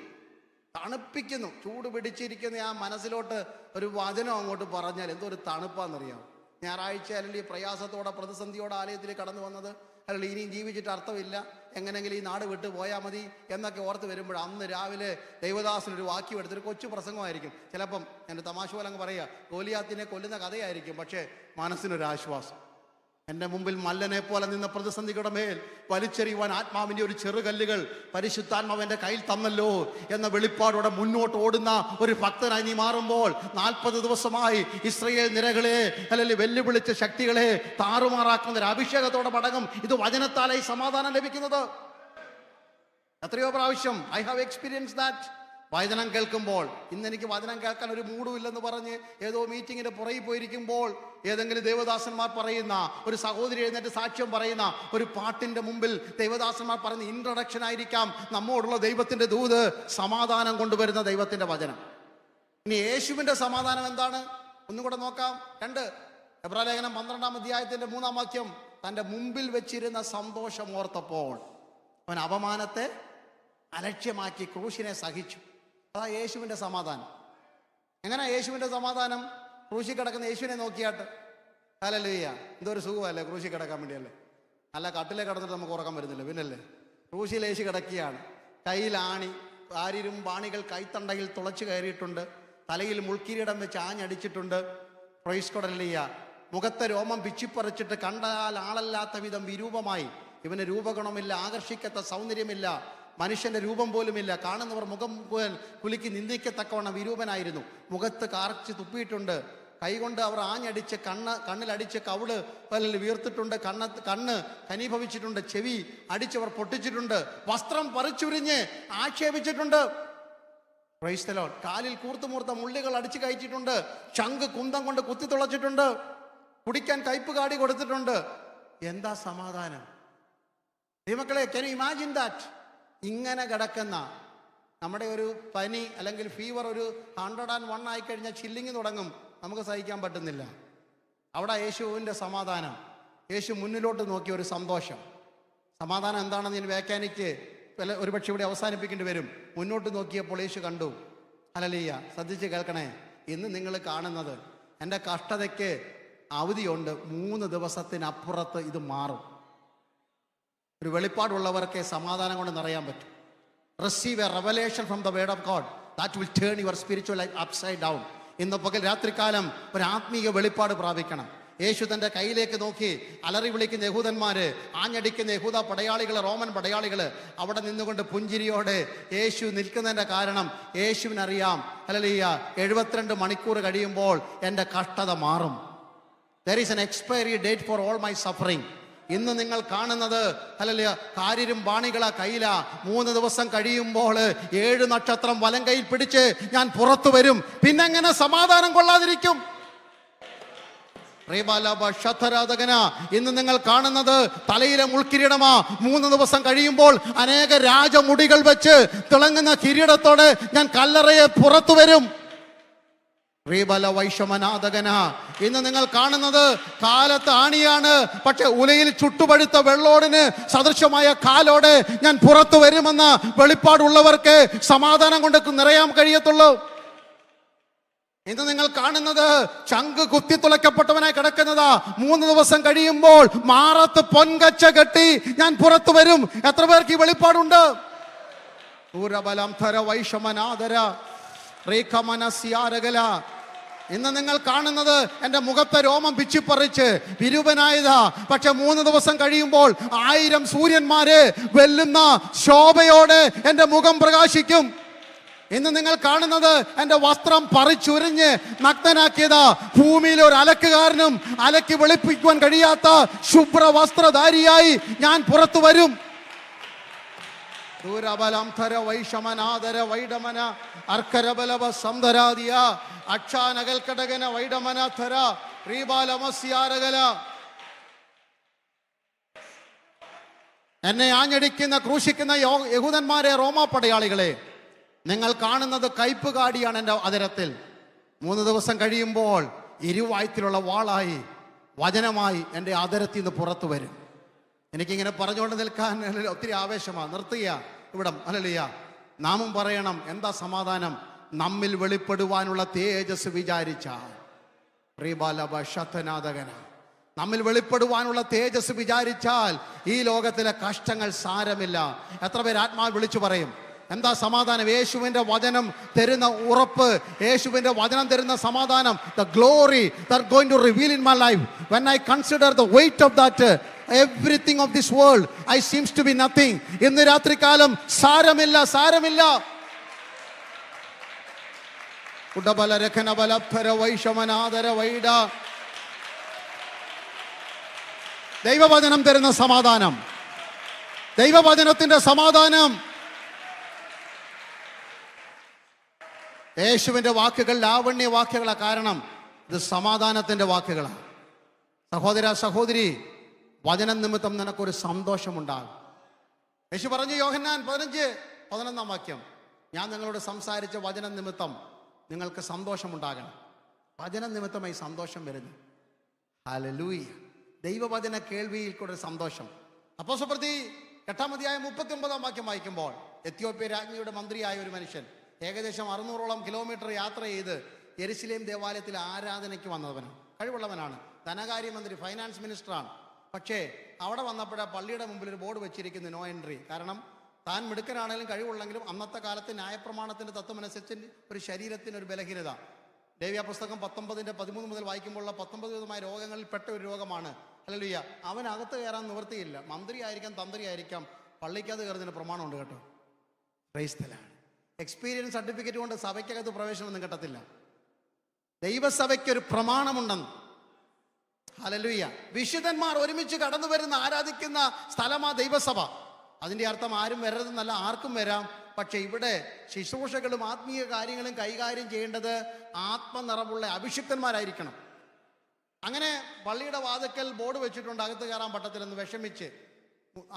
തണുപ്പിക്കുന്നു. ചൂട് പിടിച്ചിരിക്കുന്ന ആ മനസ്സിലോട്ട് ഒരു വചനം അങ്ങോട്ട് പറഞ്ഞാൽ എന്തോ ഒരു തണുപ്പാന്നറിയാം. ഞായറാഴ്ച അല്ലെങ്കിൽ പ്രയാസത്തോടെ പ്രതിസന്ധിയോടെ ആലയത്തിൽ കടന്നു വന്നത്, അല്ലെങ്കിൽ ഇനിയും ജീവിച്ചിട്ട് അർത്ഥമില്ല, എങ്ങനെങ്കിലും ഈ നാട് വിട്ട് പോയാൽ മതി എന്നൊക്കെ ഓർത്ത് വരുമ്പോൾ അന്ന് രാവിലെ ദൈവദാസനൊരു വാക്യം എടുത്തൊരു കൊച്ചു പ്രസംഗമായിരിക്കും. ചിലപ്പം എൻ്റെ തമാശ പോലെ അങ്ങ് പറയുക, ഗോലിയാത്തിനെ കൊല്ലുന്ന കഥയായിരിക്കും. പക്ഷേ മനസ്സിനൊരാശ്വാസം. എൻ്റെ മുമ്പിൽ മല്ലനെ പോലെ നിന്ന പ്രതിസന്ധികളുടെ മേൽ വലിച്ചെറിയുവാൻ ആത്മാവിൻ്റെ ഒരു ചെറുകല്ലുകൾ പരിശുദ്ധാത്മാവിൻ്റെ കയ്യിൽ തന്നല്ലോ എന്ന വെളിപ്പാടോടെ മുന്നോട്ട് ഓടുന്ന ഒരു ഭക്തനായി നീ മാറുമ്പോൾ 40 ദിവസമായി ഇസ്രായേൽ നിരകളെ അല്ലെങ്കിൽ വെല്ലുവിളിച്ച ശക്തികളെ താറുമാറാക്കുന്ന ഒരു അഭിഷേകത്തോടെ മടങ്ങും. ഇത് വചനത്താലായി സമാധാനം ലഭിക്കുന്നത്. എത്രയോ പ്രാവശ്യം ഐ ഹാവ് എക്സ്പീരിയൻസ് ദാറ്റ്. വചനം കേൾക്കുമ്പോൾ, ഇന്ന് എനിക്ക് വചനം കേൾക്കാൻ ഒരു മൂഡും ഇല്ലെന്ന് പറഞ്ഞ് ഏതോ മീറ്റിങ്ങിന്റെ പുറകിൽ പോയിരിക്കുമ്പോൾ ഏതെങ്കിലും ദേവദാസന്മാർ പറയുന്ന, ഒരു സഹോദരി എഴുന്നേറ്റ് സാക്ഷ്യം പറയുന്ന ഒരു പാട്ടിന്റെ മുമ്പിൽ ദേവദാസന്മാർ പറയുന്ന ഇൻട്രൊഡക്ഷൻ ആയിരിക്കാം നമ്മോടുള്ള ദൈവത്തിന്റെ ദൂത്, സമാധാനം കൊണ്ടുവരുന്ന ദൈവത്തിന്റെ വചനം. ഇനി യേശുവിന്റെ സമാധാനം എന്താണ്? ഒന്നുകൂടെ നോക്കാം. 2 എബ്രായലേഖനം 12-ാം അധ്യായത്തിന്റെ 3-ാം വാക്യം. തൻ്റെ മുമ്പിൽ വെച്ചിരുന്ന സന്തോഷം ഓർത്തപ്പോൾ അവൻ അപമാനത്തെ അലക്ഷ്യമാക്കി ക്രൂശിനെ സഹിച്ചു. അതാ യേശുവിൻ്റെ സമാധാനം. എങ്ങനെ യേശുവിൻ്റെ സമാധാനം? ക്രൂശി കിടക്കുന്ന യേശുവിനെ നോക്കിയാട്ട്. ഹല്ലേലൂയ. എന്തൊരു സുഖമല്ലേ ക്രൂശി കിടക്കാൻ വേണ്ടിയല്ലേ. നല്ല കട്ടിലെ കിടന്നിട്ട് നമുക്ക് ഉറക്കം വരുന്നില്ല, പിന്നല്ലേ. ക്രൂശിൽ യേശു കിടക്കുകയാണ്. കയ്യിലാണി, ആരിരും ബാണികൾ കൈത്തണ്ടയിൽ തുളച്ചു കയറിയിട്ടുണ്ട്. തലയിൽ മുൾക്കിരീടം വെച്ച് ആഞ്ഞടിച്ചിട്ടുണ്ട്. Praise God, hallelujah. മുഖത്തെ രോമം പിച്ചിപ്പറിച്ചിട്ട് കണ്ടാൽ ആളല്ലാത്ത വിധം വിരൂപമായി. ഇവന് രൂപഗുണമില്ല, ആകർഷിക്കത്ത സൗന്ദര്യമില്ല, മനുഷ്യന്റെ രൂപം പോലുമില്ല. കാണുന്നവർ മുഖം കുലുക്കി നിന്ദിക്കത്തക്കവണ്ണം വിരൂപനായിരുന്നു. മുഖത്ത് കാർച്ച് തുപ്പിയിട്ടുണ്ട്. കൈകൊണ്ട് അവർ ആഞ്ഞടിച്ച് കണ്ണിലടിച്ച് കവിള് വീർത്തിട്ടുണ്ട്. കണ്ണ് ഖനീഭവിച്ചിട്ടുണ്ട്. ചെവി അടിച്ചവർ പൊട്ടിച്ചിട്ടുണ്ട്. വസ്ത്രം പറിച്ചുരിഞ്ഞ് ആക്ഷേപിച്ചിട്ടുണ്ട്. Praise the Lord. കാലിൽ കൂർത്തുമൂർത്ത മുള്ളികൾ അടിച്ചു കയറ്റിയിട്ടുണ്ട്. ചങ്ക് കുന്തം കൊണ്ട് കുത്തി തുളച്ചിട്ടുണ്ട്. കുടിക്കാൻ കയ്പ് കാടി കൊടുത്തിട്ടുണ്ട്. എന്താ സമാധാനം ദൈവമക്കളെ? Can you imagine that? ഇങ്ങനെ കിടക്കുന്ന നമ്മുടെ ഒരു പനി അല്ലെങ്കിൽ ഫീവർ ഒരു 101 ആയിക്കഴിഞ്ഞാൽ ചില്ലിങ് തുടങ്ങും, നമുക്ക് സഹിക്കാൻ പറ്റുന്നില്ല. അവിടെ യേശുവിൻ്റെ സമാധാനം, യേശു മുന്നിലോട്ട് നോക്കിയ ഒരു സന്തോഷം. സമാധാനം എന്താണെന്ന് ഞാൻ വ്യാഖ്യാനിക്ക് ഒരുപക്ഷെ ഇവിടെ അവസാനിപ്പിക്കേണ്ടി വരും. മുന്നോട്ട് നോക്കിയപ്പോൾ യേശു കണ്ടു. ഹല്ലേലൂയ. ശ്രദ്ധിച്ച് കേൾക്കണേ. ഇന്ന് നിങ്ങൾ കാണുന്നത്, എൻ്റെ കഷ്ടതയ്ക്ക് അവധിയുണ്ട്, 3 ദിവസത്തിനപ്പുറത്ത് ഇത് മാറും. ഒരു വെളിപ്പാടുള്ളവർക്ക് സമാധാനം കൊണ്ട് നിറയാൻ പറ്റും. Receive a revelation from the word of God that will turn your spiritual life upside down. ഇന്ന് പകൽ രാത്രികാലം ഒരു ആത്മീയ വെളിപ്പാട് പ്രാപിക്കണം. യേശു തൻ്റെ കയ്യിലേക്ക് നോക്കി അലറി വിളിക്കുന്ന യഹൂദന്മാര്, ആഞ്ഞടിക്കുന്ന യഹൂദ പടയാളികൾ, റോമൻ പടയാളികൾ അവിടെ നിന്നുകൊണ്ട് പുഞ്ചിരിയോടെ യേശു നിൽക്കുന്നതിൻ്റെ കാരണം യേശുവിനറിയാം. ഹല്ലേലൂയ. 72 മണിക്കൂർ കഴിയുമ്പോൾ എൻ്റെ കഷ്ടത മാറും. There is an expiry date for all my suffering. ഇന്ന് നിങ്ങൾ കാണുന്നത് ഹല്ലേലൂയ കാരിരും ബാണികളാ കയ്യില. 3 ദിവസം കഴിയുമ്പോൾ 7 നക്ഷത്രം വലം കയ്യിൽ പിടിച്ച് ഞാൻ പുറത്തു വരും. പിന്നെങ്ങനെ സമാധാനം കൊള്ളാതിരിക്കും? ഇന്ന് നിങ്ങൾ കാണുന്നത് തലയിലെ മുൾക്കിരീടമാ. 3 ദിവസം കഴിയുമ്പോൾ അനേക രാജമുടികൾ വെച്ച് തിളങ്ങുന്ന കിരീടത്തോടെ ഞാൻ കല്ലറയെ പുറത്തു വരും. ഇന്ന് നിങ്ങൾ കാണുന്നത് കാലത്ത് ആണിയാണ്, പക്ഷെ ഉലയിൽ ചുട്ടുപഴുത്ത വെള്ളോടിന് സദൃശമായ കാലോടെ ഞാൻ പുറത്തു വരുമെന്ന് വെളിപ്പാടുള്ളവർക്ക് സമാധാനം കൊണ്ട് നിറയാൻ കഴിയത്തുള്ളൂ. ഇന്ന് നിങ്ങൾ കാണുന്നത് ചങ്ക് കുത്തി തുളയ്ക്കപ്പെട്ടവനായി കിടക്കുന്നതാ. 3 ദിവസം കഴിയുമ്പോൾ മാറത്ത് പൊൻകച്ച കെട്ടി ഞാൻ പുറത്തു വരും. എത്ര പേർക്ക് ഈ വെളിപ്പാടുണ്ട്? ഇന്ന് നിങ്ങൾ കാണുന്നത് എൻ്റെ മുഖത്തെ രോമം പിച്ചിപ്പറിച്ച് വിരൂപനായതാ. പക്ഷെ 3 ദിവസം കഴിയുമ്പോൾ 1000 സൂര്യന്മാരെ വെല്ലുന്ന ശോഭയോടെ എൻ്റെ മുഖം പ്രകാശിക്കും. ഇന്ന് നിങ്ങൾ കാണുന്നത് എൻ്റെ വസ്ത്രം പറിച്ചുരിഞ്ഞ് നഗ്നനാക്കിയതാ. ഭൂമിയിൽ ഒരു അലക്കുകാരനും അലക്കി വെളുപ്പിക്കുവാൻ കഴിയാത്ത ശുഭ്ര വസ്ത്രധാരിയായി ഞാൻ പുറത്തു വരും. എന്നെ ആഞ്ഞടിക്കുന്ന ക്രൂശിക്കുന്ന യഹൂദന്മാരെ, റോമാ പടയാളികളെ, നിങ്ങൾ കാണുന്നത് കയ്പ് കാടിയാണ് എൻ്റെ അതിരത്തിൽ. 3 ദിവസം കഴിയുമ്പോൾ ഇരുവായത്തിലുള്ള വാളായി വചനമായി എൻ്റെ അതിരത്തിൽ നിന്ന് പുറത്തു വരും. എനിക്കിങ്ങനെ പറഞ്ഞുകൊണ്ട് നിൽക്കാൻ ഒത്തിരി ആവേശമാണ്. നിർത്തുക ഇവിടം. ഹല്ലേലൂയ. നാമും പറയണം, എന്താ സമാധാനം? നമ്മിൽ വെളിപ്പെടുവാനുള്ള തേജസ് വിചാരിച്ചാൽ, നമ്മിൽ വെളിപ്പെടുവാനുള്ള തേജസ് വിചാരിച്ചാൽ ഈ ലോകത്തിലെ കഷ്ടങ്ങൾ സാരമില്ല. എത്ര പേര് ആത്മാവ് വിളിച്ചു പറയും? എന്താ സമാധാനം? യേശുവിൻ്റെ വചനം തരുന്ന ഉറപ്പ്, യേശുവിൻ്റെ വചനം തരുന്ന സമാധാനം. The glory that going to reveal in my life, when I consider the weight of that, everything of this world, I seems to be nothing. ഇന്ന് രാത്രികാലം സാരമില്ല, സാരമില്ല. ദൈവവചനം തരുന്ന സമാധാനം, ദൈവവചനത്തിന്റെ സമാധാനം. യേശുവിൻ്റെ വാക്കുകൾ ലാവണ്യ വാക്കുകളാണ്. കാരണം ഇത് സമാധാനത്തിൻ്റെ വാക്കുകളാണ്. സഹോദര സഹോദരി, വചനം നിമിത്തം നിനക്കൊരു സന്തോഷമുണ്ടാകും. യേശു പറഞ്ഞു, യോഹന്നാൻ 15:11 വാക്യം, ഞാൻ നിങ്ങളോട് സംസാരിച്ച വചനം നിമിത്തം നിങ്ങൾക്ക് സന്തോഷമുണ്ടാകണം. വചനം നിമിത്തമായി സന്തോഷം വരുന്നു. ഹല്ലേലൂയ. ദൈവവചന കേൾവിയിൽ കൂടെ സന്തോഷം. അപ്പോസ്തലപ്രവൃത്തി 8-39 വാക്യം വായിക്കുമ്പോൾ, എത്യോപ്യ രാജ്ഞിയുടെ മന്ത്രിയായ ഒരു മനുഷ്യൻ ഏകദേശം 600ഓളം കിലോമീറ്റർ യാത്ര ചെയ്ത് യെരുശലേം ദേവാലയത്തിൽ ആരാധനയ്ക്ക് വന്നവനാണ്. കഴിവുള്ളവനാണ്. ധനകാര്യമന്ത്രി, ഫൈനാൻസ് മിനിസ്റ്ററാണ്. പക്ഷേ അവിടെ വന്നപ്പോഴാണ് പള്ളിയുടെ മുമ്പിൽ ഒരു ബോർഡ് വെച്ചിരിക്കുന്നു, നോ എൻട്രി. കാരണം താൻ മിടുക്കനാണെങ്കിലും കഴിവുള്ളെങ്കിലും അന്നത്തെ കാലത്ത് ന്യായപ്രമാണത്തിൻ്റെ തത്വമനുസരിച്ച് ഒരു ശരീരത്തിന് ഒരു ബലഹീനത. ലേവ്യ പുസ്തകം 19:13 മുതൽ വായിക്കുമ്പോഴുള്ള 19 വിധമായ രോഗങ്ങളിൽ പെട്ട ഒരു രോഗമാണ്. ഹല്ലേലൂയ. അവനകത്ത് കയറാൻ നിവൃത്തിയില്ല. മന്ത്രി ആയിരിക്കാം, തന്ത്രി ആയിരിക്കാം, പള്ളിക്കകത്ത് കയറുന്നതിന് പ്രമാണമുണ്ട് കേട്ടോ. Price the Lord. Experience certificate കൊണ്ട് സഭയ്ക്കകത്ത് പ്രവേശനമൊന്നും കിട്ടത്തില്ല. ദൈവസഭയ്ക്കൊരു പ്രമാണമുണ്ടെന്ന്. ഹല്ലേലൂയ. വിശുദ്ധന്മാർ ഒരുമിച്ച് കടന്നു വരുന്ന ആരാധിക്കുന്ന സ്ഥലമാ ദൈവസഭ. അതിൻ്റെ അർത്ഥം ആരും വരരുതെന്നല്ല, ആർക്കും വരാം. പക്ഷെ ഇവിടെ ശുശ്രൂഷകളും ആത്മീയ കാര്യങ്ങളും കൈകാര്യം ചെയ്യേണ്ടത് ആത്മനിറവുള്ള അഭിഷിക്തന്മാരായിരിക്കണം. അങ്ങനെ പള്ളിയുടെ വാതിക്കൽ ബോർഡ് വെച്ചിട്ടുണ്ട്, അകത്ത് കയറാൻ പറ്റത്തില്ലെന്ന് വിഷമിച്ച്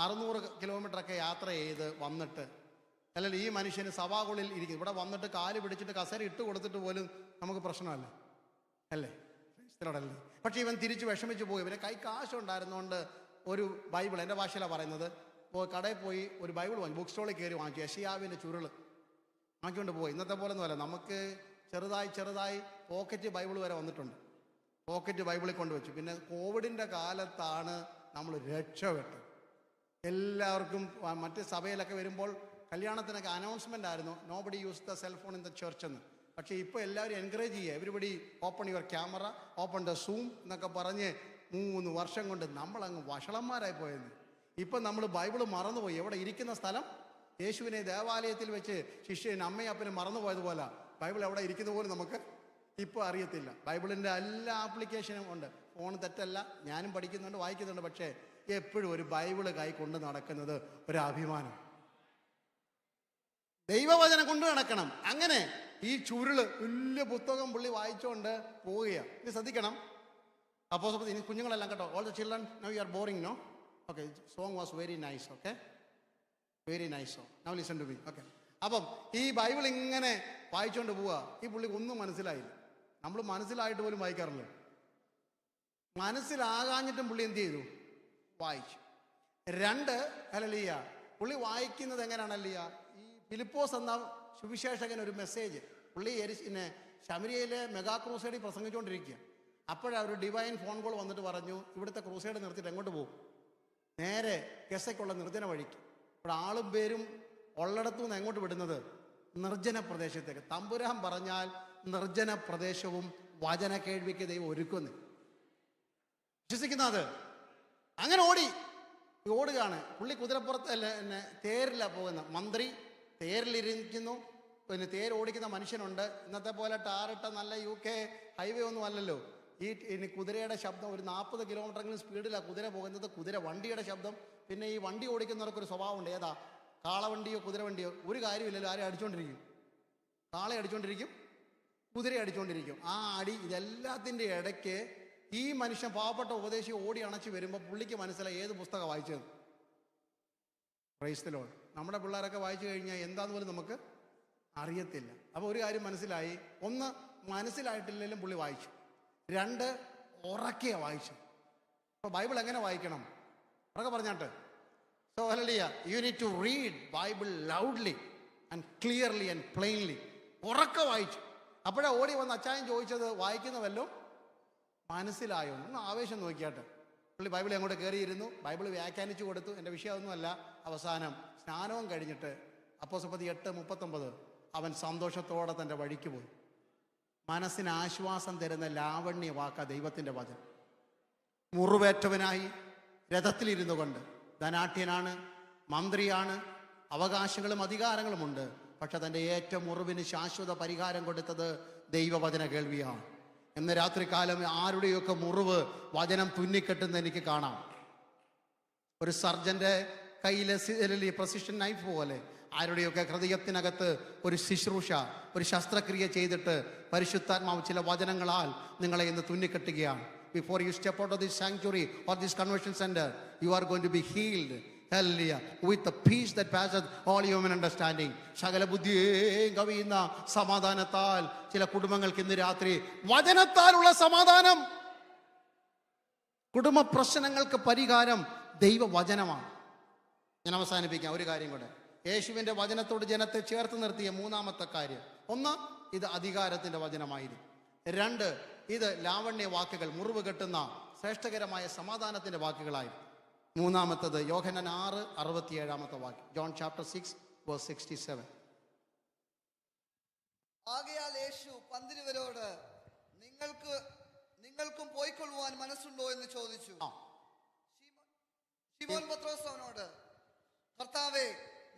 600 കിലോമീറ്ററൊക്കെ യാത്ര ചെയ്ത് വന്നിട്ട്, അല്ലെങ്കിൽ ഈ മനുഷ്യന് സഭാകുള്ളിൽ ഇരിക്കും. ഇവിടെ വന്നിട്ട് കാല് പിടിച്ചിട്ട് കസേര ഇട്ട് കൊടുത്തിട്ട് പോലും നമുക്ക് പ്രശ്നമല്ല, അല്ലേ? അല്ലേ? പക്ഷെ ഇവൻ തിരിച്ച് വിഷമിച്ച് പോയി. ഇവനെ കൈ കാശുണ്ടായിരുന്നുകൊണ്ട് ഒരു ബൈബിൾ, എൻ്റെ ഭാഷയിലാണ് പറയുന്നത്, കടയിൽ പോയി ഒരു ബൈബിൾ വാങ്ങി, ബുക്ക് സ്റ്റോളിൽ കയറി വാങ്ങിച്ചു. യെശയ്യാവിൻ്റെ ചുരുള് വാങ്ങിക്കൊണ്ട് പോയി. ഇന്നത്തെ പോലെ ഒന്നുമല്ല, നമുക്ക് ചെറുതായി പോക്കറ്റ് ബൈബിൾ വരെ വന്നിട്ടുണ്ട്. പോക്കറ്റ് ബൈബിളിൽ കൊണ്ടുവച്ചു. പിന്നെ കോവിഡിൻ്റെ കാലത്താണ് നമ്മൾ രക്ഷപ്പെട്ടത്. എല്ലാവർക്കും മറ്റ് സഭയിലൊക്കെ വരുമ്പോൾ കല്യാണത്തിനൊക്കെ അനൗൺസ്മെൻ്റ് ആയിരുന്നു, nobody use the cellphone in the church എന്ന്. പക്ഷേ ഇപ്പോൾ എല്ലാവരും എൻകറേജ് ചെയ്യുക, everybody open your camera, open the zoom എന്നൊക്കെ പറഞ്ഞ് 3 വർഷം കൊണ്ട് നമ്മളങ്ങ് വഷളന്മാരായി പോയത്. ഇപ്പം നമ്മൾ ബൈബിള് മറന്നുപോയി. എവിടെ ഇരിക്കുന്ന സ്ഥലം, യേശുവിനെ ദേവാലയത്തിൽ വെച്ച് ശിഷ്യൻ അമ്മയും അപ്പനും മറന്നുപോയതുപോലെ ബൈബിൾ എവിടെ ഇരിക്കുന്ന പോലും നമുക്ക് ഇപ്പോൾ അറിയത്തില്ല. ബൈബിളിൻ്റെ എല്ലാ ആപ്ലിക്കേഷനും ഉണ്ട്. ഫോൺ തെറ്റല്ല, ഞാനും പഠിക്കുന്നുണ്ട്, വായിക്കുന്നുണ്ട്. പക്ഷേ എപ്പോഴും ഒരു ബൈബിള് കൈ കൊണ്ട് നടക്കുന്നത് ഒരു അഭിമാനം. ദൈവവചനം കൊണ്ട് നടക്കണം. അങ്ങനെ ഈ ചുരുള് വലിയ പുസ്തകം പുള്ളി വായിച്ചുകൊണ്ട് പോവുകയാണ്. ഇത് ശ്രദ്ധിക്കണം. അപ്പോൾ ഇനി കുഞ്ഞുങ്ങളെല്ലാം കേട്ടോ, all the children, now you are boring, no? Okay, song was very nice. Okay, very nice song. Now listen to me. Okay, അപ്പം ഈ ബൈബിൾ ഇങ്ങനെ വായിച്ചുകൊണ്ട് പോവുക. ഈ പുള്ളിക്ക് ഒന്നും മനസ്സിലായില്ല. നമ്മൾ മനസ്സിലായിട്ട് പോലും വായിക്കാറില്ല. മനസ്സിലാകാഞ്ഞിട്ടും പുള്ളി എന്ത് ചെയ്തു? വായിച്ചു. 2 ഹല്ലേലൂയ. പുള്ളി വായിക്കുന്നത് എങ്ങനെയാണല്ലിയ? ഈ ഫിലിപ്പോസ് എന്ന സുവിശേഷകൻ ഒരു മെസ്സേജ്, പുള്ളി ശമരിയയിലെ മെഗാ ക്രൂസൈഡിൽ പ്രസംഗിച്ചുകൊണ്ടിരിക്കുക. അപ്പോഴാ ഒരു ഡിവൈൻ ഫോൺ കോൾ വന്നിട്ട് പറഞ്ഞു, ഇവിടുത്തെ ക്രൂസൈഡ് നിർത്തിയിട്ട് എങ്ങോട്ട് പോകും? നേരെ ഗസയ്ക്കുള്ള നിർജ്ജന വഴിക്ക്. ഇവിടെ ആളും പേരും ഉള്ളിടത്തു നിന്ന് എങ്ങോട്ട് വിടുന്നത്? നിർജ്ജന പ്രദേശത്തേക്ക്. തമ്പുരാൻ പറഞ്ഞാൽ നിർജ്ജന പ്രദേശവും വചന കേൾവിക്ക് ദൈവം ഒരുക്കുന്നു. വിശ്വസിക്കുന്നത് അങ്ങനെ ഓടുകയാണ്. പുള്ളി കുതിരപ്പുറത്ത് തേരില്ല പോകുന്ന മന്ത്രി, തേരിലിരിക്കുന്നു. പിന്നെ തേര് ഓടിക്കുന്ന മനുഷ്യനുണ്ട്. ഇന്നത്തെ പോലെ ടാറിട്ട നല്ല UK ഹൈവേ ഒന്നും അല്ലല്ലോ. ഇനി കുതിരയുടെ ശബ്ദം, ഒരു 40 കിലോമീറ്ററെങ്കിലും സ്പീഡിലാണ് കുതിര പോകുന്നത്. കുതിര വണ്ടിയുടെ ശബ്ദം. പിന്നെ ഈ വണ്ടി ഓടിക്കുന്നവർക്കൊരു സ്വഭാവമുണ്ട്. ഏതാ? കാളവണ്ടിയോ കുതിരവണ്ടിയോ ഒരു കാര്യമില്ലല്ലോ, ആരും അടിച്ചുകൊണ്ടിരിക്കും. കാളെ അടിച്ചുകൊണ്ടിരിക്കും, കുതിര അടിച്ചുകൊണ്ടിരിക്കും. ആ അടി ഇതെല്ലാത്തിൻ്റെ ഇടയ്ക്ക് ഈ മനുഷ്യൻ, പാവപ്പെട്ട ഉപദേശി, ഓടി അണച്ച് വരുമ്പോൾ പുള്ളിക്ക് മനസ്സിലായി ഏത് പുസ്തകം വായിച്ചത്. Price the Lord. നമ്മുടെ പിള്ളേരൊക്കെ വായിച്ചു കഴിഞ്ഞാൽ എന്താന്ന് പോലും നമുക്ക് അറിയത്തില്ല. അപ്പോൾ ഒരു കാര്യം മനസ്സിലായി. 1, മനസ്സിലായിട്ടില്ലെങ്കിലും പുള്ളി വായിച്ചു. 2, ഉറക്കെയാണ് വായിച്ചു. അപ്പോൾ ബൈബിൾ എങ്ങനെ വായിക്കണം? ഉറക്കെ പറഞ്ഞാട്ട്. So hallelujah, you need to read Bible loudly and clearly and plainly. ഉറക്കെ വായിച്ചു. അപ്പോഴാ ഓടി വന്ന് അച്ചായൻ ചോദിച്ചത്, വായിക്കുന്നവല്ലോ മനസ്സിലായോ? ഒന്ന് ആവേശം നോക്കിയാട്ട്. പുള്ളി ബൈബിൾ അങ്ങോട്ട് കയറിയിരുന്നു, ബൈബിൾ വ്യാഖ്യാനിച്ചു കൊടുത്തു. എൻ്റെ വിഷയമൊന്നുമല്ല. അവസാനം സ്നാനവും കഴിഞ്ഞിട്ട് അപ്പോസ്തലപ്രവൃത്തി 8:39 അവൻ സന്തോഷത്തോടെ തൻ്റെ വഴിക്ക് പോയി. മനസ്സിന് ആശ്വാസം തരുന്ന ലാവണ്യ വാക്ക ദൈവത്തിൻ്റെ വചനം. മുറിവേറ്റവനായി രഥത്തിലിരുന്നു കൊണ്ട്, ധനാഢ്യനാണ്, മന്ത്രിയാണ്, അവകാശങ്ങളും അധികാരങ്ങളുമുണ്ട്. പക്ഷെ തൻ്റെ ഏറ്റവും മുറിവിന് ശാശ്വത പരിഹാരം കൊടുത്തത് ദൈവവചന കേൾവിയാണ്. ഇന്ന് രാത്രികാലം ആരുടെയൊക്കെ മുറിവ് വചനം തുന്നിക്കെട്ടുന്ന എനിക്ക് കാണാം. ഒരു സർജൻ്റെ കയ്യിലെ പ്രസിഷൻ നൈഫ് പോലെ ആരുടെയൊക്കെ ഹൃദയത്തിനകത്ത് ഒരു ശുശ്രൂഷ, ഒരു ശസ്ത്രക്രിയ ചെയ്തിട്ട് പരിശുദ്ധാത്മാവ് ചില വചനങ്ങളാൽ നിങ്ങളെ ഇന്ന് തുന്നിക്കെട്ടുകയാണ്. Before you step out of this sanctuary or this convention center, you are going to be healed. Hallelujah. With the peace that passeth all human understanding. സകല ബുദ്ധിയെ കവിയുന്ന സമാധാനത്താൽ ചില കുടുംബങ്ങൾക്ക് ഇന്ന് രാത്രി വചനത്താലുള്ള സമാധാനം. കുടുംബ പ്രശ്നങ്ങൾക്ക് പരിഹാരം ദൈവവചനമാണ്. ഞാൻ അവസാനിപ്പിക്കാം ഒരു കാര്യം കൂടെ. യേശുവിൻ്റെ വചനത്തോട് ജനത്തെ ചേർത്ത് നിർത്തിയ മൂന്നാമത്തെ കാര്യം, ഒന്ന്, ഇത് അധികാരത്തിൻ്റെ വചനമായിരുന്നു. രണ്ട്, ഇത് ലാവണ്യ വാക്കുകൾ, മുറിവ് കെട്ടുന്ന ശ്രേഷ്ഠകരമായ സമാധാനത്തിൻ്റെ വാക്കുകളായിരുന്നു. മൂന്നാമത്തത് യോഹന്നാൻ 6:67 വാക്യം. John chapter 6:67. ആകയാൽ യേശു പന്തിരുവരോട് നിങ്ങൾക്കും പോയിക്കൊള്ളുവാൻ മനസ്സുണ്ടോ എന്ന് ചോദിച്ചു. ശിമോൻ പത്രോസ് അവനോട്, കർത്താവേ,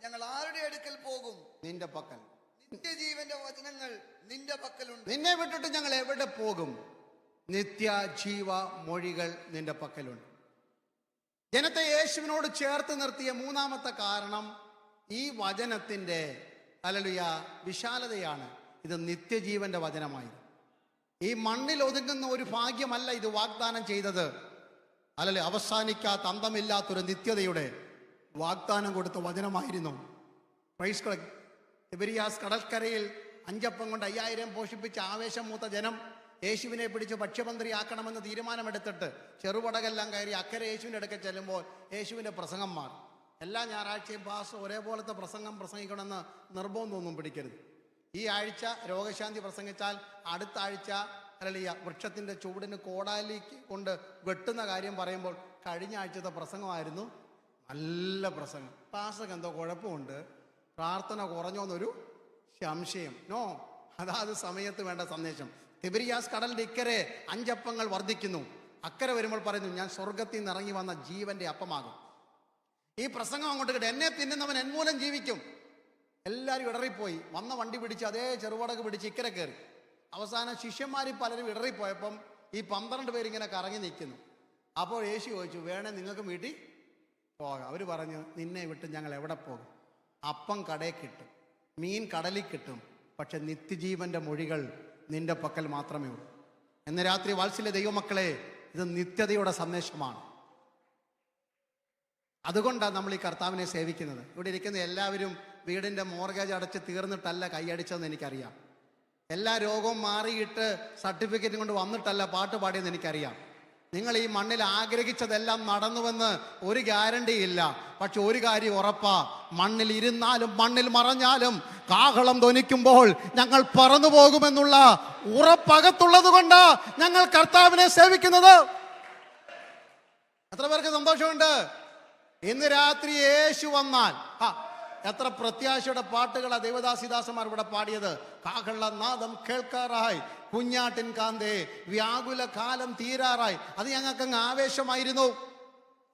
ഞങ്ങൾ ആരുടെ അടുക്കൽ പോകും? നിന്റെ പക്കൽ. നിത്യജീവന്റെ വചനങ്ങൾ നിന്റെ പക്കലുണ്ട്. നിന്നെ വിട്ടിട്ട് ഞങ്ങൾ എവിടെ പോകും? നിത്യജീവ മൊഴികൾ നിന്റെ പക്കലുണ്ട്. ജനത്തെ യേശുവിനോട് ചേർത്ത് നിർത്തിയ മൂന്നാമത്തെ കാരണം ഈ വചനത്തിൻ്റെ ഹല്ലേലൂയ വിശാലതയാണ്. ഇത് നിത്യജീവന്റെ വചനമായി. ഈ മണ്ണിൽ ഒതുങ്ങുന്ന ഒരു ഭാഗ്യമല്ല ഇത് വാഗ്ദാനം ചെയ്തത്. അല്ലല്ലേ, അവസാനിക്കാത്ത അന്തമില്ലാത്തൊരു നിത്യതയുടെ വാഗ്ദാനം കൊടുത്ത വചനമായിരുന്നു. Praise God. തിബരിയാസ് കടൽക്കരയിൽ 5 അപ്പം കൊണ്ട് 5000 പോഷിപ്പിച്ച ആവേശം മൂത്ത ജനം യേശുവിനെ പിടിച്ച് ഭക്ഷ്യമന്ത്രിയാക്കണമെന്ന് തീരുമാനമെടുത്തിട്ട് ചെറുപടകെല്ലാം കയറി അക്കരെ യേശുവിൻ്റെ അടുക്കൽ ചെല്ലുമ്പോൾ യേശുവിൻ്റെ പ്രസംഗം മാറി. എല്ലാ ഞായറാഴ്ചയും പാസ് ഒരേപോലത്തെ പ്രസംഗം പ്രസംഗിക്കണമെന്ന് നിർബന്ധമൊന്നും പിടിക്കരുത്. ഈ ആഴ്ച രോഗശാന്തി പ്രസംഗിച്ചാൽ അടുത്ത ആഴ്ച ഹല്ലേലൂയ വൃക്ഷത്തിൻ്റെ ചുവടിന് കോടാലിക്ക് കൊണ്ട് വെട്ടുന്ന കാര്യം പറയുമ്പോൾ കഴിഞ്ഞ ആഴ്ചത്തെ പ്രസംഗമായിരുന്നു നല്ല പ്രസംഗം. പാസ്റ്റർക്ക് എന്തോ കുഴപ്പമുണ്ട്, പ്രാർത്ഥന കുറഞ്ഞോന്നൊരു സംശയം. നോ, അതാത് സമയത്ത് വേണ്ട സന്ദേശം. തിബരിയാസ് കടലിൻ്റെ ഇക്കരെ 5 അപ്പങ്ങൾ വർദ്ധിക്കുന്നു. അക്കരെ വരുമ്പോൾ പറയുന്നു, ഞാൻ സ്വർഗത്തിൽ നിന്ന് ഇറങ്ങി വന്ന ജീവന്റെ അപ്പമാകും. ഈ പ്രസംഗം അങ്ങോട്ട് കേട്ട്, എന്നെ തിന്നുന്നവൻ എന്മൂലം ജീവിക്കും. എല്ലാവരും ഇടറിപ്പോയി. വന്ന വണ്ടി പിടിച്ച് അതേ ചെറുപടക് പിടിച്ച് ഇക്കരെ കയറി. അവസാനം ശിഷ്യന്മാരിൽ പലരും ഇടറിപ്പോയപ്പം ഈ 12 പേരിങ്ങനെ കറങ്ങി നിൽക്കുന്നു. അപ്പോൾ യേശു ചോദിച്ചു, വേണേ നിങ്ങൾക്ക് വീട്ടിൽ പോകാം. അവർ പറഞ്ഞു, നിന്നെ വിട്ട് ഞങ്ങൾ എവിടെ പോകും? അപ്പം കടയിൽ കിട്ടും, മീൻ കടലിൽ കിട്ടും, പക്ഷെ നിത്യജീവന്റെ മൊഴികൾ നിന്റെ പക്കൽ മാത്രമേ ഉള്ളൂ. ഇന്ന് രാത്രി വാത്സല്യ ദൈവമക്കളെ, ഇത് നിത്യതയുടെ സന്ദേശമാണ്. അതുകൊണ്ടാണ് നമ്മൾ ഈ കർത്താവിനെ സേവിക്കുന്നത്. ഇവിടെ ഇരിക്കുന്ന എല്ലാവരും വീടിൻ്റെ മോർഗേജ് അടച്ച് തീർന്നിട്ടല്ല കൈയടിച്ചതെന്ന് എനിക്കറിയാം. എല്ലാ രോഗവും മാറിയിട്ട് സർട്ടിഫിക്കറ്റും കൊണ്ട് വന്നിട്ടല്ല പാട്ട് പാടിയെന്ന് എനിക്കറിയാം. നിങ്ങൾ ഈ മണ്ണിൽ ആഗ്രഹിച്ചതെല്ലാം നടന്നുവെന്ന് ഒരു ഗ്യാരണ്ടി ഇല്ല. പക്ഷെ ഒരു കാര്യം ഉറപ്പാ, മണ്ണിൽ ഇരുന്നാലും മണ്ണിൽ മറഞ്ഞാലും കാഹളം ധ്വനിക്കുമ്പോൾ ഞങ്ങൾ പറന്നു പോകുമെന്നുള്ള ഉറപ്പകത്തുള്ളത് കൊണ്ട് ഞങ്ങൾ കർത്താവിനെ സേവിക്കുന്നത്. എത്ര പേർക്ക് സന്തോഷമുണ്ട്? ഇന്ന് രാത്രി യേശു വന്നാൽ എത്ര പ്രത്യാശയുടെ പാട്ടുകളാ ദേവദാസിദാസന്മാർ ഇവിടെ പാടിയത്. കാഹളനാദം കേൾക്കാറായി, കുഞ്ഞാട്ടിൻ കാന്തേ, വ്യാകുല കാലം തീരാറായി. അത് ഞങ്ങൾക്കങ്ങ് ആവേശമായിരുന്നു.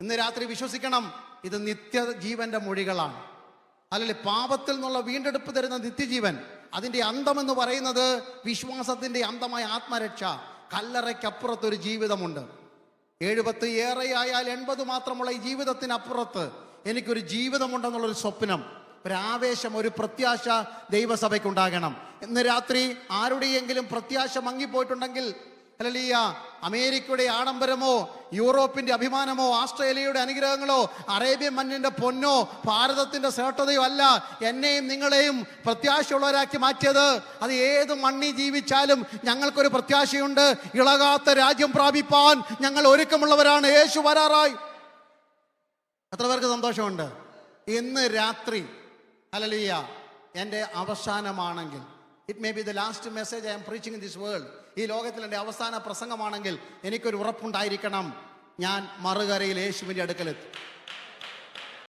ഇന്ന് രാത്രി വിശ്വസിക്കണം, ഇത് നിത്യജീവന്റെ മൊഴികളാണ്. അല്ലല്ലേ, പാപത്തിൽ നിന്നുള്ള വീണ്ടെടുപ്പ് തരുന്ന നിത്യജീവൻ. അതിൻ്റെ അന്തമെന്ന് പറയുന്നത് വിശ്വാസത്തിന്റെ അന്തമായ ആത്മരക്ഷ. കല്ലറയ്ക്കപ്പുറത്തൊരു ജീവിതമുണ്ട്. 70 ഏറെയായാൽ 80 മാത്രമുള്ള ഈ ജീവിതത്തിനപ്പുറത്ത് എനിക്കൊരു ജീവിതമുണ്ടെന്നുള്ളൊരു സ്വപ്നം, ഒരു ആവേശം, ഒരു പ്രത്യാശ ദൈവസഭയ്ക്കുണ്ടാകണം. ഇന്ന് രാത്രി ആരുടെയെങ്കിലും പ്രത്യാശ മങ്ങിപ്പോയിട്ടുണ്ടെങ്കിൽ, ഹല്ലേലൂയ, അമേരിക്കയുടെ ആഡംബരമോ യൂറോപ്പിന്റെ അഭിമാനമോ ആസ്ട്രേലിയയുടെ അനുഗ്രഹങ്ങളോ അറേബ്യൻ മണ്ണിന്റെ പൊന്നോ ഭാരതത്തിന്റെ ശ്രേഷ്ഠതയോ അല്ല എന്നെയും നിങ്ങളെയും പ്രത്യാശയുള്ളവരാക്കി മാറ്റിയത്. അത് ഏത് മണ്ണി ജീവിച്ചാലും ഞങ്ങൾക്കൊരു പ്രത്യാശയുണ്ട്. ഇളകാത്ത രാജ്യം പ്രാപിപ്പാൻ ഞങ്ങൾ ഒരുക്കമുള്ളവരാണ്. യേശു വരാറായി. എത്ര പേർക്ക് സന്തോഷമുണ്ട്? ഇന്ന് രാത്രി ഹല്ലേലൂയ എൻ്റെ അവസാനമാണെങ്കിൽ, it may be the last message I am preaching in this world, ഈ ലോകത്തിൽ എൻ്റെ അവസാന പ്രസംഗമാണെങ്കിൽ എനിക്കൊരു ഉറപ്പുണ്ടായിരിക്കണം, ഞാൻ മറുകരയിൽ യേശുവിൻ്റെ അടുക്കലെത്തും.